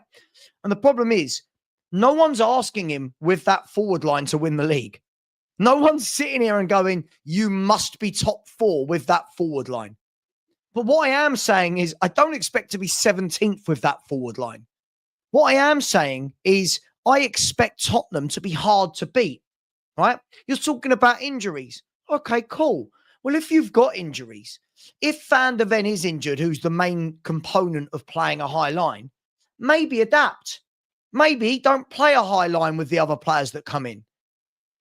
[SPEAKER 1] And the problem is no one's asking him with that forward line to win the league. No one's sitting here and going, you must be top 4 with that forward line. But what I am saying is I don't expect to be 17th with that forward line. What I am saying is I expect Tottenham to be hard to beat, right? You're talking about injuries. Okay, cool. Well, if you've got injuries, if Van der Ven is injured, who's the main component of playing a high line, maybe adapt. Maybe don't play a high line with the other players that come in.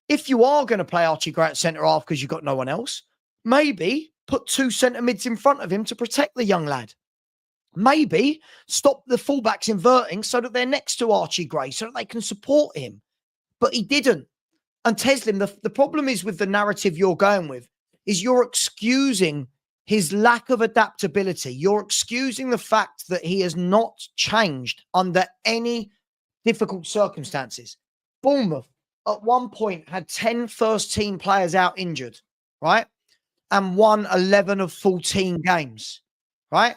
[SPEAKER 1] If you are going to play Archie Gray at centre-half because you've got no one else, maybe put 2 centre-mids in front of him to protect the young lad. Maybe stop the fullbacks inverting so that they're next to Archie Gray so that they can support him. But he didn't. And Teslim, the problem is with the narrative you're going with is you're excusing his lack of adaptability. You're excusing the fact that he has not changed under any difficult circumstances. Bournemouth, at one point had 10 first-team players out injured, right? And won 11 of 14 games, right?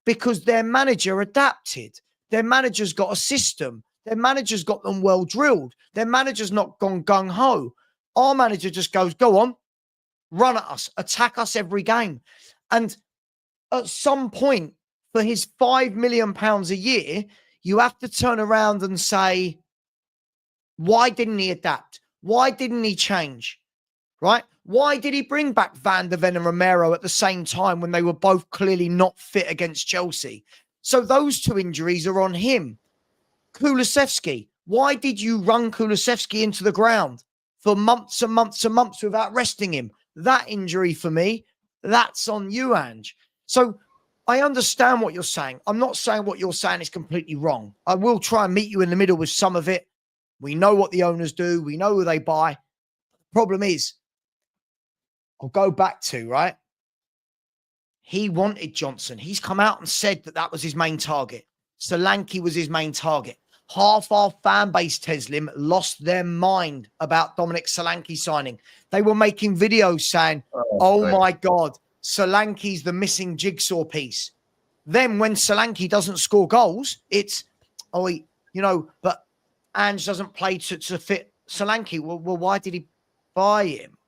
[SPEAKER 1] Because their manager adapted. Their manager's got a system. Their manager's got them well drilled. Their manager's not gone gung-ho. Our manager just goes, go on, run at us, attack us every game. And at some point, for his £5 million a year, you have to turn around and say, why didn't he adapt? Why didn't he change? Right? Why did he bring back Van der Ven and Romero at the same time when they were both clearly not fit against Chelsea? So those two injuries are on him. Kulusevski, why did you run Kulusevski into the ground for months and months and months without resting him? That injury for me, that's on you, Ange. So I understand what you're saying. I'm not saying what you're saying is completely wrong. I will try and meet you in the middle with some of it. We know what the owners do. We know who they buy. The problem is, I'll go back to, right? He wanted Johnson. He's come out and said that that was his main target. Solanke was his main target. Half our fan base, Teslim, lost their mind about Dominic Solanke signing. They were making videos saying, oh my God, Solanke's the missing jigsaw piece. Then when Solanke doesn't score goals, it's, but Ange doesn't play to fit Solanke. Well, why did he buy him?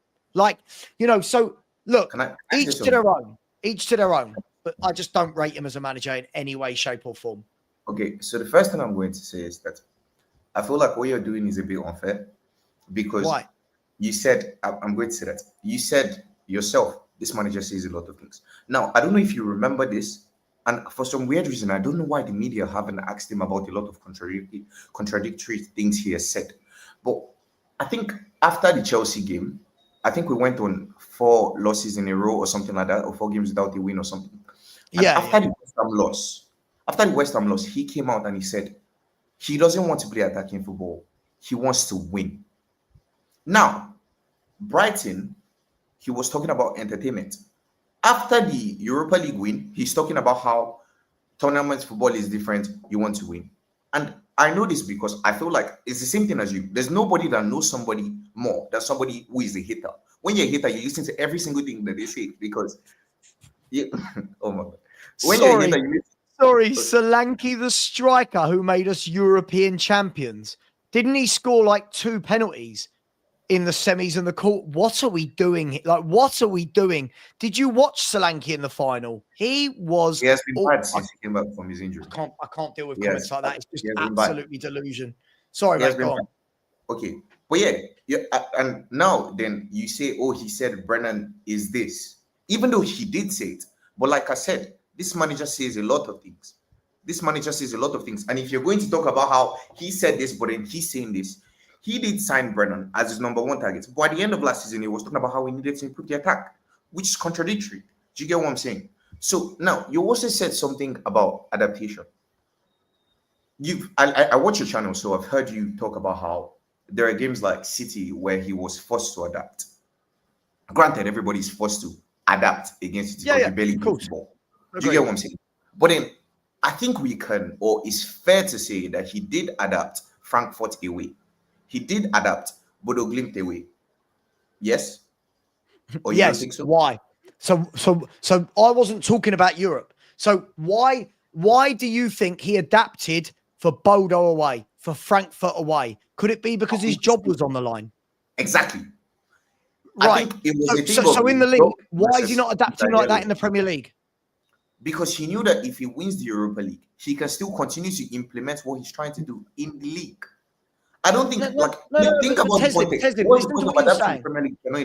[SPEAKER 1] So look, each to their own. Each to their own. But I just don't rate him as a manager in any way, shape, or form.
[SPEAKER 10] Okay, so the first thing I'm going to say is that I feel like what you're doing is a bit unfair because you said, I'm going to say that, you said yourself, this manager says a lot of things. Now, I don't know if you remember this, and for some weird reason, I don't know why the media haven't asked him about a lot of contradictory things he has said. But I think after the Chelsea game, I think we went on 4 losses in a row or something like that, or 4 games without a win or something. And after the West Ham loss, he came out and he said he doesn't want to play attacking football. He wants to win. Now, Brighton, he was talking about entertainment. After the Europa League win, he's talking about how tournament football is different. You want to win. And I know this because I feel like it's the same thing as you. There's nobody that knows somebody more than somebody who is a hater. When you're a hater, you listen to every single thing that they say because, oh my God. When you're a hater, you listen.
[SPEAKER 1] Sorry, Solanke, the striker who made us European champions. Didn't he score like 2 penalties in the semis and the court? What are we doing? What are we doing? Did you watch Solanke in the final? He has
[SPEAKER 10] been bad since he came back from his injury.
[SPEAKER 1] I can't deal with comments like that. It's just absolutely delusion. Sorry, mate, go on.
[SPEAKER 10] Okay. But and now then you say, he said Brennan is this. Even though he did say it. But like I said, this manager says a lot of things. And if you're going to talk about how he said this, but then he's saying this, he did sign Brennan as his number 1 target. But at the end of last season, he was talking about how we needed to improve the attack, which is contradictory. Do you get what I'm saying? So now you also said something about adaptation. I watch your channel, so I've heard you talk about how there are games like City where he was forced to adapt. Granted, everybody's forced to adapt against it because you barely play football. Do you get what I'm saying? But then I think we can, or it's fair to say that he did adapt Frankfurt away. He did adapt Bodo Glimt away. Yes? Or you don't think so?
[SPEAKER 1] Why? So I wasn't talking about Europe. So why do you think he adapted for Bodo away, for Frankfurt away? Could it be because his job was on the line?
[SPEAKER 10] Exactly.
[SPEAKER 1] Right. So in the league, why is he not adapting like that in the Premier League?
[SPEAKER 10] Because he knew that if he wins the Europa League, he can still continue to implement what he's trying to do in the league. I don't think think about
[SPEAKER 1] Teslim, listen to what you're saying.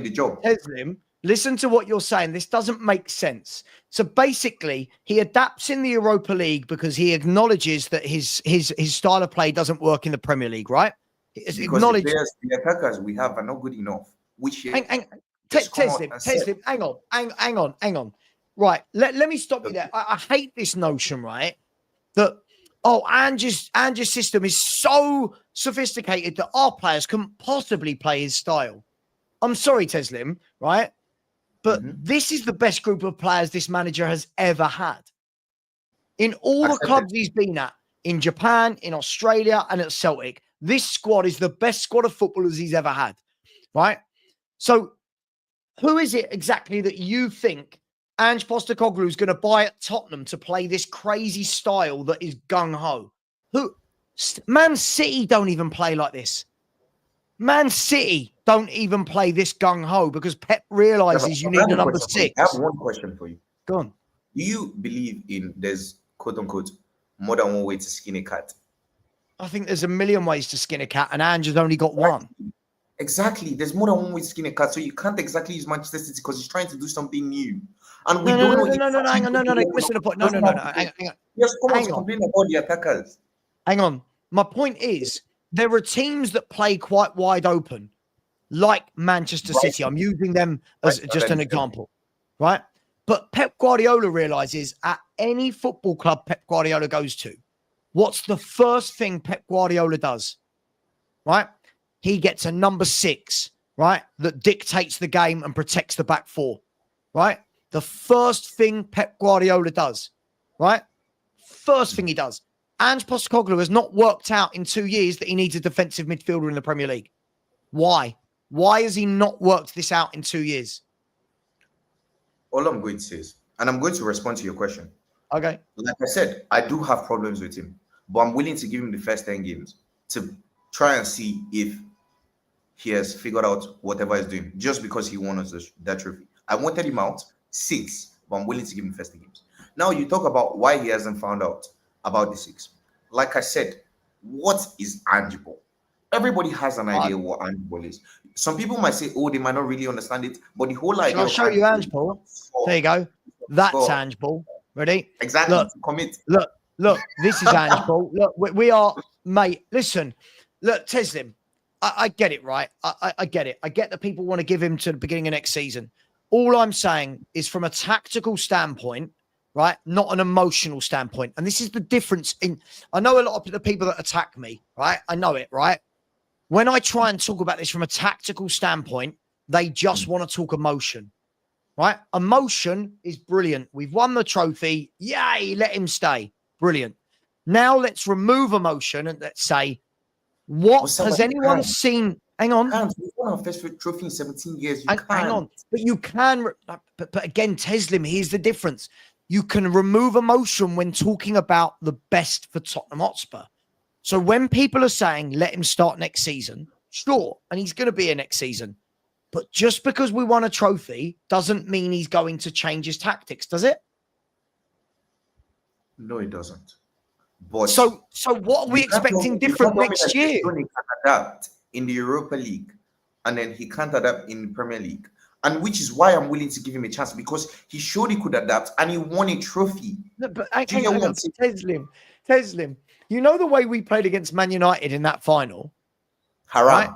[SPEAKER 10] The job.
[SPEAKER 1] Teslim, listen to what you're saying. This doesn't make sense. So basically, he adapts in the Europa League because he acknowledges that his style of play doesn't work in the Premier League, right?
[SPEAKER 10] Because the attackers we have are not good enough.
[SPEAKER 1] Teslim, hang on. Right, let me stop you there. I hate this notion, right, that Ange's system is so sophisticated that our players couldn't possibly play his style. I'm sorry, Teslim, right? But this is the best group of players this manager has ever had. In all the clubs he's been at, in Japan, in Australia, and at Celtic, This squad is the best squad of footballers he's ever had, right? So who is it exactly that you think Ange Postecoglou is going to buy at Tottenham to play this crazy style that is gung-ho? Man City don't even play like this. Man City don't even play this gung-ho because Pep realizes you need a number 6.
[SPEAKER 10] I have one question for you.
[SPEAKER 1] Go on.
[SPEAKER 10] Do you believe in there's quote-unquote more than one way to skin a cat?
[SPEAKER 1] I think there's a million ways to skin a cat, and Ange has only got one.
[SPEAKER 10] Exactly. There's more than one way to skin a cat, so you can't exactly use Manchester City because he's trying to do something new. And we
[SPEAKER 1] No,
[SPEAKER 10] don't
[SPEAKER 1] no,
[SPEAKER 10] know.
[SPEAKER 1] no, no, hang on. Missing the point. No, hang on.
[SPEAKER 10] Just come on to complain about the attackers.
[SPEAKER 1] Hang on. My point is, there are teams that play quite wide open, like Manchester City. I'm using them as just an example, right? But Pep Guardiola realizes at any football club Pep Guardiola goes to, what's the first thing Pep Guardiola does, right? He gets a number 6, right, that dictates the game and protects the back 4, right? The first thing Pep Guardiola does, right? First thing he does. Ange Postecoglou has not worked out in 2 years that he needs a defensive midfielder in the Premier League. Why? Why has he not worked this out in 2 years?
[SPEAKER 10] All I'm going to say is, and I'm going to respond to your question.
[SPEAKER 1] Okay.
[SPEAKER 10] Like I said, I do have problems with him, but I'm willing to give him the first 10 games to try and see if he has figured out whatever he's doing just because he won us that trophy. I wanted him out 6, but I'm willing to give him the first 10 games. Now you talk about why he hasn't found out about the 6. Like I said, what is Ange Ball? Everybody has an idea what Ange Ball is. Some people might say, oh, they might not really understand it, but the whole idea.
[SPEAKER 1] I'll show you Ange Ball. There you go. That's Ange Ball. Ready?
[SPEAKER 10] Exactly.
[SPEAKER 1] Look,
[SPEAKER 10] commit.
[SPEAKER 1] Look, this is Ange Ball. Look, we are, mate. Listen, look, Teslim, I get it, right? I get it. I get that people want to give him to the beginning of next season. All I'm saying is from a tactical standpoint, right? Not an emotional standpoint. And this is the difference I know a lot of the people that attack me, right? I know it, right? When I try and talk about this from a tactical standpoint, they just want to talk emotion, right? Emotion is brilliant. We've won the trophy. Yay, let him stay. Brilliant. Now let's remove emotion and let's say, what has anyone seen? Hang on.
[SPEAKER 10] We won our first trophy in 17 years.
[SPEAKER 1] Hang on. But you can, but again, Teslim, here's the difference. You can remove emotion when talking about the best for Tottenham Hotspur. So when people are saying, let him start next season, sure, and he's going to be here next season. But just because we won a trophy doesn't mean he's going to change his tactics, does it?
[SPEAKER 10] No, it doesn't. But
[SPEAKER 1] so what are we expecting different next year?
[SPEAKER 10] He can adapt in the Europa League, and then he can't adapt in the Premier League. And which is why I'm willing to give him a chance, because he showed he could adapt and he won a trophy.
[SPEAKER 1] No, but Teslim, you know the way we played against Man United in that final?
[SPEAKER 10] Haram.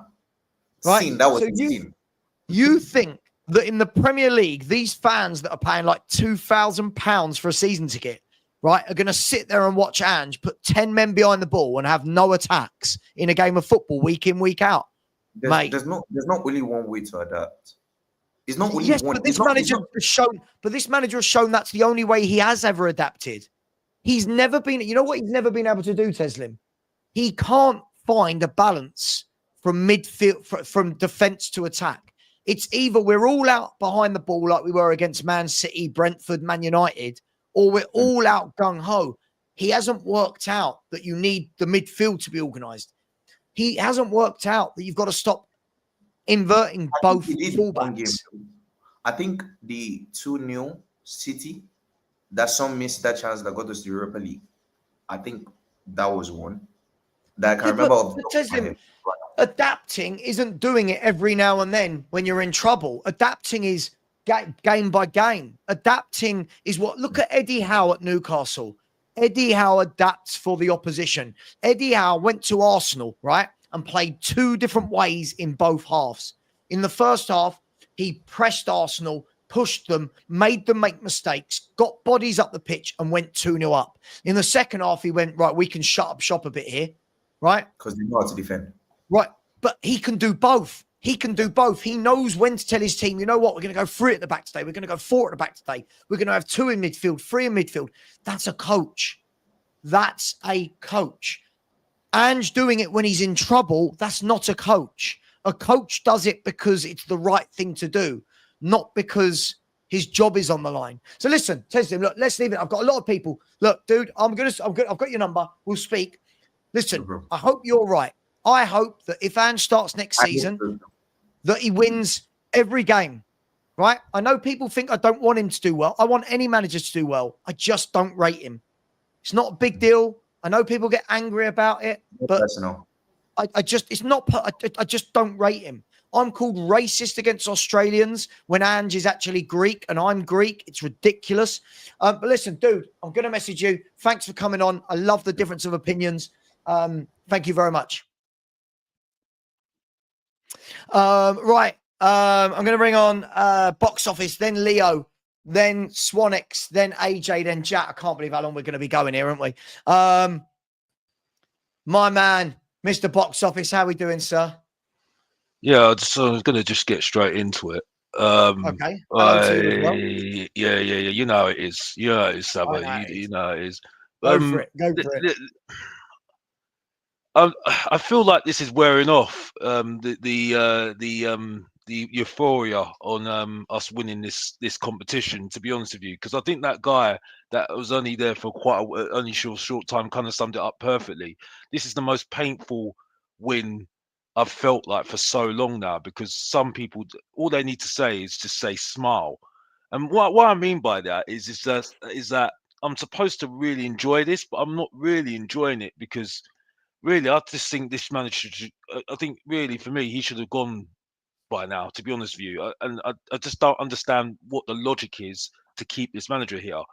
[SPEAKER 1] Right?
[SPEAKER 10] Sin, that was
[SPEAKER 1] so you think that in the Premier League, these fans that are paying like £2,000 for a season ticket, right, are going to sit there and watch Ange put 10 men behind the ball and have no attacks in a game of football week in, week out?
[SPEAKER 10] There's not only one way to adapt. It's not only one.
[SPEAKER 1] But this manager has shown that's the only way he has ever adapted. He's never been, you know what he's never been able to do, Teslim? He can't find a balance from midfield, from defense to attack. It's either we're all out behind the ball like we were against Man City, Brentford, Man United, or we're all out gung-ho. He hasn't worked out that you need the midfield to be organised. He hasn't worked out that you've got to stop inverting both fullbacks.
[SPEAKER 10] I think the 2-0 City, that some missed that chance that got us the Europa League. I think that was one that I can remember.
[SPEAKER 1] Adapting isn't doing it every now and then when you're in trouble. Adapting is game by game. Adapting is look at Eddie Howe at Newcastle. Eddie Howe adapts for the opposition. Eddie Howe went to Arsenal, right, and played 2 different ways in both halves. In the first half, he pressed Arsenal, pushed them, made them make mistakes, got bodies up the pitch and went 2-0 up. In the second half, he went, right, we can shut up shop a bit here, right?
[SPEAKER 10] Because they know how to defend.
[SPEAKER 1] Right, but he can do both. He can do both. He knows when to tell his team, you know what, we're going to go 3 at the back today. We're going to go 4 at the back today. We're going to have 2 in midfield, 3 in midfield. That's a coach. That's a coach. Ange doing it when he's in trouble, that's not a coach. A coach does it because it's the right thing to do, not because his job is on the line. So listen, Teslim, look, let's leave it. I've got a lot of people. Look, dude, I've got your number. We'll speak. Listen, I hope you're right. I hope that if Ange starts next season, that he wins every game, right? I know people think I don't want him to do well. I want any manager to do well. I just don't rate him. It's not a big deal. I know people get angry about it, but I just don't rate him. I'm called racist against Australians when Ange is actually Greek and I'm Greek. It's ridiculous. But listen, dude, I'm going to message you. Thanks for coming on. I love the difference of opinions. Thank you very much. Right. I'm going to bring on Box Office, then Leo, then Swanx, then AJ, then Jack. I can't believe how long we're going to be going here, aren't we? My man, Mr. Box Office, how are we doing, sir?
[SPEAKER 11] Yeah, I was going to just get straight into it.
[SPEAKER 1] Okay. Hello to you as well.
[SPEAKER 11] Yeah. You know how it is. You know how it is, Savva. You know how it is.
[SPEAKER 1] Go for it.
[SPEAKER 11] I feel like this is wearing off. The euphoria on us winning this competition. To be honest with you, because I think that guy that was only there for only short time kind of summed it up perfectly. This is the most painful win I've felt like for so long now, because some people, all they need to say is just say smile. And what I mean by that is that I'm supposed to really enjoy this, but I'm not really enjoying it, because really I just think this manager I think really for me he should have gone by now, to be honest with you. And I just don't understand what the logic is to keep this manager here.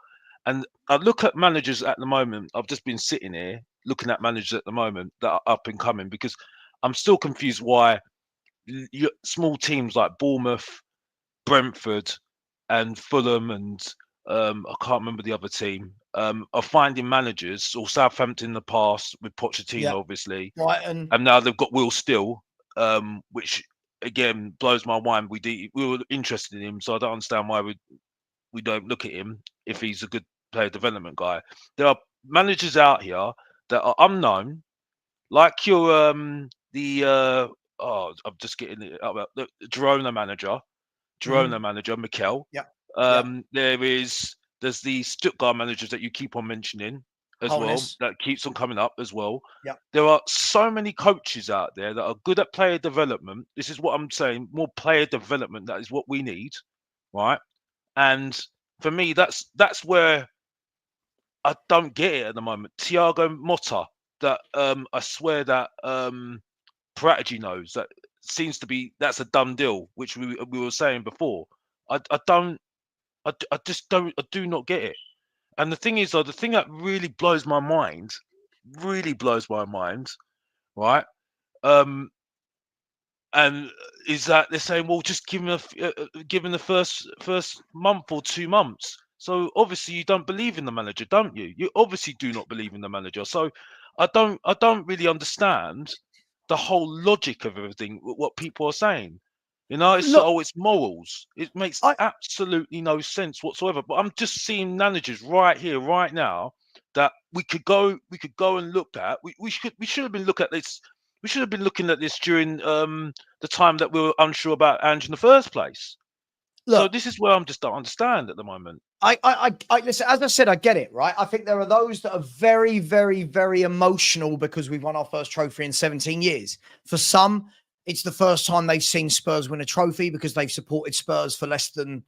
[SPEAKER 11] And I look at managers at the moment. I've just been sitting here looking at managers at the moment that are up and coming, because I'm still confused why small teams like Bournemouth, Brentford, and Fulham, and I can't remember the other team, are finding managers, or Southampton in the past with Pochettino, obviously, and now they've got Will Still, which again blows my mind. We were interested in him, so I don't understand why we don't look at him if he's a good player development guy. There are managers out here that are unknown, like your I'm just getting it up. The Girona manager, Mikel. There's the Stuttgart managers that you keep on mentioning as well, that keeps on coming up as well. There are so many coaches out there that are good at player development. This is what I'm saying, more player development. That is what we need, right? And for me, that's where I don't get it at the moment. Thiago Motta, that I swear that Prodigy knows, that seems to be, that's a done deal, which we were saying before. I do not get it. And the thing is, though, the thing that really blows my mind, right? And is that they're saying, well, just give him the first month or 2 months. So obviously you don't believe in the manager, don't you? You obviously do not believe in the manager. So I don't really understand the whole logic of everything, what people are saying. You know, it's morals. It makes absolutely no sense whatsoever. But I'm just seeing managers right here, right now, that we could go and look at. We should have been looking at this. We should have been looking at this during the time that we were unsure about Ange in the first place. So this is where I'm just don't understand at the moment.
[SPEAKER 1] I listen, as I said, I get it, right? I think there are those that are very, very, very emotional because we've won our first trophy in 17 years. For some, it's the first time they've seen Spurs win a trophy because they've supported Spurs for less than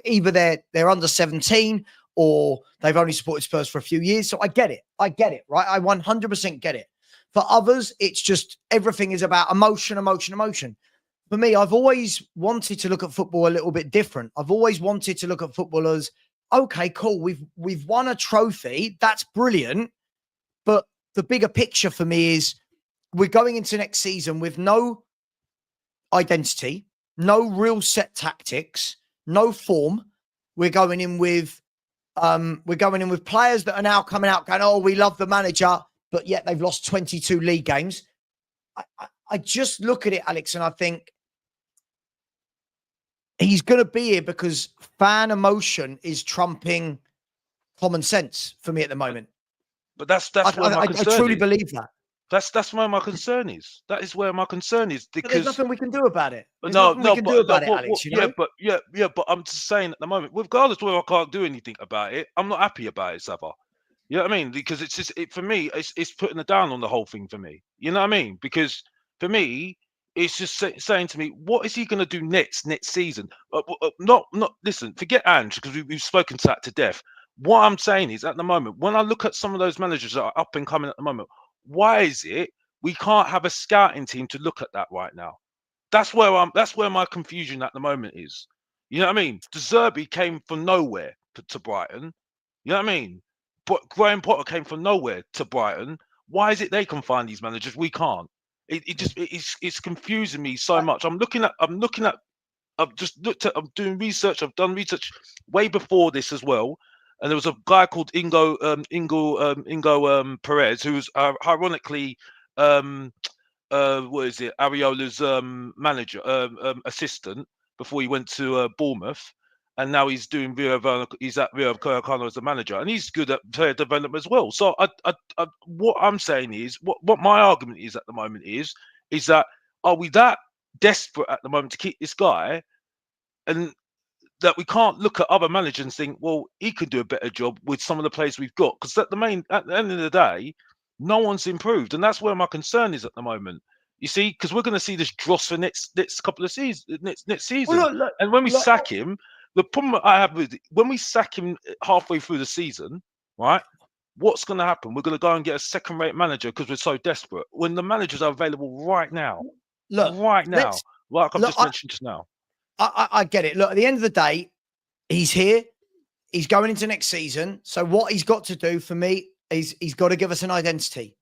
[SPEAKER 1] either they're under 17 or they've only supported Spurs for a few years. So I get it, right? I 100% get it. For others, it's just everything is about emotion. For me, I've always wanted to look at football a little bit different. I've always wanted to look at football as, okay, cool, we've won a trophy. That's brilliant. But the bigger picture for me is we're going into next season with no identity, no real set tactics, no form. We're going in with players that are now coming out going, oh, we love the manager, but yet they've lost 22 league games. I just look at it, Alex, and I think he's going to be here because fan emotion is trumping common sense for me at the moment.
[SPEAKER 11] But that's
[SPEAKER 1] I truly believe that.
[SPEAKER 11] That's where my concern is. That is where my concern is,
[SPEAKER 1] But there's
[SPEAKER 11] because
[SPEAKER 1] nothing we can do about it. There's
[SPEAKER 11] no,
[SPEAKER 1] nothing we can do about it, Alex. You know?
[SPEAKER 11] yeah, but I'm just saying at the moment, regardless of whether I can't do anything about it, I'm not happy about it, Savva. You know what I mean? Because it's just for me, it's putting a down on the whole thing for me. You know what I mean? Because for me, it's just saying to me, what is he going to do next season? Not listen, forget Ange, because we've spoken to that to death. What I'm saying is, at the moment, when I look at some of those managers that are up and coming at the moment, why is it we can't have a scouting team to look at that right now? That's where my confusion at the moment is. You know what I mean? De Zerbi came from nowhere to Brighton. You know what I mean? But Graham Potter came from nowhere to Brighton. Why is it they can find these managers? We can't. It's confusing me so much. I'm doing research. I've done research way before this as well. And there was a guy called Ingo Perez, who was ironically what is it, Ariola's manager, assistant before he went to Bournemouth, and now he's doing he's at Rio Vallecano as the manager, and he's good at player development as well. So what I'm saying is, what my argument is at the moment is that, are we that desperate at the moment to keep this guy, and that we can't look at other managers and think, well, he could do a better job with some of the players we've got? Because at the end of the day, no one's improved, and that's where my concern is at the moment. You see, because we're going to see this dross for next couple of seasons, next season.
[SPEAKER 1] Well, look,
[SPEAKER 11] and when we sack him, the problem I have with when we sack him halfway through the season, right? What's going to happen? We're going to go and get a second-rate manager because we're so desperate. When the managers are available right now, like I've just mentioned just now.
[SPEAKER 1] I get it. Look, at the end of the day, he's here. He's going into next season. So what he's got to do for me is he's got to give us an identity.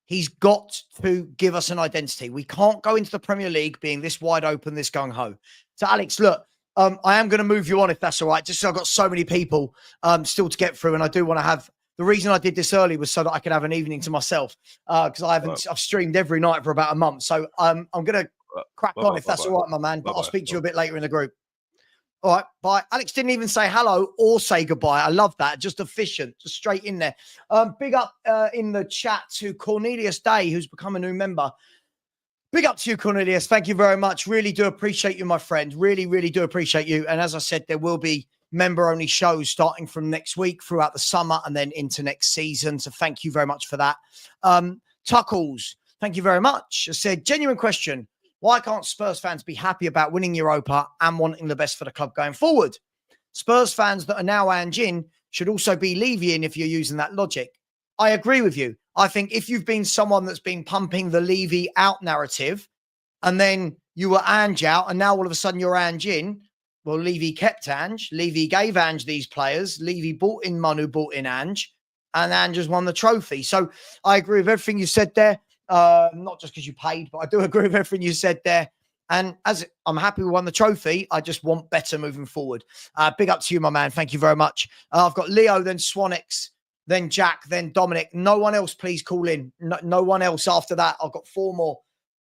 [SPEAKER 1] He's got to give us an identity. We can't go into the Premier League being this wide open, this gung-ho. So, Alex, look, I am going to move you on if that's all right. Just so I've got so many people still to get through, and I do want to have... The reason I did this early was so that I could have an evening to myself, because I've streamed every night for about a month. So I'm going to crack on if that's all right, my man. But I'll speak to you a bit later in the group. All right, bye. Alex didn't even say hello or say goodbye. I love that. Just efficient, just straight in there. Big up in the chat to Cornelius Day, who's become a new member. Big up to you, Cornelius. Thank you very much. Really do appreciate you, my friend. Really, really do appreciate you. And as I said, there will be member-only shows starting from next week throughout the summer and then into next season. So thank you very much for that. Tuckles, thank you very much. I said, genuine question. Why can't Spurs fans be happy about winning Europa and wanting the best for the club going forward? Spurs fans that are now Ange in should also be Levy in if you're using that logic. I agree with you. I think if you've been someone that's been pumping the Levy out narrative and then you were Ange out and now all of a sudden you're Ange in, well, Levy kept Ange. Levy gave Ange these players. Levy bought in Manu, bought in Ange, and Ange has won the trophy. So I agree with everything you said there. Not just because you paid, but I do agree with everything you said there. And as I'm happy we won the trophy, I just want better moving forward. Big up to you, my man. Thank you very much. I've got Leo, then Swanx, then Jack, then Dominic. No one else, please call in. No one else after that. I've got 4 more.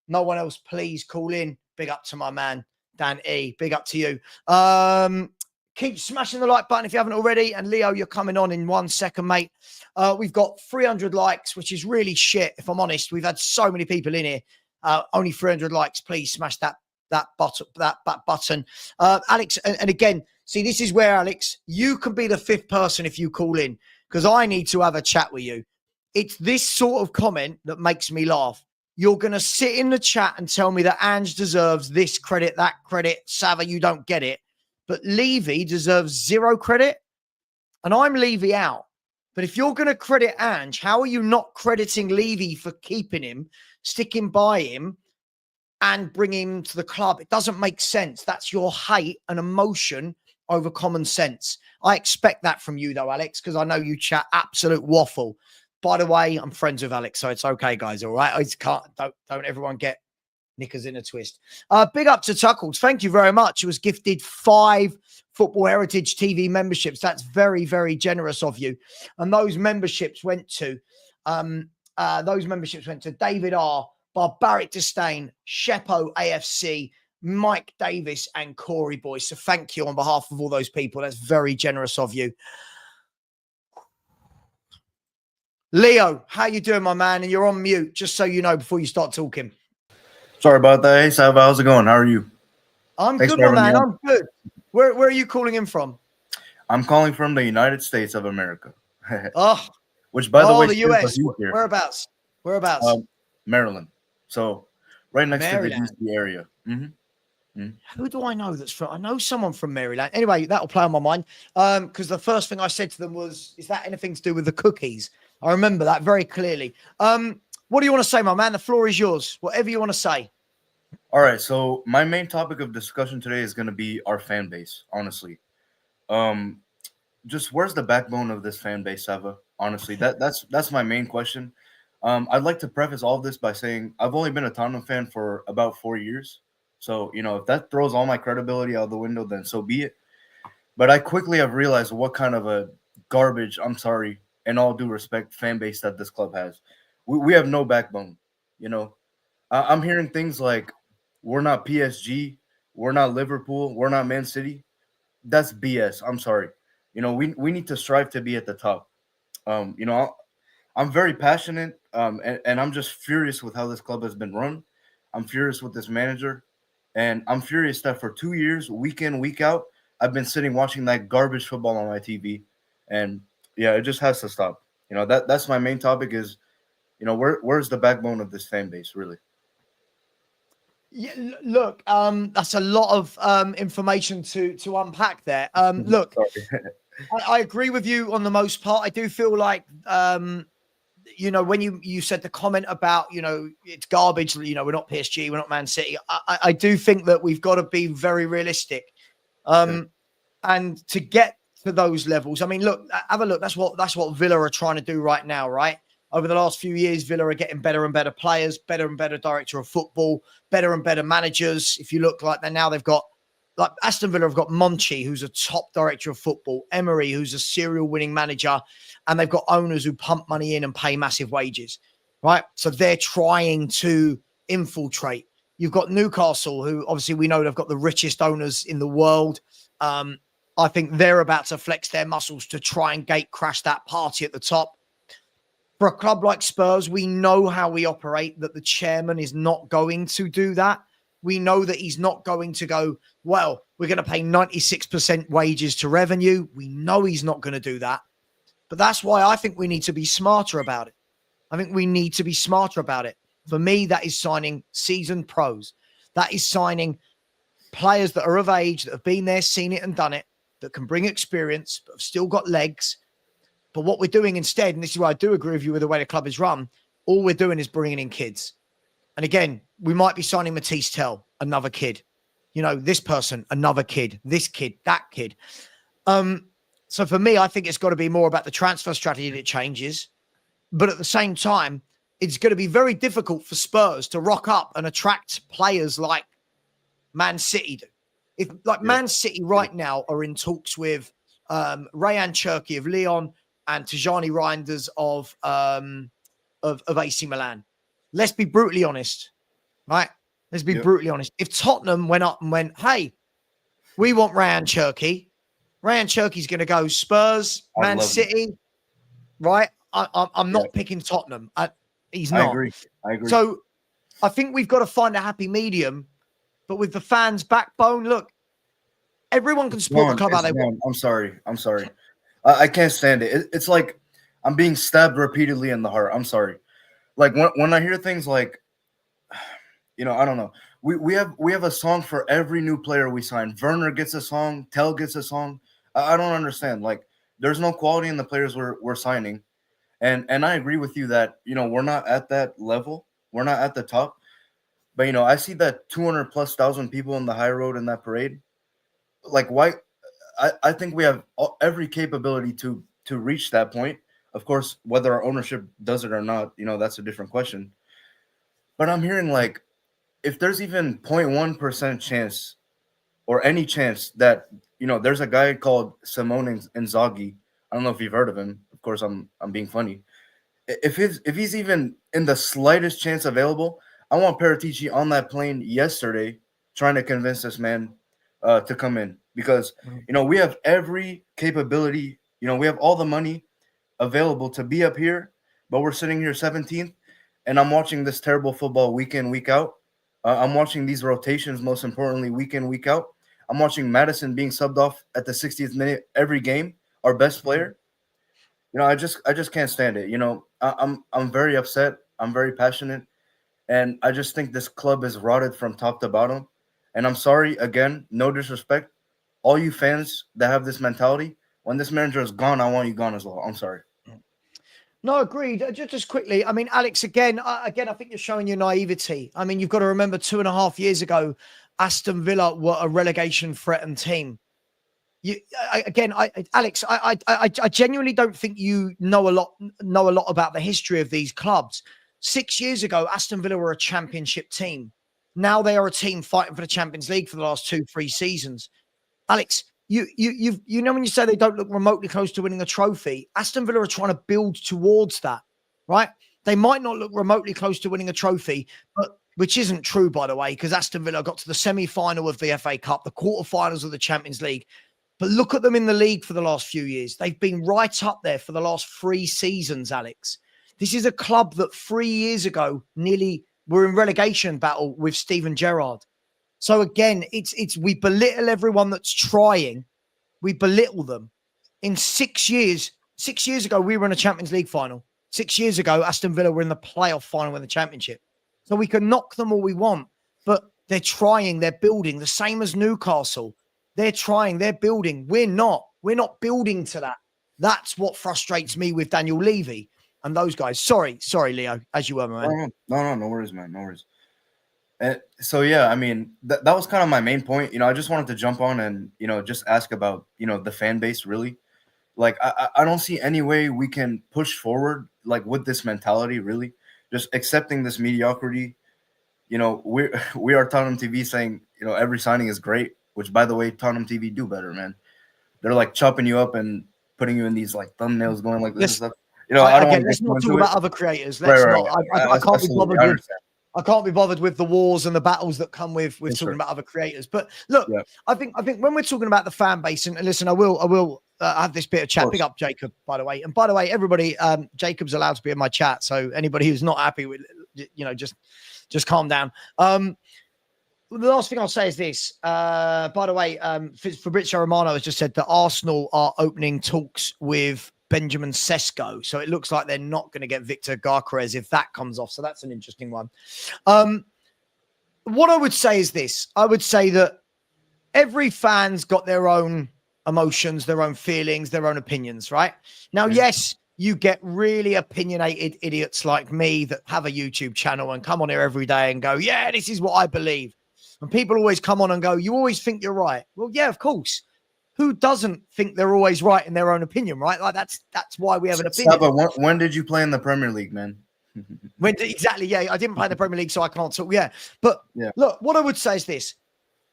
[SPEAKER 1] No one else, please call in. Big up to my man, Dan E. Big up to you. Keep smashing the like button if you haven't already. And Leo, you're coming on in 1 second, mate. We've got 300 likes, which is really shit, if I'm honest. We've had so many people in here. Only 300 likes. Please smash that button. Alex, and again, see, this is where, Alex, you can be the 5th person if you call in, because I need to have a chat with you. It's this sort of comment that makes me laugh. You're going to sit in the chat and tell me that Ange deserves this credit, that credit. Savva, you don't get it. But Levy deserves 0 credit. And I'm Levy out. But if you're going to credit Ange, how are you not crediting Levy for keeping him, sticking by him, and bringing him to the club? It doesn't make sense. That's your hate and emotion over common sense. I expect that from you, though, Alex, because I know you chat absolute waffle. By the way, I'm friends with Alex, so it's okay, guys. All right, I just can't. Don't everyone get knickers in a twist. Big up to Tuckles. Thank you very much. It was gifted 5 Football Heritage TV memberships. That's very, very generous of you. And those memberships went to David R, Barbaric Disdain, Shepo AFC, Mike Davis, and Corey Boy. So thank you on behalf of all those people. That's very generous of you. Leo, how you doing, my man? And you're on mute, just so you know before you start talking.
[SPEAKER 12] Sorry about that. Hey, Savva, how's it going? How are you?
[SPEAKER 1] I'm
[SPEAKER 12] Thanks
[SPEAKER 1] good,
[SPEAKER 12] for
[SPEAKER 1] my
[SPEAKER 12] having
[SPEAKER 1] man.
[SPEAKER 12] me on.
[SPEAKER 1] I'm good. Where are you calling in from?
[SPEAKER 12] I'm calling from the United States of America.
[SPEAKER 1] Oh,
[SPEAKER 12] Which, by the way,
[SPEAKER 1] the
[SPEAKER 12] Spurs are
[SPEAKER 1] US.
[SPEAKER 12] huge here.
[SPEAKER 1] Whereabouts?
[SPEAKER 12] Maryland. So right next
[SPEAKER 1] Maryland.
[SPEAKER 12] to the DC area.
[SPEAKER 1] Who do I know that's from? I know someone from Maryland. Anyway, that'll play on my mind. Because the first thing I said to them was, "Is that anything to do with the cookies?" I remember that very clearly. What do you want to say, my man? The floor is yours. Whatever you want to say.
[SPEAKER 12] All right. So my main topic of discussion today is going to be our fan base. Honestly, just where's the backbone of this fan base, Savva? Honestly, that's my main question. I'd like to preface all of this by saying I've only been a Tottenham fan for about 4 years. So, if that throws all my credibility out the window, then so be it. But I quickly have realized what kind of a garbage, I'm sorry, in all due respect, fan base that this club has. We have no backbone, I'm hearing things like, we're not PSG, we're not Liverpool, we're not Man City. That's BS. I'm sorry. We need to strive to be at the top. I'm very passionate, and I'm just furious with how this club has been run. I'm furious with this manager, and I'm furious that for 2 years, week in, week out, I've been sitting watching that garbage football on my TV, and yeah, it just has to stop. That's my main topic is, where's the backbone of this fan base, really?
[SPEAKER 1] Yeah, look, that's a lot of information to unpack there. Look, I agree with you on the most part. I do feel like, when you said the comment about, it's garbage, we're not PSG, we're not Man City. I do think that we've got to be very realistic. And to get to those levels, I mean, look, have a look. That's what Villa are trying to do right now, right? Over the last few years, Villa are getting better and better players, better and better director of football, better and better managers. If you look like that now, they've got, like Aston Villa have got Monchi, who's a top director of football, Emery, who's a serial winning manager, and they've got owners who pump money in and pay massive wages, right? So they're trying to infiltrate. You've got Newcastle, who obviously we know they've got the richest owners in the world. I think they're about to flex their muscles to try and gate crash that party at the top. For a club like Spurs, we know how we operate, that the chairman is not going to do that. We know that he's not going to go, well, we're going to pay 96% wages to revenue. We know he's not going to do that. But that's why I think we need to be smarter about it. I think we need to be smarter about it. For me, that is signing seasoned pros. That is signing players that are of age, that have been there, seen it and done it, that can bring experience, but have still got legs. But what we're doing instead, and this is why I do agree with you with the way the club is run, all we're doing is bringing in kids. And again, we might be signing Matisse Tell, another kid. This person, another kid, this kid, that kid. So for me, I think it's got to be more about the transfer strategy that changes. But at the same time, it's going to be very difficult for Spurs to rock up and attract players like Man City do. Man City right now are in talks with Rayan Cherki of Lyon and Tijani Reinders of AC Milan. Let's be brutally honest, right? Let's be brutally honest. If Tottenham went up and went, hey, we want Rayan Cherki's going to go Spurs, Man City, right? I'm not picking Tottenham. He's not.
[SPEAKER 12] I agree.
[SPEAKER 1] So I think we've got to find a happy medium, but with the fans' backbone, look, everyone can support the club how they want.
[SPEAKER 12] I'm sorry. I can't stand it. It's like I'm being stabbed repeatedly in the heart. I'm sorry. Like when I hear things like, I don't know. We have a song for every new player we sign. Werner gets a song. Tell gets a song. I don't understand. Like, there's no quality in the players we're signing, and I agree with you that we're not at that level. We're not at the top. But I see that 200,000+ people in the high road in that parade. Like, why? I think we have every capability to reach that point. Of course, whether our ownership does it or not, that's a different question. But I'm hearing like, if there's even 0.1% chance or any chance that, there's a guy called Simone Inzaghi. I don't know if you've heard of him. Of course, I'm being funny. If he's even in the slightest chance available, I want Paratici on that plane yesterday trying to convince this man to come in, because, we have every capability. We have all the money available to be up here, but we're sitting here 17th, and I'm watching this terrible football week in, week out. I'm watching these rotations, most importantly, week in, week out. I'm watching Madison being subbed off at the 60th minute every game, our best player. You know, I just can't stand it. You know, I'm very upset. I'm very passionate, and I just think this club is rotted from top to bottom. And I'm sorry, again, no disrespect, all you fans that have this mentality. When this manager is gone, I want you gone as well. I'm sorry.
[SPEAKER 1] No, agreed. Just quickly, I mean, Alex, again, I think you're showing your naivety. I mean, you've got to remember 2.5 years ago, Aston Villa were a relegation threatened team. Alex, I genuinely don't think you know a lot about the history of these clubs. 6 years ago, Aston Villa were a championship team. Now they are a team fighting for the Champions League for the last 2-3 seasons. Alex, you know when you say they don't look remotely close to winning a trophy, Aston Villa are trying to build towards that, right? They might not look remotely close to winning a trophy, but which isn't true, by the way, because Aston Villa got to the semi-final of the FA Cup, the quarterfinals of the Champions League. But look at them in the league for the last few years. They've been right up there for the last 3 seasons, Alex. This is a club that 3 years ago nearly were in relegation battle with Steven Gerrard. So again, it's we belittle everyone that's trying. We belittle them. In 6 years ago, we were in a Champions League final. 6 years ago, Aston Villa were in the playoff final in the Championship. So we can knock them all we want, but they're trying, they're building, the same as Newcastle. They're trying, they're building. We're not building to that. That's what frustrates me with Daniel Levy and those guys. Sorry, Leo, as you were, man.
[SPEAKER 12] No worries, man. No worries. So, yeah, I mean, that was kind of my main point. You know, I just wanted to jump on and, you know, just ask about, you know, the fan base, really. Like, I don't see any way we can push forward, like, with this mentality, really. Just accepting this mediocrity. You know, we are Tottenham TV saying, you know, every signing is great, which, by the way, Tottenham TV do better, man. They're, like, chopping you up and putting you in these, like, thumbnails going like this and stuff. You know, I don't want to
[SPEAKER 1] let's not talk about other creators. Let's not. I can't be bothered with. I can't be bothered with the wars and the battles that come with talking about other creators. But look, I think when we're talking about the fan base, and listen, I will have this bit of chat. Big up Jacob, by the way. And by the way, everybody, Jacob's allowed to be in my chat. So anybody who's not happy with, you know, just calm down. The last thing I'll say is this. By the way, Fabrizio Romano has just said that Arsenal are opening talks with Benjamin Sesko. So it looks like they're not going to get Victor Gyökeres if that comes off. So that's an interesting one. What I would say is this. I would say that every fan's got their own emotions, their own feelings, their own opinions, right? Now, yes, you get really opinionated idiots like me that have a YouTube channel and come on here every day and go, yeah, this is what I believe. And people always come on and go, you always think you're right. Well, yeah, of course. Who doesn't think they're always right in their own opinion, right? Like that's why we have an opinion.
[SPEAKER 12] Savva, when did you play in the Premier League, man?
[SPEAKER 1] Exactly, yeah. I didn't play in the Premier League, so I can't talk. Yeah. But look, what I would say is this.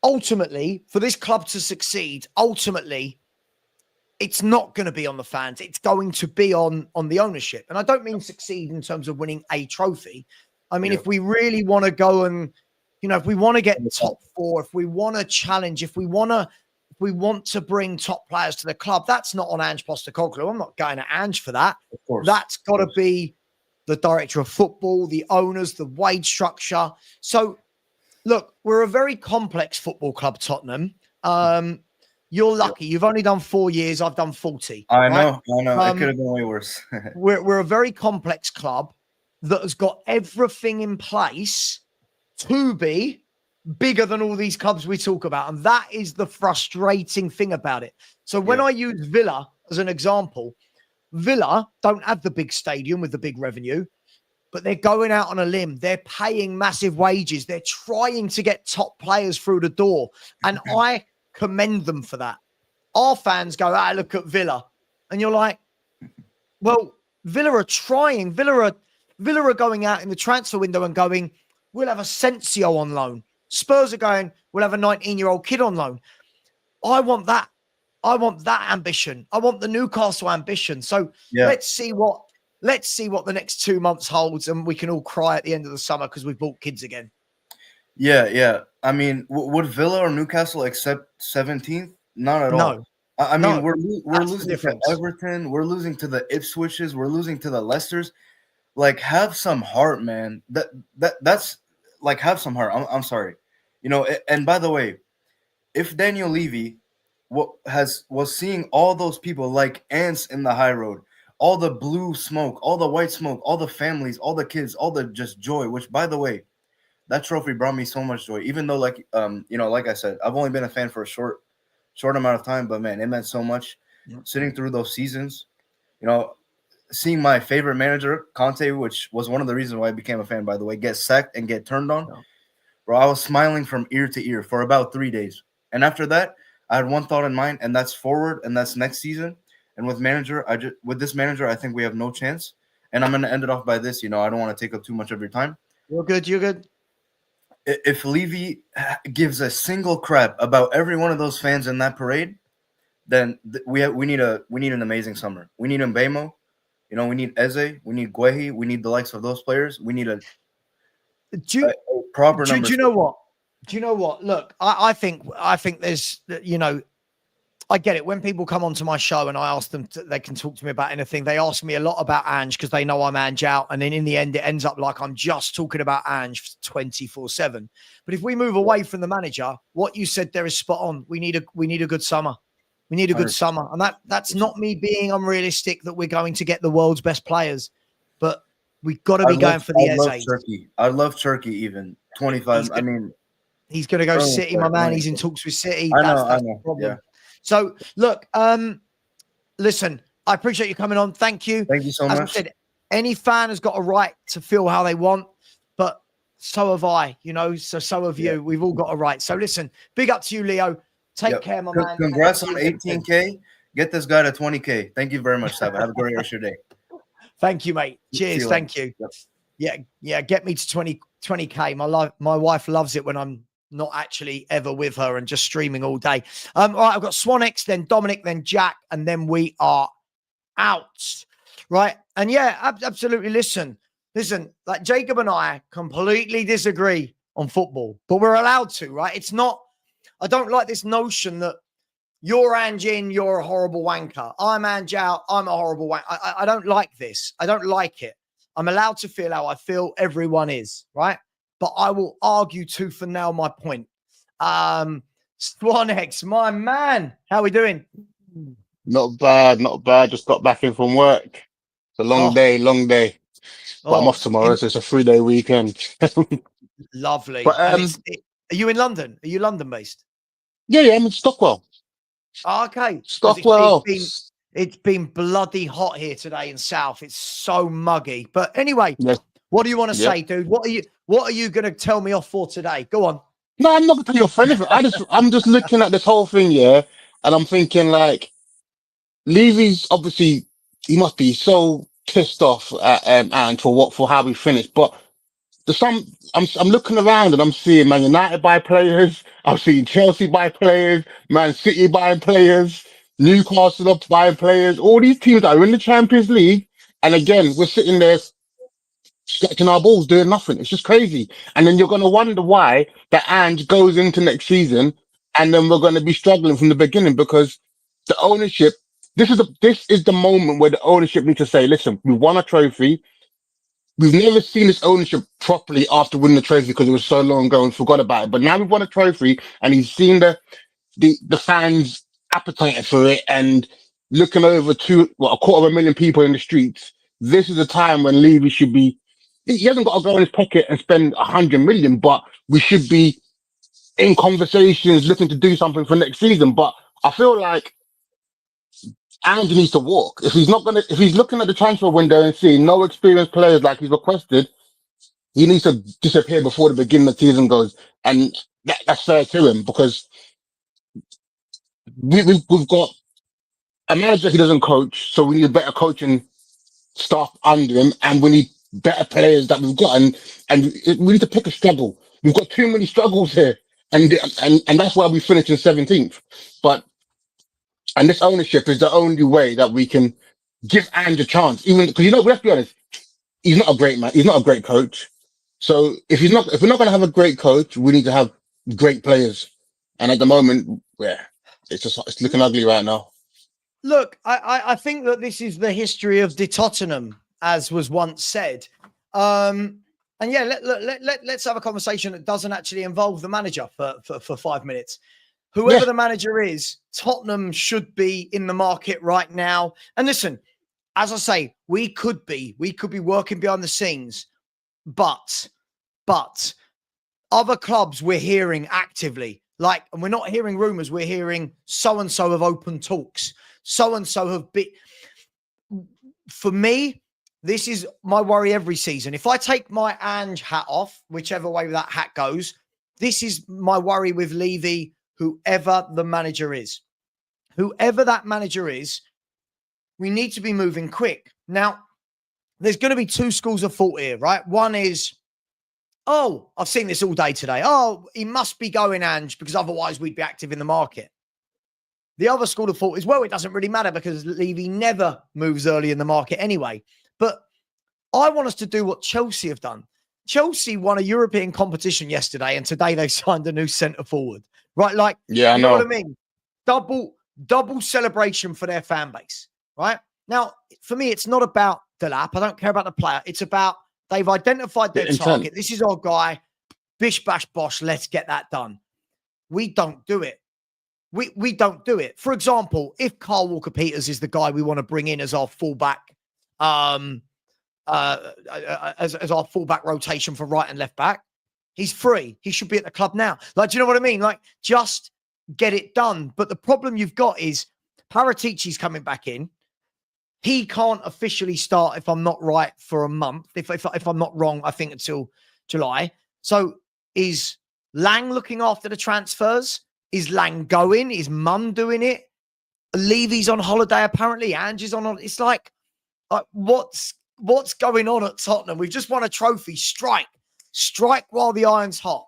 [SPEAKER 1] Ultimately, for this club to succeed, ultimately, it's not going to be on the fans. It's going to be on the ownership. And I don't mean succeed in terms of winning a trophy. I mean, if we really want to go and, you know, if we want to get top 4, if we want to challenge, if we want to bring top players to the club, that's not on Angepostecoglou. I'm not going to Ange for that. Of course. That's got to be the director of football, the owners, the wage structure. So, look, we're a very complex football club, Tottenham. You're lucky. You've only done 4 years. I've done 40.
[SPEAKER 12] I know. It could have been way worse.
[SPEAKER 1] we're a very complex club that has got everything in place to be bigger than all these clubs we talk about. And that is the frustrating thing about it. So when I use Villa as an example, Villa don't have the big stadium with the big revenue, but they're going out on a limb. They're paying massive wages. They're trying to get top players through the door. And I commend them for that. Our fans go, look at Villa. And you're like, well, Villa are trying. Villa are going out in the transfer window and going, we'll have Asensio on loan. Spurs are going, we'll have a 19-year-old kid on loan. I want that. I want that ambition. I want the Newcastle ambition. So let's see what the next 2 months holds, and we can all cry at the end of the summer because we've bought kids again.
[SPEAKER 12] Yeah. I mean, would Villa or Newcastle accept 17th? Not at all.
[SPEAKER 1] No.
[SPEAKER 12] I mean, we're losing to Everton. We're losing to the Ipswiches. We're losing to the Leicesters. like have some heart, man. That's like have some heart. I'm sorry, you know. And by the way, if Daniel Levy was seeing all those people like ants in the high road, all the blue smoke, all the white smoke, all the families, all the kids, all the just joy. Which, by the way, that trophy brought me so much joy. Even though, like you know, like I said, I've only been a fan for a short amount of time, but man, it meant so much. Sitting through those seasons, you know, seeing my favorite manager Conte, which was one of the reasons why I became a fan, by the way, get sacked and get turned on. Bro, I was smiling from ear to ear for about 3 days, and after that, I had one thought in mind, and that's forward, and that's next season. And with this manager, I think we have no chance. And I'm gonna end it off by this. You know, I don't want to take up too much of your time.
[SPEAKER 1] You're good. You're good.
[SPEAKER 12] If Levy gives a single crap about every one of those fans in that parade, then we need an amazing summer. We need Mbemo, you know, we need Eze, we need Guehi, we need the likes of those players. We need a proper number.
[SPEAKER 1] Do you know what? Do you know what? Look, I think there's, you know, I get it. When people come onto my show and I ask them, they can talk to me about anything. They ask me a lot about Ange because they know I'm Ange out. And then in the end, it ends up like I'm just talking about Ange 24/7. But if we move away from the manager, what you said there is spot on. We need a good summer. We need a good summer. And that's not me being unrealistic that we're going to get the world's best players. But we've got to be going for the Eze.
[SPEAKER 12] I love Turkey even. 25. I mean,
[SPEAKER 1] he's going to go City, my man. He's in talks with City.
[SPEAKER 12] I
[SPEAKER 1] That's
[SPEAKER 12] know.
[SPEAKER 1] the problem.
[SPEAKER 12] Yeah.
[SPEAKER 1] So, look, listen, I appreciate you coming on. Thank you.
[SPEAKER 12] Thank you so much.
[SPEAKER 1] As I said, any fan has got a right to feel how they want, but so have I, you know, so have you. We've all got a right. So, listen, big up to you, Leo. Take care, my man.
[SPEAKER 12] Congrats on 18K. Get this guy to 20K. Thank you very much, Savva. Have a great rest of your day.
[SPEAKER 1] Thank you, mate. Cheers. Thank you.
[SPEAKER 12] Yep.
[SPEAKER 1] Yeah. Get me to 20K. My wife loves it when I'm not actually ever with her and just streaming all day. All right, I've got Swanx, then Dominic, then Jack, and then we are out. Right. And yeah, absolutely. Listen, like Jacob and I completely disagree on football, but we're allowed to, right? It's not, I don't like this notion that you're Ange in, you're a horrible wanker. I'm Ange out, I'm a horrible wanker. I don't like this. I don't like it. I'm allowed to feel how I feel. Everyone is, right? But I will argue tooth and nail my point. Swanx, my man, how are we doing?
[SPEAKER 13] Not bad. Just got back in from work. It's a long day. But I'm off tomorrow, so it's a 3-day weekend.
[SPEAKER 1] Lovely.
[SPEAKER 13] But,
[SPEAKER 1] are you in London? Are you London based?
[SPEAKER 13] Yeah, I'm in Stockwell.
[SPEAKER 1] Oh, okay.
[SPEAKER 13] Stockwell.
[SPEAKER 1] It's been bloody hot here today in South. It's so muggy. But anyway, what do you want to say, dude? What are you going to tell me off for today? Go on.
[SPEAKER 13] No, I'm not going to tell you off for anything. I'm just looking at this whole thing, and I'm thinking like, Levy's obviously, he must be so pissed off at Aaron for how we finished. But I'm looking around and I'm seeing Man United buy players. I'm seeing Chelsea buy players, Man City buying players, Newcastle up buying players. All these teams that are in the Champions League, and again, we're sitting there scratching our balls, doing nothing. It's just crazy. And then you're going to wonder why the Ange goes into next season, and then we're going to be struggling from the beginning because the ownership. This is the moment where the ownership needs to say, "Listen, we won a trophy. We've never seen this ownership properly after winning the trophy because it was so long ago and forgot about it. But now we've won a trophy, and he's seen the fans' appetite for it and looking over 250,000 people in the streets. This is the time when Levy should be. He hasn't got to go in his pocket and spend 100 million, but we should be in conversations looking to do something for next season. But I feel like Ange needs to walk. If he's looking at the transfer window and seeing no experienced players like he's requested, he needs to disappear before the beginning of the season goes. And that's fair to him because we've got a manager he doesn't coach, so we need better coaching staff under him, and we need better players that we've got, and we need to pick a struggle. We've got too many struggles here, and that's why we finished in 17th. And this ownership is the only way that we can give Ange a chance. Even because we have to be honest, he's not a great man. He's not a great coach. So if we're not going to have a great coach, we need to have great players. And at the moment, it's looking ugly right now.
[SPEAKER 1] Look, I think that this is the history of the Tottenham. as was once said. And yeah, let's have a conversation that doesn't actually involve the manager for 5 minutes. Whoever the manager is, Tottenham should be in the market right now. And listen, as I say, we could be working behind the scenes, but other clubs we're hearing actively, like, and we're not hearing rumors, we're hearing so-and-so have open talks, so-and-so have been. For me, this is my worry every season. If I take my Ange hat off, whichever way that hat goes, this is my worry with Levy, whoever the manager is. Whoever that manager is, we need to be moving quick. Now, there's going to be two schools of thought here, right? One is, oh, I've seen this all day today. Oh, he must be going, Ange, because otherwise we'd be active in the market. The other school of thought is, well, it doesn't really matter because Levy never moves early in the market anyway. But I want us to do what Chelsea have done. Chelsea won a European competition yesterday, and today they signed a new centre forward. Right? Like,
[SPEAKER 13] yeah,
[SPEAKER 1] you know what I mean? Double celebration for their fan base. Right? Now, for me, it's not about the lap. I don't care about the player. It's about they've identified their target. This is our guy. Bish, bash, bosh. Let's get that done. We don't do it. We don't do it. For example, if Carl Walker-Peters is the guy we want to bring in as our fullback, as our fullback rotation for right and left back, he's free. He should be at the club now. Like, do you know what I mean? Like, just get it done. But the problem you've got is Paratici's coming back in. He can't officially start, if I'm not right, for a month. If I'm not wrong, I think until July. So is Lang looking after the transfers? Is Lang going? Is Mum doing it? Levy's on holiday, apparently. Angie's on holiday. It's like what's going on at Tottenham? We've just won a trophy. Strike while the iron's hot.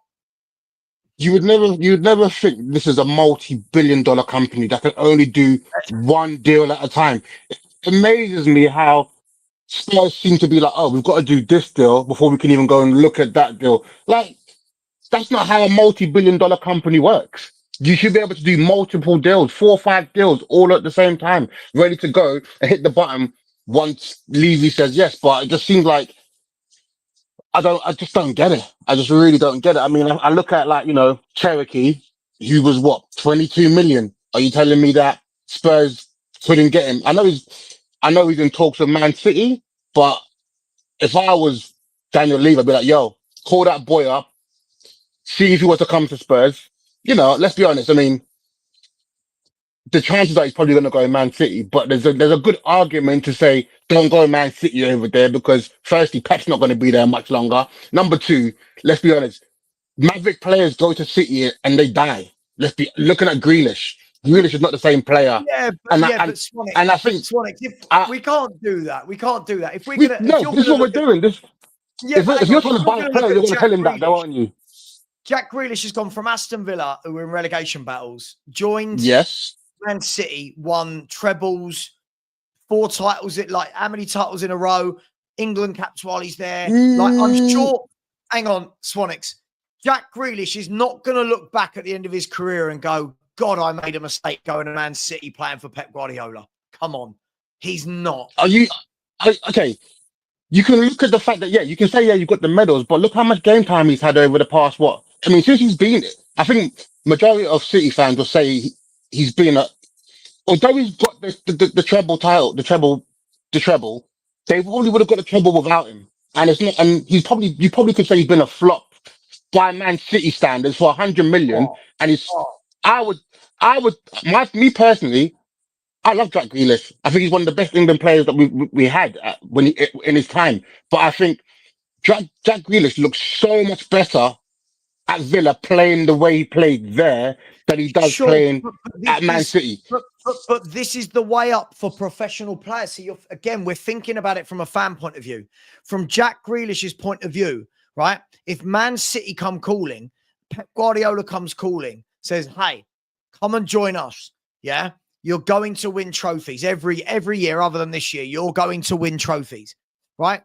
[SPEAKER 13] You would never think this is a multi-billion-dollar company that can only do one deal at a time. It amazes me how Spurs seem to be like, oh, we've got to do this deal before we can even go and look at that deal. Like, that's not how a multi-billion-dollar company works. You should be able to do multiple deals, 4 or 5 deals all at the same time, ready to go and hit the button once Levy says yes. But it just seems like I just don't get it. I just really don't get it. I mean, I look at, like, you know, Cherokee, who was what, 22 million. Are you telling me that Spurs couldn't get him? I know he's in talks with Man City, but if I was Daniel Levy, I'd be like, yo, call that boy up, see if he was to come to Spurs. You know, let's be honest. I mean, the chances are he's probably going to go Man City, but there's a good argument to say don't go Man City over there because firstly, Pep's not going to be there much longer. Number two, let's be honest, Maverick players go to City and they die. Let's be looking at Grealish. Grealish is not the same player.
[SPEAKER 1] Yeah, but Swanx,
[SPEAKER 13] and I think
[SPEAKER 1] Swanx, we can't do that. We can't do that. If we're gonna,
[SPEAKER 13] this is what we're doing. This, if you're trying to buy a player, you're going to tell him that, though, aren't you?
[SPEAKER 1] Jack Grealish has gone from Aston Villa, who were in relegation battles, joined Man City, won trebles, 4 titles. Like, how many titles in a row? England caps while he's there. Like, I'm sure. Hang on, Swanx. Jack Grealish is not going to look back at the end of his career and go, God, I made a mistake going to Man City playing for Pep Guardiola. Come on. He's not.
[SPEAKER 13] Okay. You can look at the fact that, you can say, you've got the medals, but look how much game time he's had over the past, I mean, since he's been, I think majority of City fans will say he's been although he's got the treble title, the treble, they probably would have got the treble without him. And it's not, and you probably could say he's been a flop by Man City standards for 100 million. And me personally, I love Jack Grealish. I think he's one of the best England players that we had in his time. But I think Jack Grealish looks so much better at Villa playing the way he played there than he does playing at Man City.
[SPEAKER 1] But this is the way up for professional players. So we're thinking about it from a fan point of view. From Jack Grealish's point of view, right? If Man City come calling, Pep Guardiola comes calling, says, hey, come and join us. Yeah? You're going to win trophies every year other than this year. You're going to win trophies, right?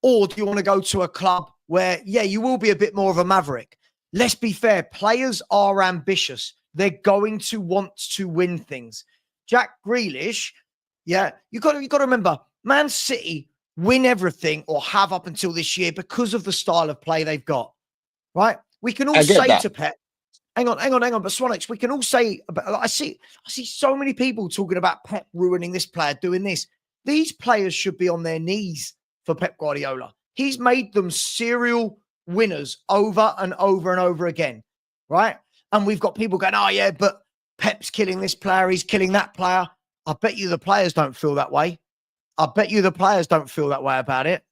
[SPEAKER 1] Or do you want to go to a club where, you will be a bit more of a maverick? Let's be fair. Players are ambitious. They're going to want to win things. Jack Grealish, you got to remember, Man City win everything or have up until this year because of the style of play they've got, right? We can all say to Pep, hang on. But Swanx, we can all say, I see so many people talking about Pep ruining this player, doing this. These players should be on their knees for Pep Guardiola. He's made them serial winners over and over and over again, right? And we've got people going, oh yeah, but Pep's killing this player, he's killing that player. I bet you the players don't feel that way. I bet you the players don't feel that way about it.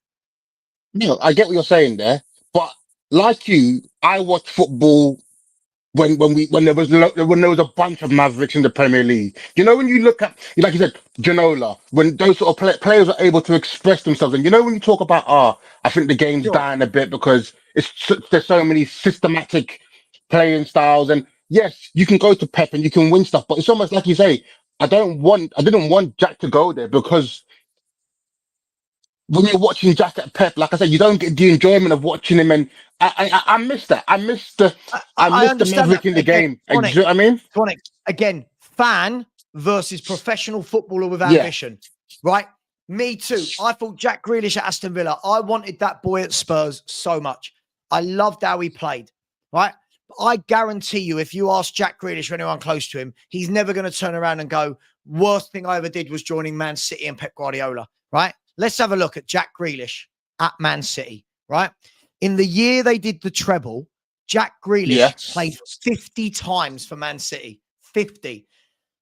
[SPEAKER 13] No, I get what you're saying there, but like you, I watch football when there was a bunch of mavericks in the Premier League. You know, when you look at, like you said, Ginola, when those sort of players are able to express themselves, and you know when you talk about, I think the game's dying a bit because there's so many systematic playing styles, and yes, you can go to Pep and you can win stuff, but it's almost like you say, I didn't want Jack to go there because when you're watching Jack at Pep, like I said, you don't get the enjoyment of watching him, and I miss that. I miss the maverick in the game. Do you know what I mean?
[SPEAKER 1] Dominic, again, fan versus professional footballer with ambition, right? Me too. I thought Jack Grealish at Aston Villa, I wanted that boy at Spurs so much. I loved how he played, right? I guarantee you, if you ask Jack Grealish or anyone close to him, he's never going to turn around and go, worst thing I ever did was joining Man City and Pep Guardiola, right? Let's have a look at Jack Grealish at Man City, right? In the year they did the treble, Jack Grealish played 50 times for Man City. 50.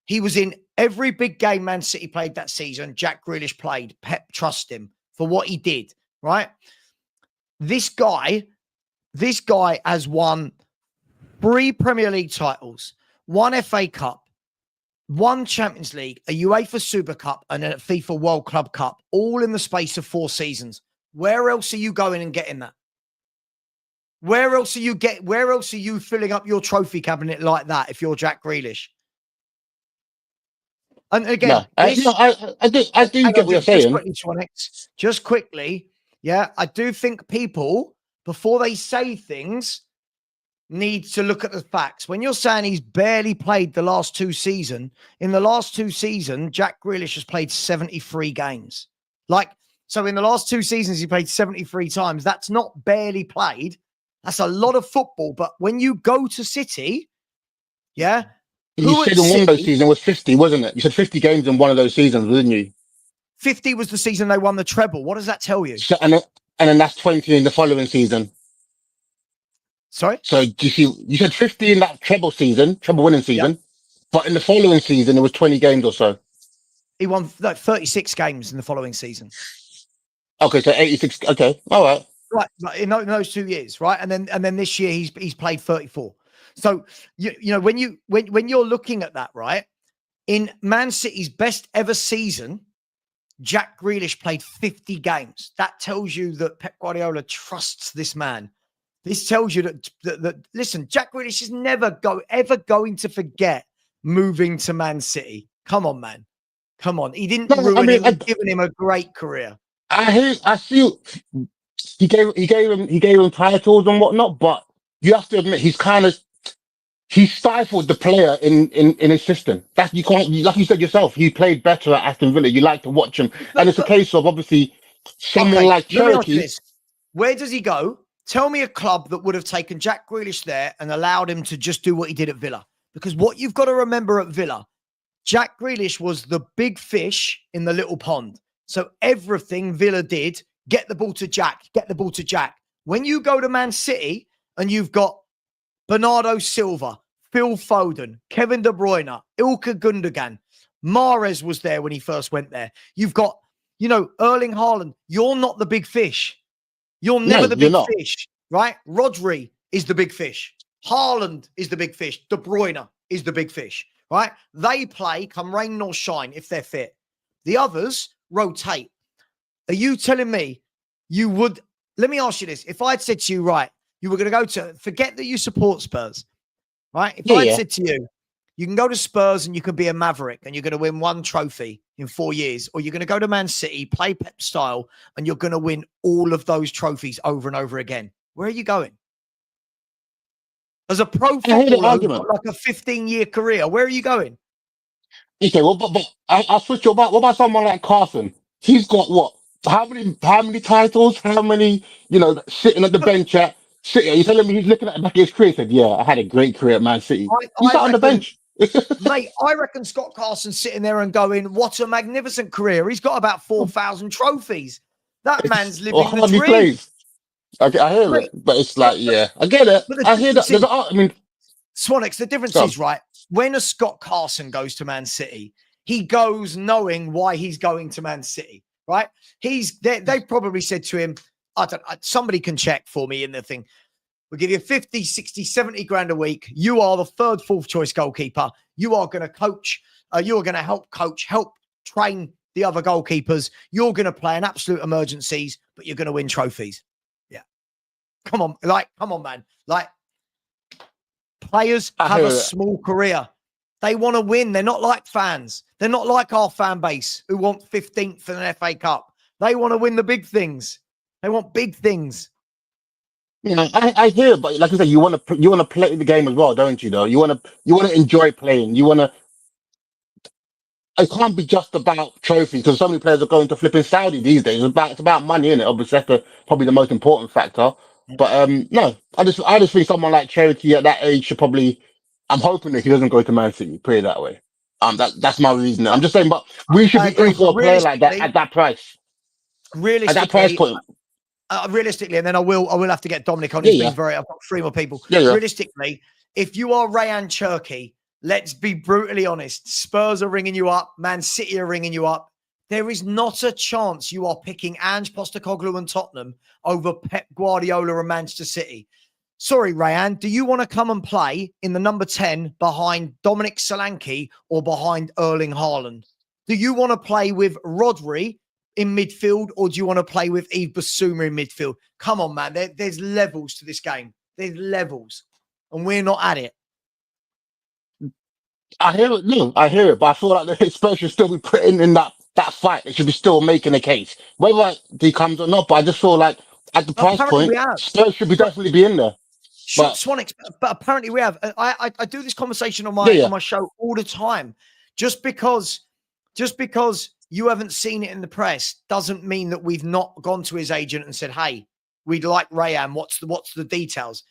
[SPEAKER 1] He was in every big game Man City played that season. Jack Grealish played. Pep trusted him for what he did, right? This guy has won 3 Premier League titles, 1 FA Cup, 1 Champions League, a UEFA Super Cup, and a FIFA World Club Cup, all in the space of 4 seasons. Where else are you going and getting that? Where else are you filling up your trophy cabinet like that if you're Jack Grealish? And again,
[SPEAKER 13] I do get what you're saying.
[SPEAKER 1] Just quickly, yeah, I do think people, before they say things, need to look at the facts. When you're saying he's barely played the last 2 seasons, in the last 2 seasons, Jack Grealish has played 73 games. So in the last 2 seasons, he played 73 times. That's not barely played. That's a lot of football. But when you go to City, yeah.
[SPEAKER 13] You said in one of those seasons was 50, wasn't it? You said 50 games in one of those seasons, didn't you?
[SPEAKER 1] 50 was the season they won the treble. What does that tell you?
[SPEAKER 13] So, and then that's 20 in the following season.
[SPEAKER 1] Sorry?
[SPEAKER 13] So do you see, you said 50 in that treble winning season, but in the following season, it was 20 games or so.
[SPEAKER 1] He won 36 games in the following season.
[SPEAKER 13] Okay, so 86. Okay, all right.
[SPEAKER 1] Right, in those 2 years, right? And then this year he's played 34. So you know when you're looking at that, right? In Man City's best ever season, Jack Grealish played 50 games. That tells you that Pep Guardiola trusts this man. This tells you that listen, Jack Grealish is never ever going to forget moving to Man City. Come on, man. Come on. He didn't ruin him. He's given him a great career.
[SPEAKER 13] I see. He gave him titles and whatnot, but you have to admit he stifled the player in his system. That's you can't, like you said yourself, he played better at Aston Villa. You like to watch him, and it's a case of obviously someone like Cherokee.
[SPEAKER 1] Where does he go? Tell me a club that would have taken Jack Grealish there and allowed him to just do what he did at Villa. Because what you've got to remember at Villa, Jack Grealish was the big fish in the little pond. So everything Villa did, get the ball to Jack, get the ball to Jack. When you go to Man City and you've got Bernardo Silva, Phil Foden, Kevin De Bruyne, Ilkay Gundogan, Mahrez was there when he first went there. You've got, Erling Haaland. You're not the big fish. You're never the big fish, right? Rodri is the big fish. Haaland is the big fish. De Bruyne is the big fish, right? They play come rain nor shine if they're fit. The others rotate. Are you telling me you would? Let me ask you this. If I'd said to you, right, you were going to go to, forget that you support Spurs, right? If I'd said to you, you can go to Spurs and you can be a maverick and you're going to win 1 trophy in 4 years, or you're going to go to Man City, play Pep style, and you're going to win all of those trophies over and over again. Where are you going? As a pro footballer, like a 15-year career, where are you going?
[SPEAKER 13] Okay, well, but I'll switch you about. What about someone like Carson? He's got what? how many titles? How many? You know, sitting at the bench at City. You telling me he's looking at the back of his career? Said, "Yeah, I had a great career at Man City." He
[SPEAKER 1] I
[SPEAKER 13] sat on the
[SPEAKER 1] reckon,
[SPEAKER 13] bench.
[SPEAKER 1] mate, I reckon Scott Carson's sitting there and going, "What a magnificent career! He's got about 4,000 trophies. That man's
[SPEAKER 13] Or
[SPEAKER 1] living the
[SPEAKER 13] hardly
[SPEAKER 1] dream."
[SPEAKER 13] plays. I hear
[SPEAKER 1] Mate,
[SPEAKER 13] it, but it's like, yeah, I get it.
[SPEAKER 1] but the
[SPEAKER 13] I hear that.
[SPEAKER 1] difference
[SPEAKER 13] There's,
[SPEAKER 1] is,
[SPEAKER 13] I mean,
[SPEAKER 1] Swanx, the difference
[SPEAKER 13] go on.
[SPEAKER 1] is, right, when a Scott Carson goes to Man City, he goes knowing why he's going to Man City, right? They probably said to him, somebody can check for me in the thing. We'll give you 50, 60, 70 grand a week. You are the third, fourth choice goalkeeper. You are going to coach. You are going to help coach, help train the other goalkeepers. You're going to play in absolute emergencies, but you're going to win trophies. Yeah. Come on, man. Like, players have a small career. They want to win. They're not like fans. They're not like our fan base who want 15th in an FA Cup. They want to win the big things. They want big things.
[SPEAKER 13] You know, I hear, but like I said, you want to play the game as well, don't you? Though you want to enjoy playing. You want to. It can't be just about trophies because so many players are going to flipping Saudi these days. It's about money, isn't it? Obviously, that's probably the most important factor. But no, I just think someone like Cherokee at that age should probably. I'm hoping that he doesn't go to Man City. Put it that way. That's my reason. I'm just saying, but we should be in for a player like that at that price. At that price point.
[SPEAKER 1] Realistically, and then I will have to get Dominic on. He's been very. I've got 3 more people. Realistically, if you are Rayan Cherokee, let's be brutally honest. Spurs are ringing you up. Man City are ringing you up. There is not a chance you are picking Ange Postecoglou and Tottenham over Pep Guardiola and Manchester City. Sorry, Rayan. Do you want to come and play in the number 10 behind Dominic Solanke or behind Erling Haaland? Do you want to play with Rodri in midfield, or do you want to play with Yves Bissouma in midfield? Come on, man. There's levels to this game. There's levels, and we're not at it.
[SPEAKER 13] I hear it. No, I hear it, but I feel like the Spurs should still be putting in that fight. They should be still making a case, whether he comes or not. But I just feel like at the price point, Spurs should definitely be in there. But
[SPEAKER 1] Swanx, but apparently we have. I do this conversation on my show all the time. Just because you haven't seen it in the press doesn't mean that we've not gone to his agent and said, "Hey, we'd like Rayan. What's the details?"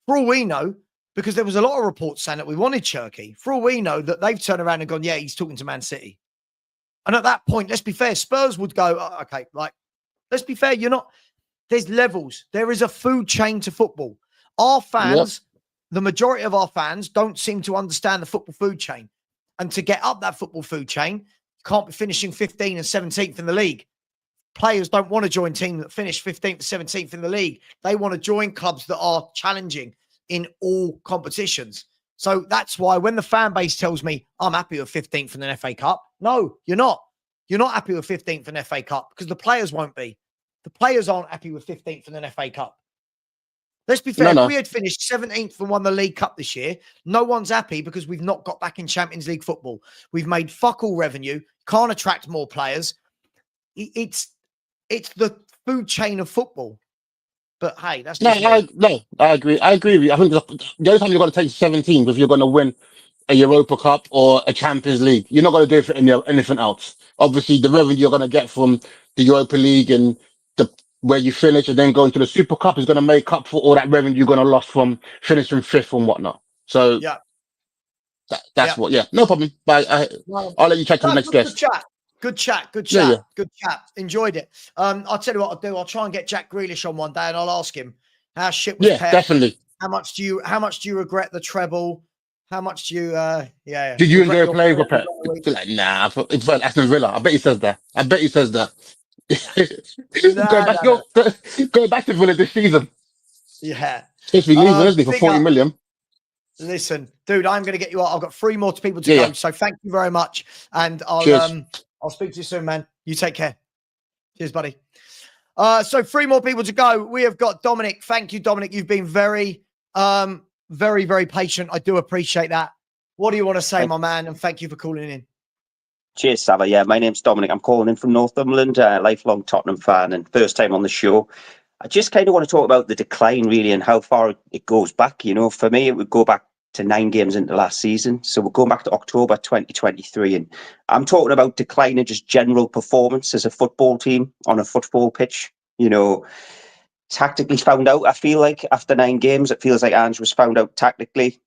[SPEAKER 1] For all we know, because there was a lot of reports saying that we wanted Cherokee. For all we know, that they've turned around and gone, "Yeah, he's talking to Man City." And at that point, let's be fair, Spurs would go, "Oh, okay, like, let's be fair. You're not. There's levels. There is a food chain to football. Our fans, the majority of our fans, don't seem to understand the football food chain. And to get up that football food chain, can't be finishing 15th and 17th in the league. Players don't want to join teams that finish 15th and 17th in the league. They want to join clubs that are challenging in all competitions. So that's why when the fan base tells me I'm happy with 15th in an FA Cup, no, you're not. You're not happy with 15th in an FA Cup because the players won't be. The players aren't happy with 15th in an FA Cup. Let's be fair. If we had finished 17th and won the League Cup this year, no one's happy because we've not got back in Champions League football. We've made fuck all revenue, can't attract more players. It's the food chain of football. But hey, that's just
[SPEAKER 13] I agree. I agree with you. I think the only time you're going to take 17th if you're going to win a Europa Cup or a Champions League. You're not going to do it for anything else. Obviously, the revenue you're going to get from the Europa League and where you finish and then going to the Super Cup is going to make up for all that revenue you're going to lose from finishing 5th and whatnot. So that's what. Yeah, no problem. But I'll let you chat to the next guest.
[SPEAKER 1] Good chat. Enjoyed it. I'll tell you what I'll do. I'll try and get Jack Grealish on one day and I'll ask him how shit was Pep.
[SPEAKER 13] Definitely.
[SPEAKER 1] How much do you regret the treble? How much do you
[SPEAKER 13] Did you enjoy playing for Pep? Like, nah, it's for Aston Villa. I bet he says that. Go back to Villa this season.
[SPEAKER 1] Yeah.
[SPEAKER 13] Supposed to be leaving, isn't he, for 40 million?
[SPEAKER 1] Listen, dude, I'm going to get you out. I've got 3 more people to go. So thank you very much. And I'll speak to you soon, man. You take care. Cheers, buddy. So 3 more people to go. We have got Dominic. Thank you, Dominic. You've been very, very, very patient. I do appreciate that. What do you want to say, my man? And thank you for calling in.
[SPEAKER 14] Cheers, Savva. Yeah, my name's Dominic. I'm calling in from Northumberland, lifelong Tottenham fan and first time on the show. I just kind of want to talk about the decline, really, and how far it goes back. You know, for me, it would go back to 9 games into last season. So we're going back to October 2023. And I'm talking about decline in just general performance as a football team on a football pitch. You know, tactically found out, I feel like, after 9 games. It feels like Ange was found out tactically.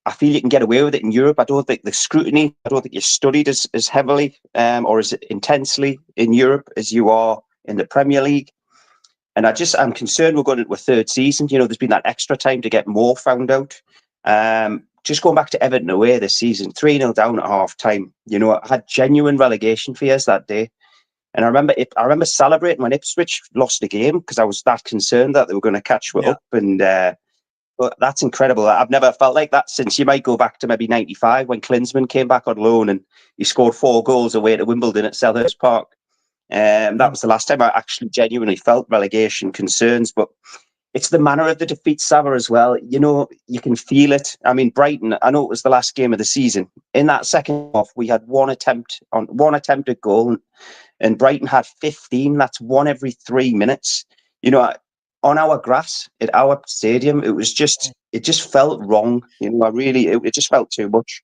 [SPEAKER 14] I feel you can get away with it in Europe. I don't think the scrutiny, I don't think you're studied as heavily or as intensely in Europe as you are in the Premier League. And I'm concerned we're going into a 3rd season. You know, there's been that extra time to get more found out. Just going back to Everton away this season, 3-0 down at half time. You know, I had genuine relegation fears that day. And I remember celebrating when Ipswich lost the game because I was that concerned that they were going to catch it up. And but that's incredible. I've never felt like that since, you might go back to maybe 95 when Klinsmann came back on loan and he scored 4 goals away to Wimbledon at Selhurst Park. That was the last time I actually genuinely felt relegation concerns. But it's the manner of the defeat, Savva, as well. You know, you can feel it. I mean, Brighton, I know it was the last game of the season. In that second half, we had one attempted goal, and Brighton had 15. That's 1 every 3 minutes. You know, on our grass at our stadium, it just felt wrong. You know, it just felt too much.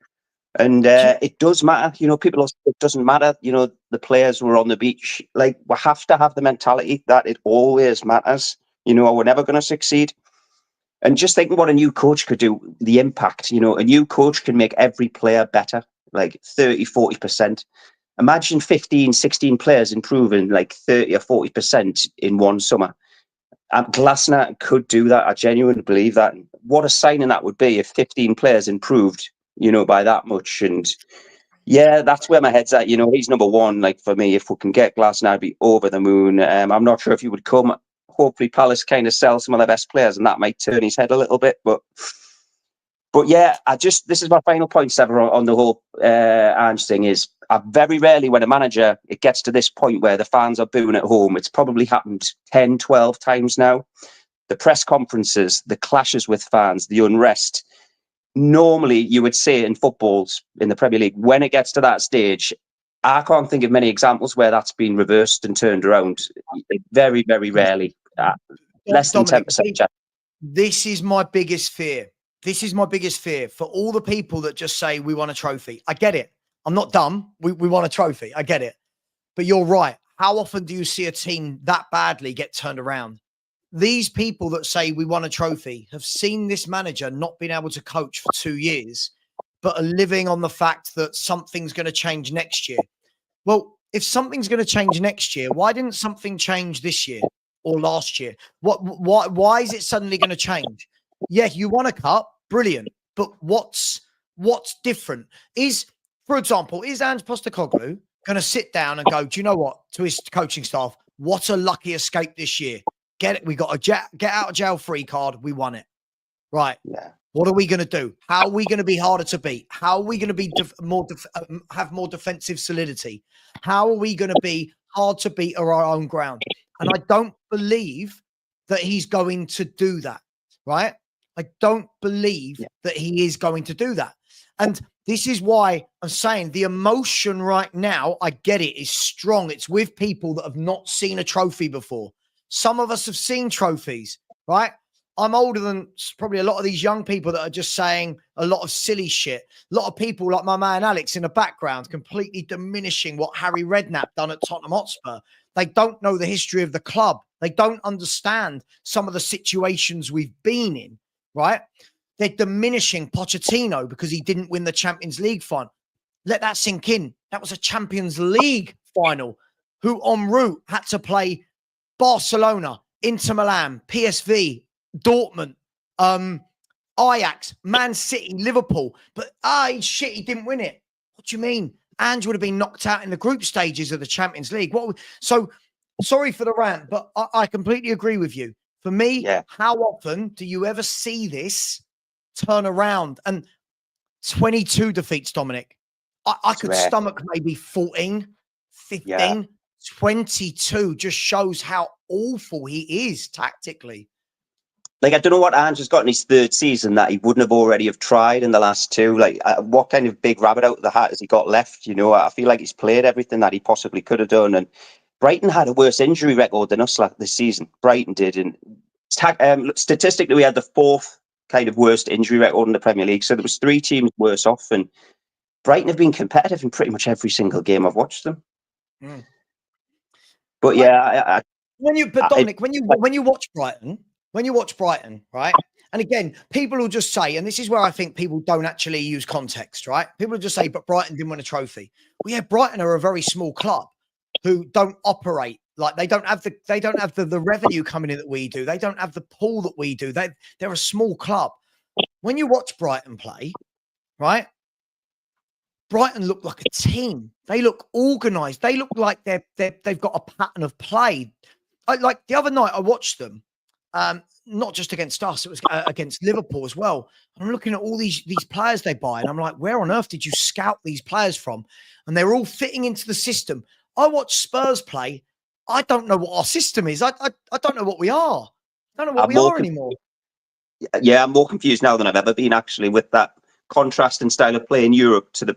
[SPEAKER 14] And it does matter. You know, people say it doesn't matter. You know, the players were on the beach. Like, we have to have the mentality that it always matters. You know, we're never going to succeed. And just thinking what a new coach could do, the impact, you know, a new coach can make every player better, like 30, 40%. Imagine 15, 16 players improving like 30 or 40% in one summer. Glasner could do that. I genuinely believe that. What a signing that would be if 15 players improved, you know, by that much. And yeah, that's where my head's at. You know, he's number one. Like, for me, if we can get Glasner, I'd be over the moon. I'm not sure if he would come. Hopefully Palace kind of sell some of their best players and that might turn his head a little bit. But yeah, this is my final point, Savva, on the whole Ange thing is, very rarely when a manager, it gets to this point where the fans are booing at home. It's probably happened 10, 12 times now. The press conferences, the clashes with fans, the unrest. Normally, you would say in footballs, in the Premier League, when it gets to that stage, I can't think of many examples where that's been reversed and turned around. Very, very rarely. Less than 10%.
[SPEAKER 1] This is my biggest fear. This is my biggest fear for all the people that just say we want a trophy. I get it. I'm not dumb. We want a trophy. I get it. But you're right. How often do you see a team that badly get turned around? These people that say we want a trophy have seen this manager not being able to coach for 2 years, but are living on the fact that something's going to change next year. Well, if something's going to change next year, why didn't something change this year or last year? Why is it suddenly going to change? Yeah, you won a cup, brilliant. But what's different? For example, is Angepostecoglou going to sit down and go, do you know what, to his coaching staff, what a lucky escape this year. Get it. We got a get out of jail free card. We won it. Right. Yeah. What are we going to do? How are we going to be harder to beat? How are we going to be have more defensive solidity? How are we going to be hard to beat on our own ground? And I don't believe that he's going to do that. Right. I don't believe that he is going to do that. And this is why I'm saying the emotion right now, I get it, is strong. It's with people that have not seen a trophy before. Some of us have seen trophies, right? I'm older than probably a lot of these young people that are just saying a lot of silly shit. A lot of people like my man Alex in the background completely diminishing what Harry Redknapp done at Tottenham Hotspur. They don't know the history of the club. They don't understand some of the situations we've been in, right? They're diminishing Pochettino because he didn't win the Champions League final. Let that sink in. That was a Champions League final who en route had to play Barcelona, Inter Milan, PSV, Dortmund, Ajax, Man City, Liverpool. But shit, he didn't win it. What do you mean? Ange would have been knocked out in the group stages of the Champions League. So sorry for the rant, but I completely agree with you. For me, how often do you ever see this turn around? And 22 defeats, Dominic. I could stomach maybe 14, 15, 22. Just shows how awful he is tactically.
[SPEAKER 14] Like, I don't know what Ange has got in his 3rd season that he wouldn't have already have tried in the last 2. Like, what kind of big rabbit out of the hat has he got left? You know, I feel like he's played everything that he possibly could have done. And Brighton had a worse injury record than us this season. Brighton did. And statistically, we had the 4th kind of worst injury record in the Premier League. So there was 3 teams worse off, and Brighton have been competitive in pretty much every single game I've watched them.
[SPEAKER 1] Mm.
[SPEAKER 14] But yeah,
[SPEAKER 1] Dominic, when you watch Brighton, right? And again, people will just say, and this is where I think people don't actually use context, right? People will just say, but Brighton didn't win a trophy. Well, yeah, Brighton are a very small club who don't operate like they don't have the revenue coming in that we do. They don't have the pool that we do. They're a small club. When you watch Brighton play, right? Brighton look like a team. They look organised. They look like they've got a pattern of play. Like the other night, I watched them, not just against us, it was against Liverpool as well. I'm looking at all these players they buy, and I'm like, where on earth did you scout these players from? And they're all fitting into the system. I watch Spurs play. I don't know what our system is. I don't know what we are. I don't know what we are anymore.
[SPEAKER 14] Yeah, I'm more confused now than I've ever been, actually, with that contrast and style of play in Europe to the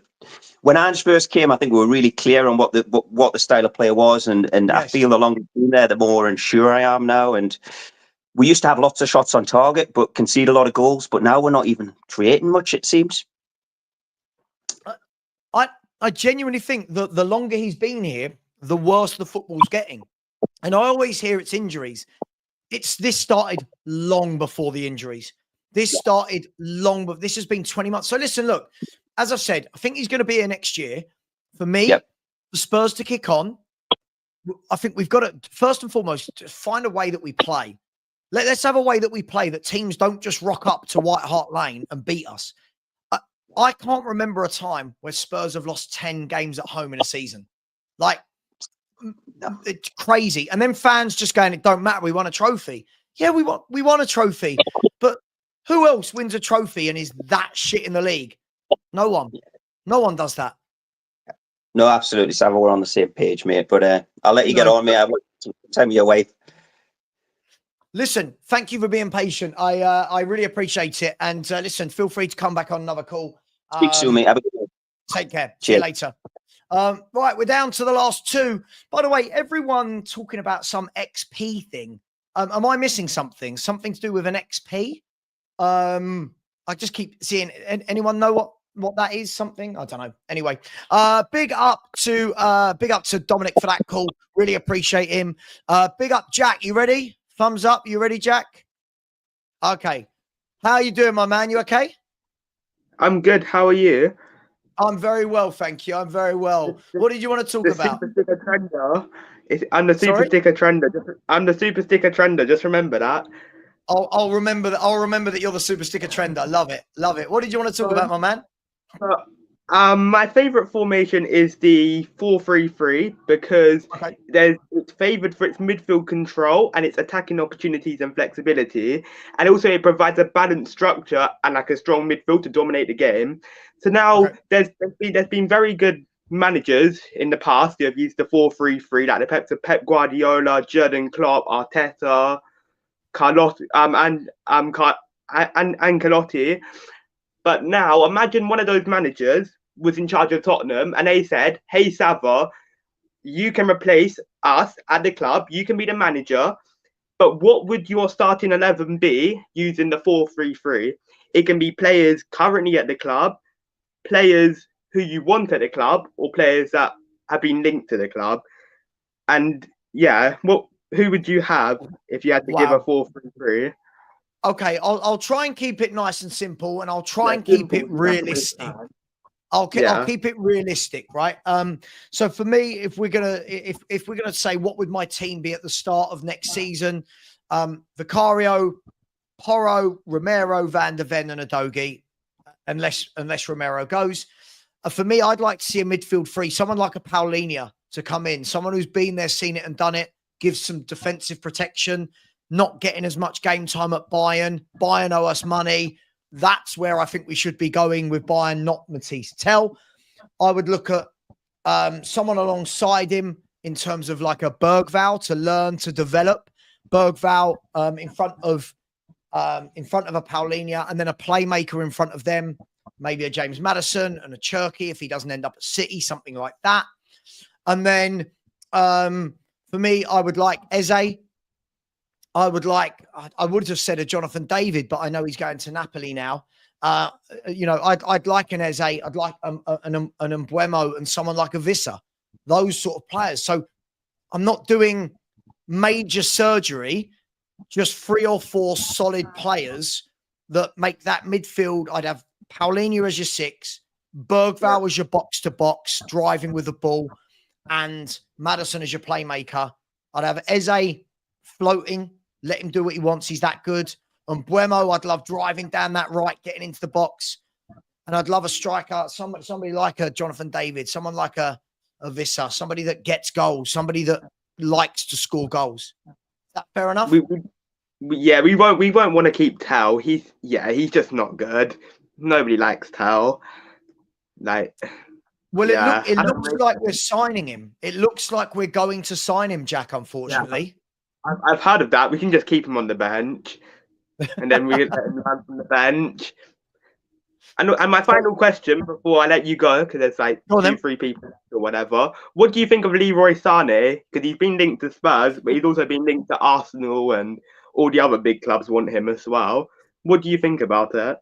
[SPEAKER 14] when Ange first came. I think we were really clear on what the style of play was, and yes. I feel the longer I've been there, the more unsure I am now. And we used to have lots of shots on target, but concede a lot of goals. But now we're not even creating much, it seems.
[SPEAKER 1] I genuinely think that the longer he's been here, the worse the football's getting. And I always hear it's injuries. This started long before the injuries. This started long, but this has been 20 months. So listen, look, as I've said, I think he's going to be here next year. For me, the Spurs to kick on, I think we've got to, first and foremost, find a way that we play. Let's have a way that we play that teams don't just rock up to White Hart Lane and beat us. I can't remember a time where Spurs have lost 10 games at home in a season. Like, it's crazy. And then fans just going, it don't matter, we won a trophy. Yeah, we won a trophy. But who else wins a trophy and is that shit in the league? No one. No one does that.
[SPEAKER 14] No, absolutely, Savva. We're on the same page, mate. But I'll let you get on, mate. I want to tell me your way.
[SPEAKER 1] Listen, thank you for being patient. I really appreciate it. And listen, feel free to come back on another call.
[SPEAKER 14] Speak soon, mate. Have a good day.
[SPEAKER 1] Take care.
[SPEAKER 14] Cheers.
[SPEAKER 1] See you later. Right, we're down to the last 2. By the way, everyone talking about some XP thing. Am I missing something? Something to do with an XP? I just keep seeing. Anyone know what that is? Something? I don't know. Anyway, big up to Dominic for that call. Really appreciate him. Big up, Jack. You ready? Thumbs up. You ready, Jack? Okay. How are you doing, my man? You okay?
[SPEAKER 15] I'm good. How are you?
[SPEAKER 1] I'm very well, thank you. I'm very well. What did you want to talk about?
[SPEAKER 15] Super sticker trender. I'm the super sticker trender. I'm the super sticker trender. Just remember that.
[SPEAKER 1] I'll remember that. I'll remember that you're the super sticker trender. Love it. Love it. What did you want to talk about, my man?
[SPEAKER 15] My favorite formation is the 4-3-3 because it's favored for its midfield control and its attacking opportunities and flexibility, and also it provides a balanced structure and like a strong midfield to dominate the game. So now there's been very good managers in the past who have used the 4-3-3, like the Pep Guardiola, Jurgen Klopp, Arteta, Carlotti, and Ancelotti. But now imagine one of those managers was in charge of Tottenham and they said, hey, Savva, you can replace us at the club. You can be the manager. But what would your starting 11 be using the 4-3-3? It can be players currently at the club, players who you want at the club, or players that have been linked to the club. And yeah, who would you have if you had to give a 4-3-3?
[SPEAKER 1] Okay, I'll try and keep it nice and simple, and I'll try and keep it realistic. I'll keep it realistic, right? So for me, if we're gonna say what would my team be at the start of next season, Vicario, Porro, Romero, Van der Ven, and Udogie, unless Romero goes. For me, I'd like to see a midfield 3, someone like a Paulinho to come in, someone who's been there, seen it, and done it, gives some defensive protection. Not getting as much game time at Bayern. Bayern owe us money. That's where I think we should be going with Bayern, not Matisse Tell. I would look at someone alongside him in terms of like a Bergvall to learn to develop. Bergvall in front of a Paulinho, and then a playmaker in front of them, maybe a James Maddison and a Cherky if he doesn't end up at City, something like that. And then for me, I would like Eze. I would have said a Jonathan David, but I know he's going to Napoli now. I'd like an Eze, I'd like an Mbuemo and someone like a Vissa, those sort of players. So I'm not doing major surgery, just 3 or 4 solid players that make that midfield. I'd have Paulinho as your 6, Bergvall as your box-to-box, driving with the ball, and Maddison as your playmaker. I'd have Eze floating, let him do what he wants. He's that good. And Mbuemo, I'd love driving down that right, getting into the box. And I'd love a striker, somebody like a Jonathan David, someone like a Vissa, somebody that gets goals, somebody that likes to score goals. Is that fair enough?
[SPEAKER 15] We won't want to keep Tell. He's just not good. Nobody likes Tell. It
[SPEAKER 1] looks like we're signing him. It looks like we're going to sign him, Jack, unfortunately.
[SPEAKER 15] Yeah, I've heard of that. We can just keep him on the bench. And then we let him run from the bench. And my final question before I let you go, because there's like 2-3 people or whatever. What do you think of Leroy Sané? Because he's been linked to Spurs, but he's also been linked to Arsenal, and all the other big clubs want him as well. What do you think about it?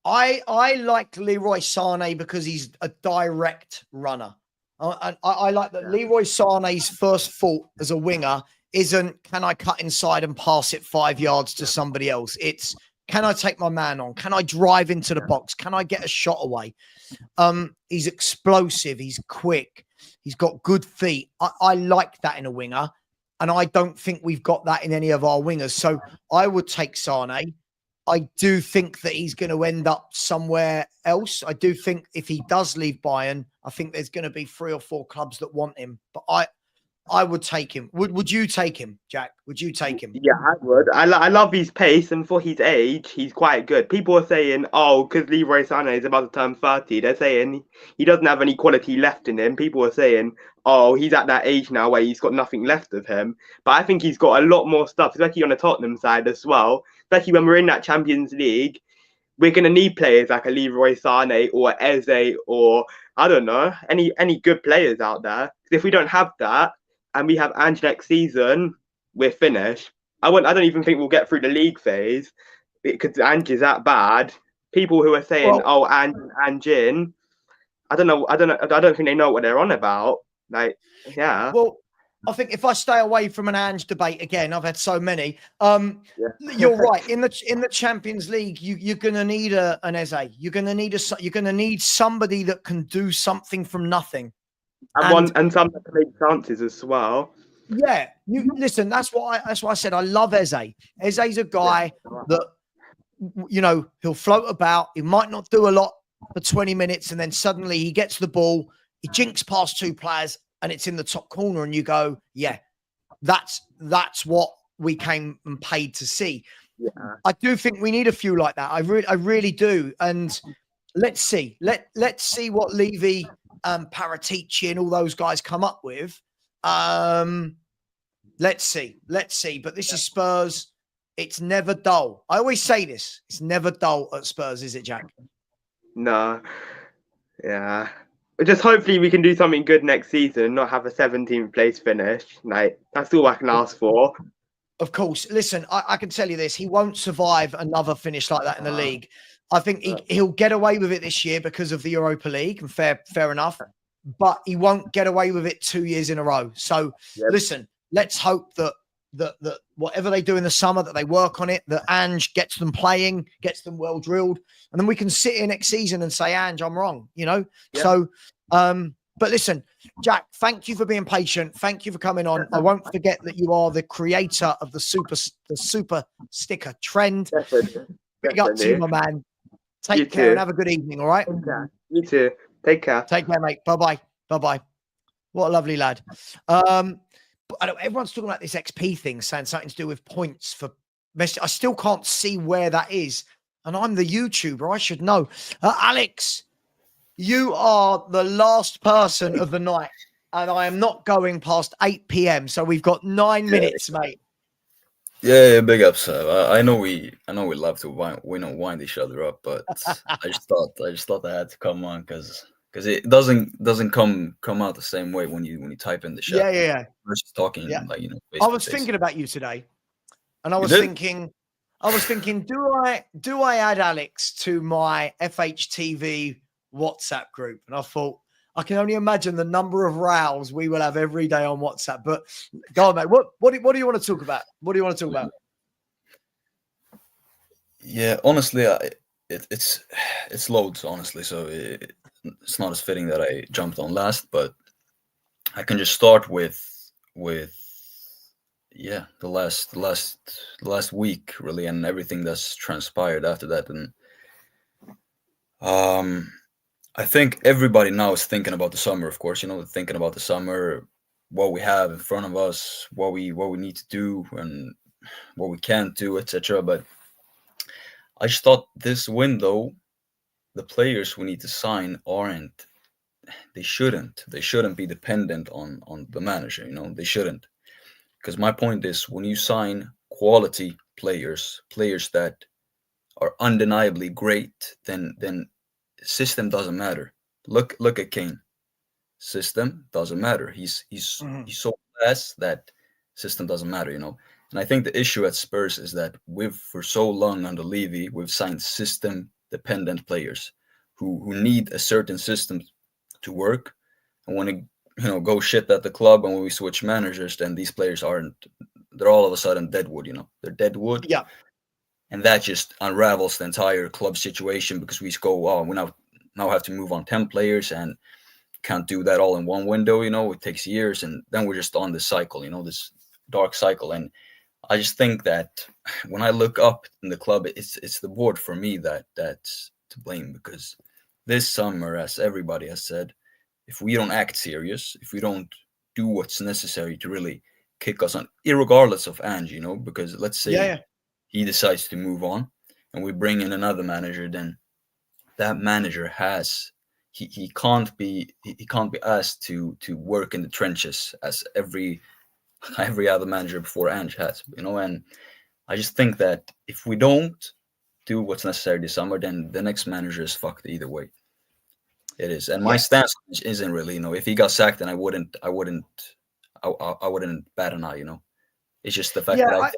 [SPEAKER 1] I like Leroy Sané because he's a direct runner. I like that Leroy Sané's first thought as a winger isn't, can I cut inside and pass it 5 yards to somebody else? It's, can I take my man on? Can I drive into the box? Can I get a shot away? He's explosive. He's quick. He's got good feet. I like that in a winger. And I don't think we've got that in any of our wingers. So I would take Sané. I do think that he's going to end up somewhere else. I do think if he does leave Bayern, I think there's going to be 3 or 4 clubs that want him. But I would take him. Would you take him, Jack? Would you take him?
[SPEAKER 15] Yeah, I would. I love his pace, and for his age, he's quite good. People are saying, oh, because Leroy Sané is about to turn 30, they're saying he doesn't have any quality left in him. People are saying, oh, he's at that age now where he's got nothing left of him. But I think he's got a lot more stuff, especially on the Tottenham side as well. Especially when we're in that Champions League, we're going to need players like a Leroy Sané or Eze or, I don't know, any good players out there. If we don't have that, and we have Ange next season, we're finished. I don't even think we'll get through the league phase because Ange is that bad. People who are saying, Ange in, I don't think they know what they're on about.
[SPEAKER 1] Well, I think if I stay away from an Ange debate again, I've had so many. You're right. In the Champions League, you're going to need an Eze. You're going to need somebody that can do something from nothing.
[SPEAKER 15] And some that can make chances as well.
[SPEAKER 1] Yeah, listen. That's why I said I love Eze. Eze's a guy that he'll float about. He might not do a lot for 20 minutes, and then suddenly he gets the ball. He jinks past 2 players, and it's in the top corner. And you go, yeah, that's what we came and paid to see. Yeah. I do think we need a few like that. I really do. And let's see. Let's see what Levy, Paratici, and all those guys come up with. Let's see. But this is Spurs. It's never dull. I always say this. It's never dull at Spurs, is it, Jack?
[SPEAKER 15] No. Yeah. Just hopefully we can do something good next season and not have a 17th place finish. That's all I can ask for.
[SPEAKER 1] Of course. Listen, I can tell you this. He won't survive another finish like that in the league. I think he'll get away with it this year because of the Europa League, and fair enough. But he won't get away with it 2 years in a row. So listen, let's hope that whatever they do in the summer, that they work on it, that Ange gets them playing, gets them well drilled, and then we can sit here next season and say, Ange, I'm wrong, So, but listen, Jack, thank you for being patient. Thank you for coming on. I won't forget that you are the creator of the super sticker trend. Big up to you, my man. Take care and have a good evening. All right.
[SPEAKER 15] You too. Take care.
[SPEAKER 1] Take care, mate. Bye-bye. Bye-bye. What a lovely lad. Everyone's talking about this XP thing, saying something to do with points for Messi. I still can't see where that is. And I'm the YouTuber. I should know. Alex, you are the last person of the night. And I am not going past 8 p.m. So we've got 9 minutes, mate.
[SPEAKER 16] Yeah, big ups. I know we love to wind each other up, but I just thought I had to come on because it doesn't come out the same way when you type in the chat.
[SPEAKER 1] Yeah.
[SPEAKER 16] Versus talking
[SPEAKER 1] I was
[SPEAKER 16] face-to-face.
[SPEAKER 1] thinking about you today. and I was thinking, do I add Alex to my FHTV WhatsApp group? And I thought, I can only imagine the number of rows we will have every day on WhatsApp. But go on, mate. What do you want to talk about? What do you want to talk about?
[SPEAKER 16] Yeah, honestly, it's loads, honestly. So it's not as fitting that I jumped on last, but I can just start with yeah, the last week really, and everything that's transpired after that. And I think everybody now is thinking about the summer, of course, thinking about the summer, what we have in front of us, what we need to do and what we can't do, etc. But I just thought this window, the players we need to sign they shouldn't be dependent on the manager, they shouldn't. Because my point is, when you sign quality players that are undeniably great, then system doesn't matter. Look at Kane. System doesn't matter. He's so fast that system doesn't matter, And I think the issue at Spurs is that for so long under Levy, we've signed system dependent players who need a certain system to work. And when it go shit at the club and when we switch managers, then these players they're all of a sudden deadwood, they're deadwood.
[SPEAKER 1] Yeah.
[SPEAKER 16] And that just unravels the entire club situation, because we go, oh, we now have to move on 10 players and can't do that all in one window, it takes years. And then we're just on this cycle, this dark cycle. And I just think that when I look up in the club, it's the board for me that's to blame, because this summer, as everybody has said, if we don't act serious, if we don't do what's necessary to really kick us on, irregardless of Ange, because let's say he decides to move on and we bring in another manager, then that manager he can't be asked to work in the trenches as every other manager before Ange has, and I just think that if we don't do what's necessary this summer, then the next manager is fucked either way. It is. And my stance isn't really, if he got sacked, then I wouldn't bat an eye, It's just the fact that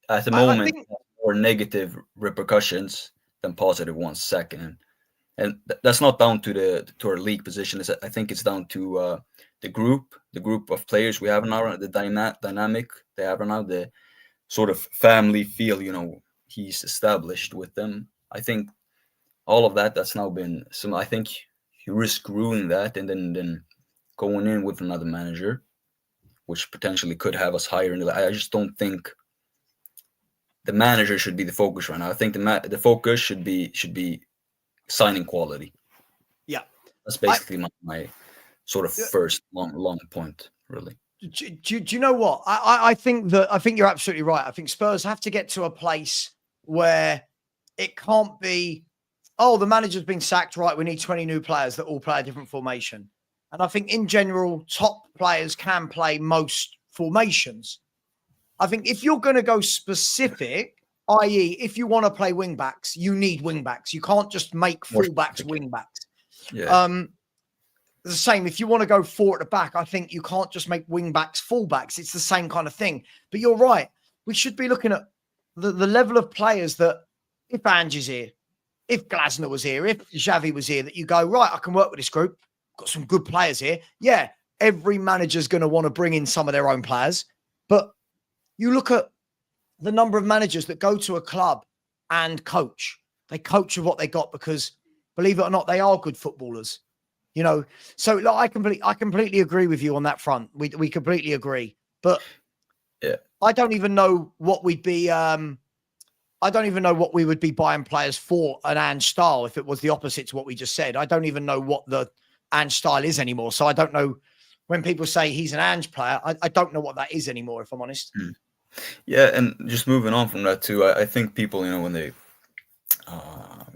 [SPEAKER 16] at the moment,
[SPEAKER 1] think
[SPEAKER 16] more negative repercussions than positive ones second. And that's not down to our league position. I think it's down to the group of players we have now, the dynamic they have now, the sort of family feel, he's established with them. I think all of that's now been some. I think you risk ruining that and then going in with another manager, which potentially could have us higher. I just don't think the manager should be the focus right now. I think the focus should be signing quality.
[SPEAKER 1] Yeah,
[SPEAKER 16] that's basically my sort of first long point, really.
[SPEAKER 1] Do you know what? I think you're absolutely right. I think Spurs have to get to a place where it can't be, oh, the manager's been sacked, right? We need 20 new players that all play a different formation. And I think in general, top players can play most formations. I think if you're going to go specific, i.e., if you want to play wing backs, you need wing backs. You can't just make fullbacks wing backs.
[SPEAKER 16] Yeah.
[SPEAKER 1] The same, if you want to go four at the back, I think you can't just make wing backs fullbacks. It's the same kind of thing. But you're right. We should be looking at the level of players that, if Ange is here, if Glasner was here, if Xavi was here, that you go, right, I can work with this group. Got some good players here. Yeah, every manager's going to want to bring in some of their own players. But you look at the number of managers that go to a club and coach. They coach with what they got because, believe it or not, they are good footballers. So like, I completely agree with you on that front. We completely agree. But
[SPEAKER 16] yeah,
[SPEAKER 1] I don't even know what we'd be. I don't even know what we would be buying players for an Ange style if it was the opposite to what we just said. I don't even know what the Ange style is anymore. So I don't know when people say he's an Ange player. I don't know what that is anymore, if I'm honest.
[SPEAKER 16] Yeah, and just moving on from that too, I think people, when they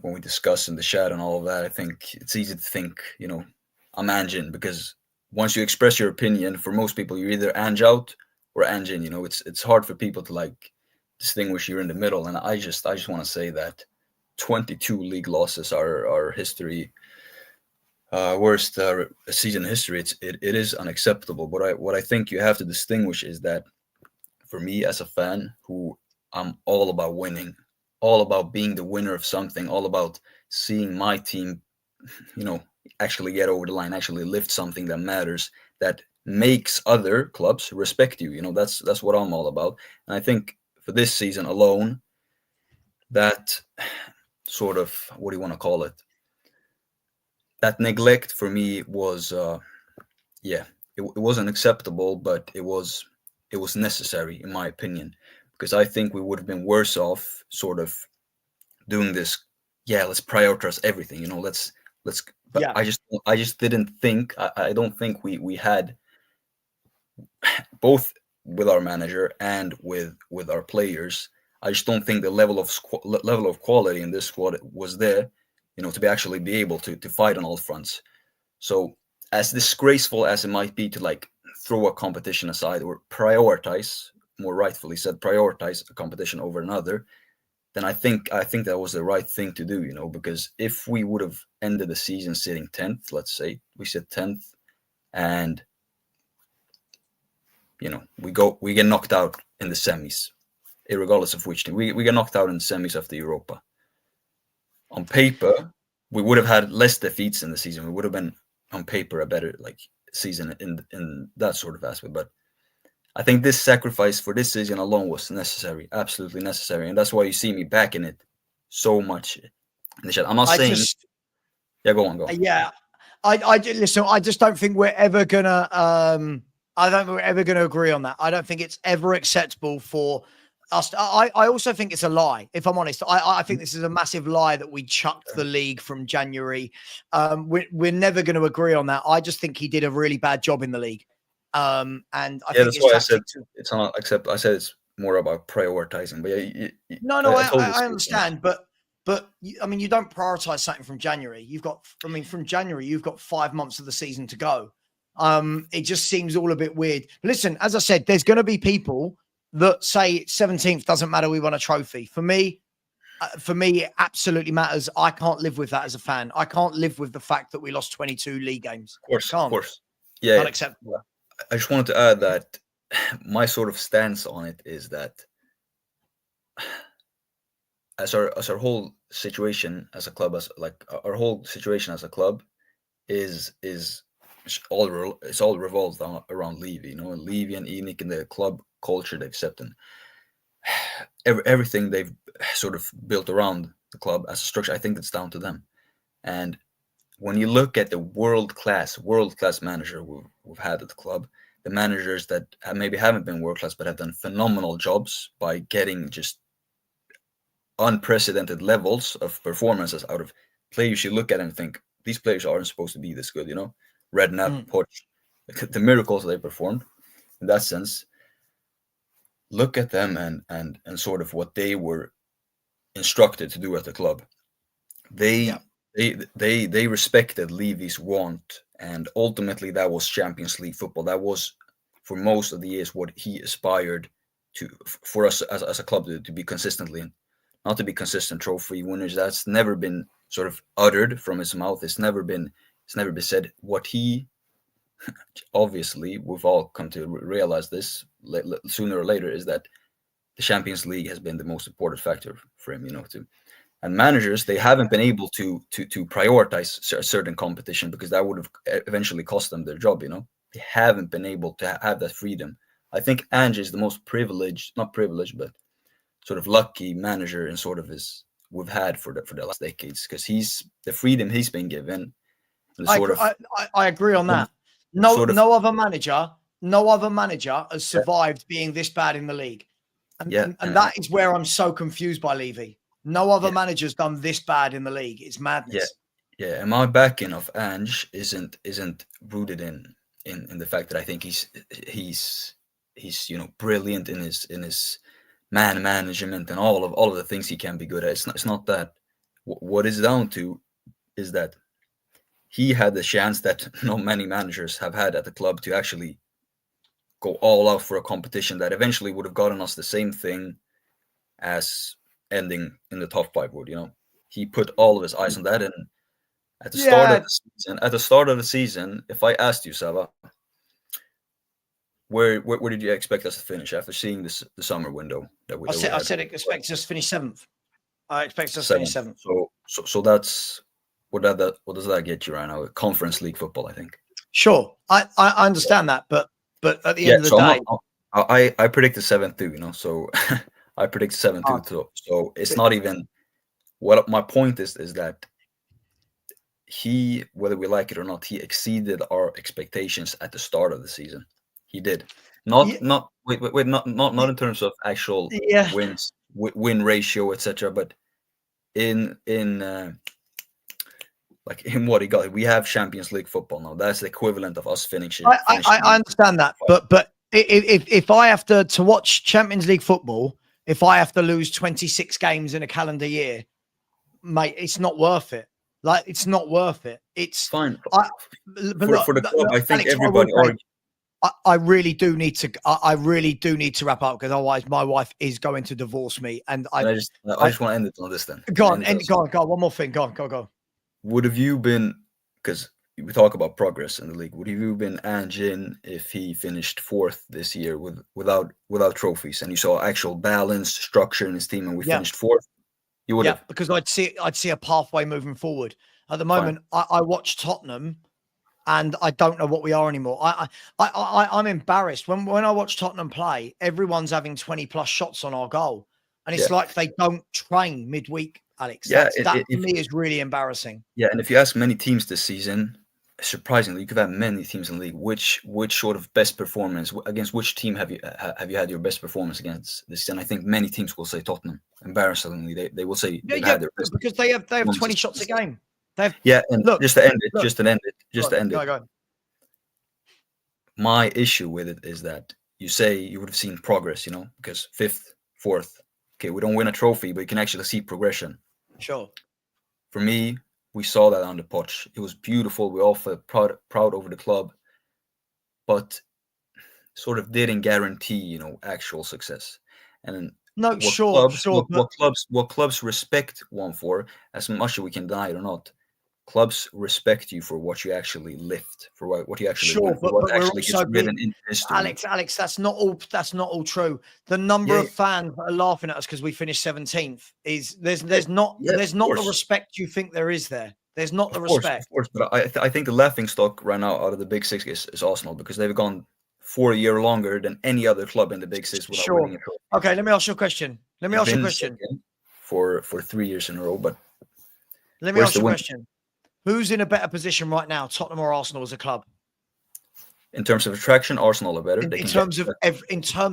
[SPEAKER 16] when we discuss in the chat and all of that, I think it's easy to think, I'm Ange in, because once you express your opinion, for most people, you're either Ange out or Ange in. It's hard for people to like distinguish you're in the middle. And I just want to say that 22 league losses are history, worst season history. It is unacceptable. But what I think you have to distinguish is that for me as a fan, who I'm all about winning, all about being the winner of something, all about seeing my team, actually get over the line, actually lift something that matters, that makes other clubs respect you. That's what I'm all about. And I think for this season alone, that sort of, what do you want to call it? That neglect for me was, it wasn't acceptable, but it was necessary in my opinion, because I think we would have been worse off sort of doing this. Yeah, let's prioritize everything. Let's. But
[SPEAKER 1] Yeah.
[SPEAKER 16] I just didn't think. I don't think we had, both with our manager and with our players. I just don't think the level of quality in this squad was there, to be able to fight on all fronts. So as disgraceful as it might be to like throw a competition aside or prioritize, more rightfully said, prioritize a competition over another, then I think that was the right thing to do, because if we would have ended the season sitting 10th, let's say we sit 10th, and we get knocked out in the semis, regardless of which team, we get knocked out in the semis of the Europa. On paper, we would have had less defeats in the season. We would have been on paper a better season in that sort of aspect. But I think this sacrifice for this season alone was necessary, absolutely necessary, and that's why you see me backing it so much in the chat. I'm not saying. Yeah, go on.
[SPEAKER 1] Yeah, I listen. I just don't think we're ever gonna. I don't think we're ever gonna agree on that. I don't think it's ever acceptable for us. I also think it's a lie. If I'm honest, I think this is a massive lie that we chucked the league from January. We're never going to agree on that. I just think he did a really bad job in the league. And I think
[SPEAKER 16] that's why I said it's not, except I said it's more about prioritizing. But yeah,
[SPEAKER 1] I understand, but I mean, you don't prioritize something from January. From January, you've got 5 months of the season to go. It just seems all a bit weird. Listen, as I said, there's going to be people that say 17th doesn't matter, we won a trophy. For me, it absolutely matters. I can't live with that as a fan. I can't live with the fact that we lost 22 league games.
[SPEAKER 16] Of course. Yeah.
[SPEAKER 1] Unacceptable.
[SPEAKER 16] I just wanted to add that my sort of stance on it is that as our whole situation as a club, our whole situation as a club is all revolves around Levy, Levy and Enoch and the club culture they've set in. Everything they've sort of built around the club as a structure, I think it's down to them. And when you look at the world class manager we've had at the club, the managers that maybe haven't been world class but have done phenomenal jobs by getting just unprecedented levels of performances out of players, you look at them and think these players aren't supposed to be this good, Redknapp, Poch, the miracles they performed in that sense. Look at them and sort of what they were instructed to do at the club. They respected Levy's want, and ultimately that was Champions League football. That was for most of the years what he aspired to, for us as a club to be consistently in. Not to be consistent trophy winners. That's never been sort of uttered from his mouth. It's never been said. What he, obviously, we've all come to realize this sooner or later, is that the Champions League has been the most important factor for him, and managers, they haven't been able to prioritize a certain competition because that would have eventually cost them their job, They haven't been able to have that freedom. I think Ange is the most not privileged, but sort of lucky manager in sort of we've had for the last decades, because the freedom he's been given.
[SPEAKER 1] I agree on that. No other manager has survived being this bad in the league. And that is where I'm so confused by Levy. No other manager's done this bad in the league. It's madness.
[SPEAKER 16] Yeah. And my backing of Ange isn't rooted in the fact that I think he's brilliant in his man management and all of the things he can be good at. It's not that. What it's down to is that he had the chance that not many managers have had at the club to actually go all out for a competition that eventually would have gotten us the same thing as ending in the top 5 would. He put all of his eyes on that, and at the start of the season, if I asked you, Savva, where did you expect us to finish after seeing this the summer window that we?
[SPEAKER 1] I
[SPEAKER 16] had?
[SPEAKER 1] said expect us to finish 7th. I expect us to finish 7th.
[SPEAKER 16] So that's what does that get you right now? Conference League football, I think.
[SPEAKER 1] Sure, I understand that, but at the end of the day,
[SPEAKER 16] I predicted 7th too. So I predicted 7th too. So it's not even. What my point is that he, whether we like it or not, he exceeded our expectations at the start of the season. He did. Not in terms of actual wins, win ratio, etc. But in what he got. We have Champions League football now. That's the equivalent of us finishing.
[SPEAKER 1] I understand that, but if I have to watch Champions League football, if I have to lose 26 games in a calendar year, mate, it's not worth it. Like, it's not worth it. It's
[SPEAKER 16] fine for the club. I think
[SPEAKER 1] Alex,
[SPEAKER 16] everybody.
[SPEAKER 1] I really do need to. I really do need to wrap up, because otherwise my wife is going to divorce me. And I just want
[SPEAKER 16] to end it on this then.
[SPEAKER 1] Go on. One more thing. Go on.
[SPEAKER 16] Would have you been, because we talk about progress in the league, would have you been Eugene if he finished 4th this year without trophies, and you saw actual balance, structure in his team, and we finished 4th? You would have,
[SPEAKER 1] because I'd see a pathway moving forward. At the moment, I watch Tottenham, and I don't know what we are anymore. I'm embarrassed when I watch Tottenham play. Everyone's having 20+ shots on our goal, and it's like they don't train midweek. Alex, that for me is really embarrassing.
[SPEAKER 16] Yeah, and if you ask many teams this season, surprisingly, you could have many teams in the league. Which sort of best performance against which team have you had your best performance against this? And I think many teams will say Tottenham. Embarrassingly, they will say they've had their best,
[SPEAKER 1] because they have 20 shots a game.
[SPEAKER 16] Just to end it. My issue with it is that you say you would have seen progress, because 5th, 4th. Okay, we don't win a trophy, but you can actually see progression.
[SPEAKER 1] Sure.
[SPEAKER 16] For me, we saw that on the pitch. It was beautiful. We all felt proud over the club, but sort of didn't guarantee, actual success. And what clubs respect one for, as much as we can deny it or not, clubs respect you for what you actually lift, for what you actually win, for what actually gets written in history.
[SPEAKER 1] Alex, that's not all true. The number of fans that are laughing at us because we finished 17th is there's not the respect you think there is there. There's not the respect.
[SPEAKER 16] Of course, but I think the laughing stock right now out of the Big Six is Arsenal, because they've gone 4 years longer than any other club in the Big Six without winning a trophy.
[SPEAKER 1] Okay, let me ask you a question.
[SPEAKER 16] For 3 years in a row, but
[SPEAKER 1] let me ask you a question. Who's in a better position right now, Tottenham or Arsenal as a club?
[SPEAKER 16] In terms of attraction, Arsenal are better.
[SPEAKER 1] In terms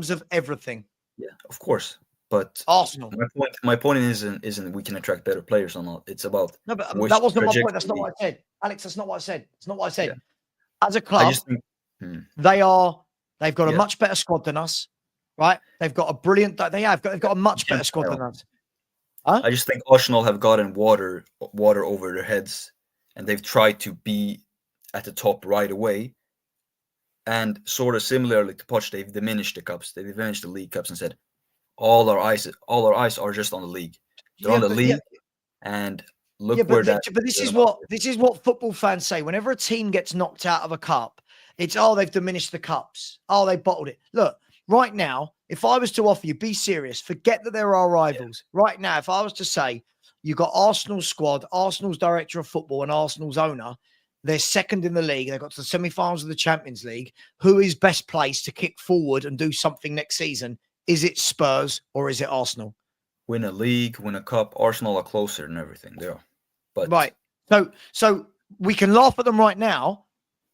[SPEAKER 1] of everything.
[SPEAKER 16] Yeah, of course. But
[SPEAKER 1] Arsenal.
[SPEAKER 16] My point isn't we can attract better players or not. It's about
[SPEAKER 1] that wasn't my point. That's not what I said, Alex. That's not what I said. It's not what I said. Yeah. As a club, they've got a much better squad than us, right? They've got a brilliant. They've got a much better squad than us. Huh?
[SPEAKER 16] I just think Arsenal have gotten water over their heads, and they've tried to be at the top right away. And sort of similarly to Poch, they've diminished the cups. They've diminished the league cups and said, all our eyes are just on the league. They're on the league, and look where that.
[SPEAKER 1] But this is what football fans say. Whenever a team gets knocked out of a cup, it's they've diminished the cups. They bottled it. Look, right now, if I was to offer you, be serious, forget that there are rivals. Yeah. Right now, if I was to say you got Arsenal's squad, Arsenal's director of football, and Arsenal's owner, they're second in the league. They got to the semi-finals of the Champions League. Who is best placed to kick forward and do something next season? Is it Spurs or is it Arsenal?
[SPEAKER 16] Win a league, win a cup. Arsenal are closer than everything. They are. But
[SPEAKER 1] right. So we can laugh at them right now.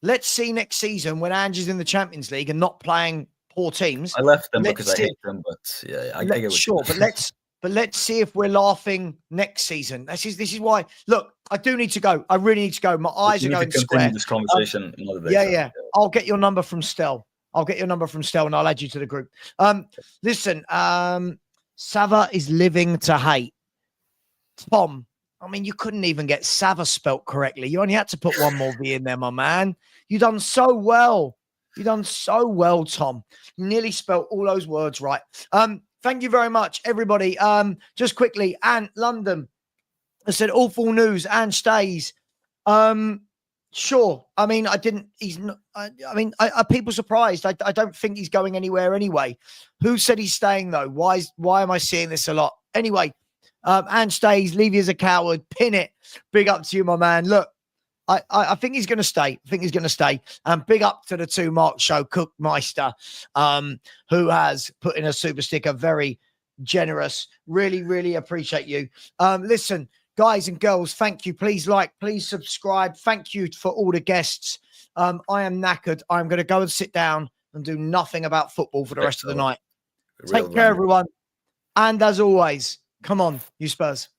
[SPEAKER 1] Let's see next season when Ange's in the Champions League and not playing poor teams.
[SPEAKER 16] I left them because I hate them, but I get it.
[SPEAKER 1] Sure, but let's see if we're laughing next season. This is why. Look, I do need to go. I really need to go. My eyes are going square.
[SPEAKER 16] This conversation another day.
[SPEAKER 1] Yeah. I'll get your number from Stel. And I'll add you to the group. Listen, Savva is living to hate. Tom, I mean, you couldn't even get Savva spelt correctly. You only had to put one more V in there, my man. You done so well. Tom. You nearly spelt all those words right. Thank you very much, everybody. Just quickly, and London, I said awful news and stays. Sure. I mean, I didn't. He's not. I mean, are people surprised? I don't think he's going anywhere anyway. Who said he's staying though? Why am I seeing this a lot? Anyway, Ange stays. Levy is a coward. Pin it. Big up to you, my man. Look, I think he's going to stay. I think he's going to stay. And big up to the two Mark Show Cookmeister, who has put in a super sticker. Very generous. Really, really appreciate you. Listen. Guys and girls, thank you. Please like, please subscribe. Thank you for all the guests. I am knackered. I'm going to go and sit down and do nothing about football for the rest of the night. Take care, everyone. And as always, come on, you Spurs.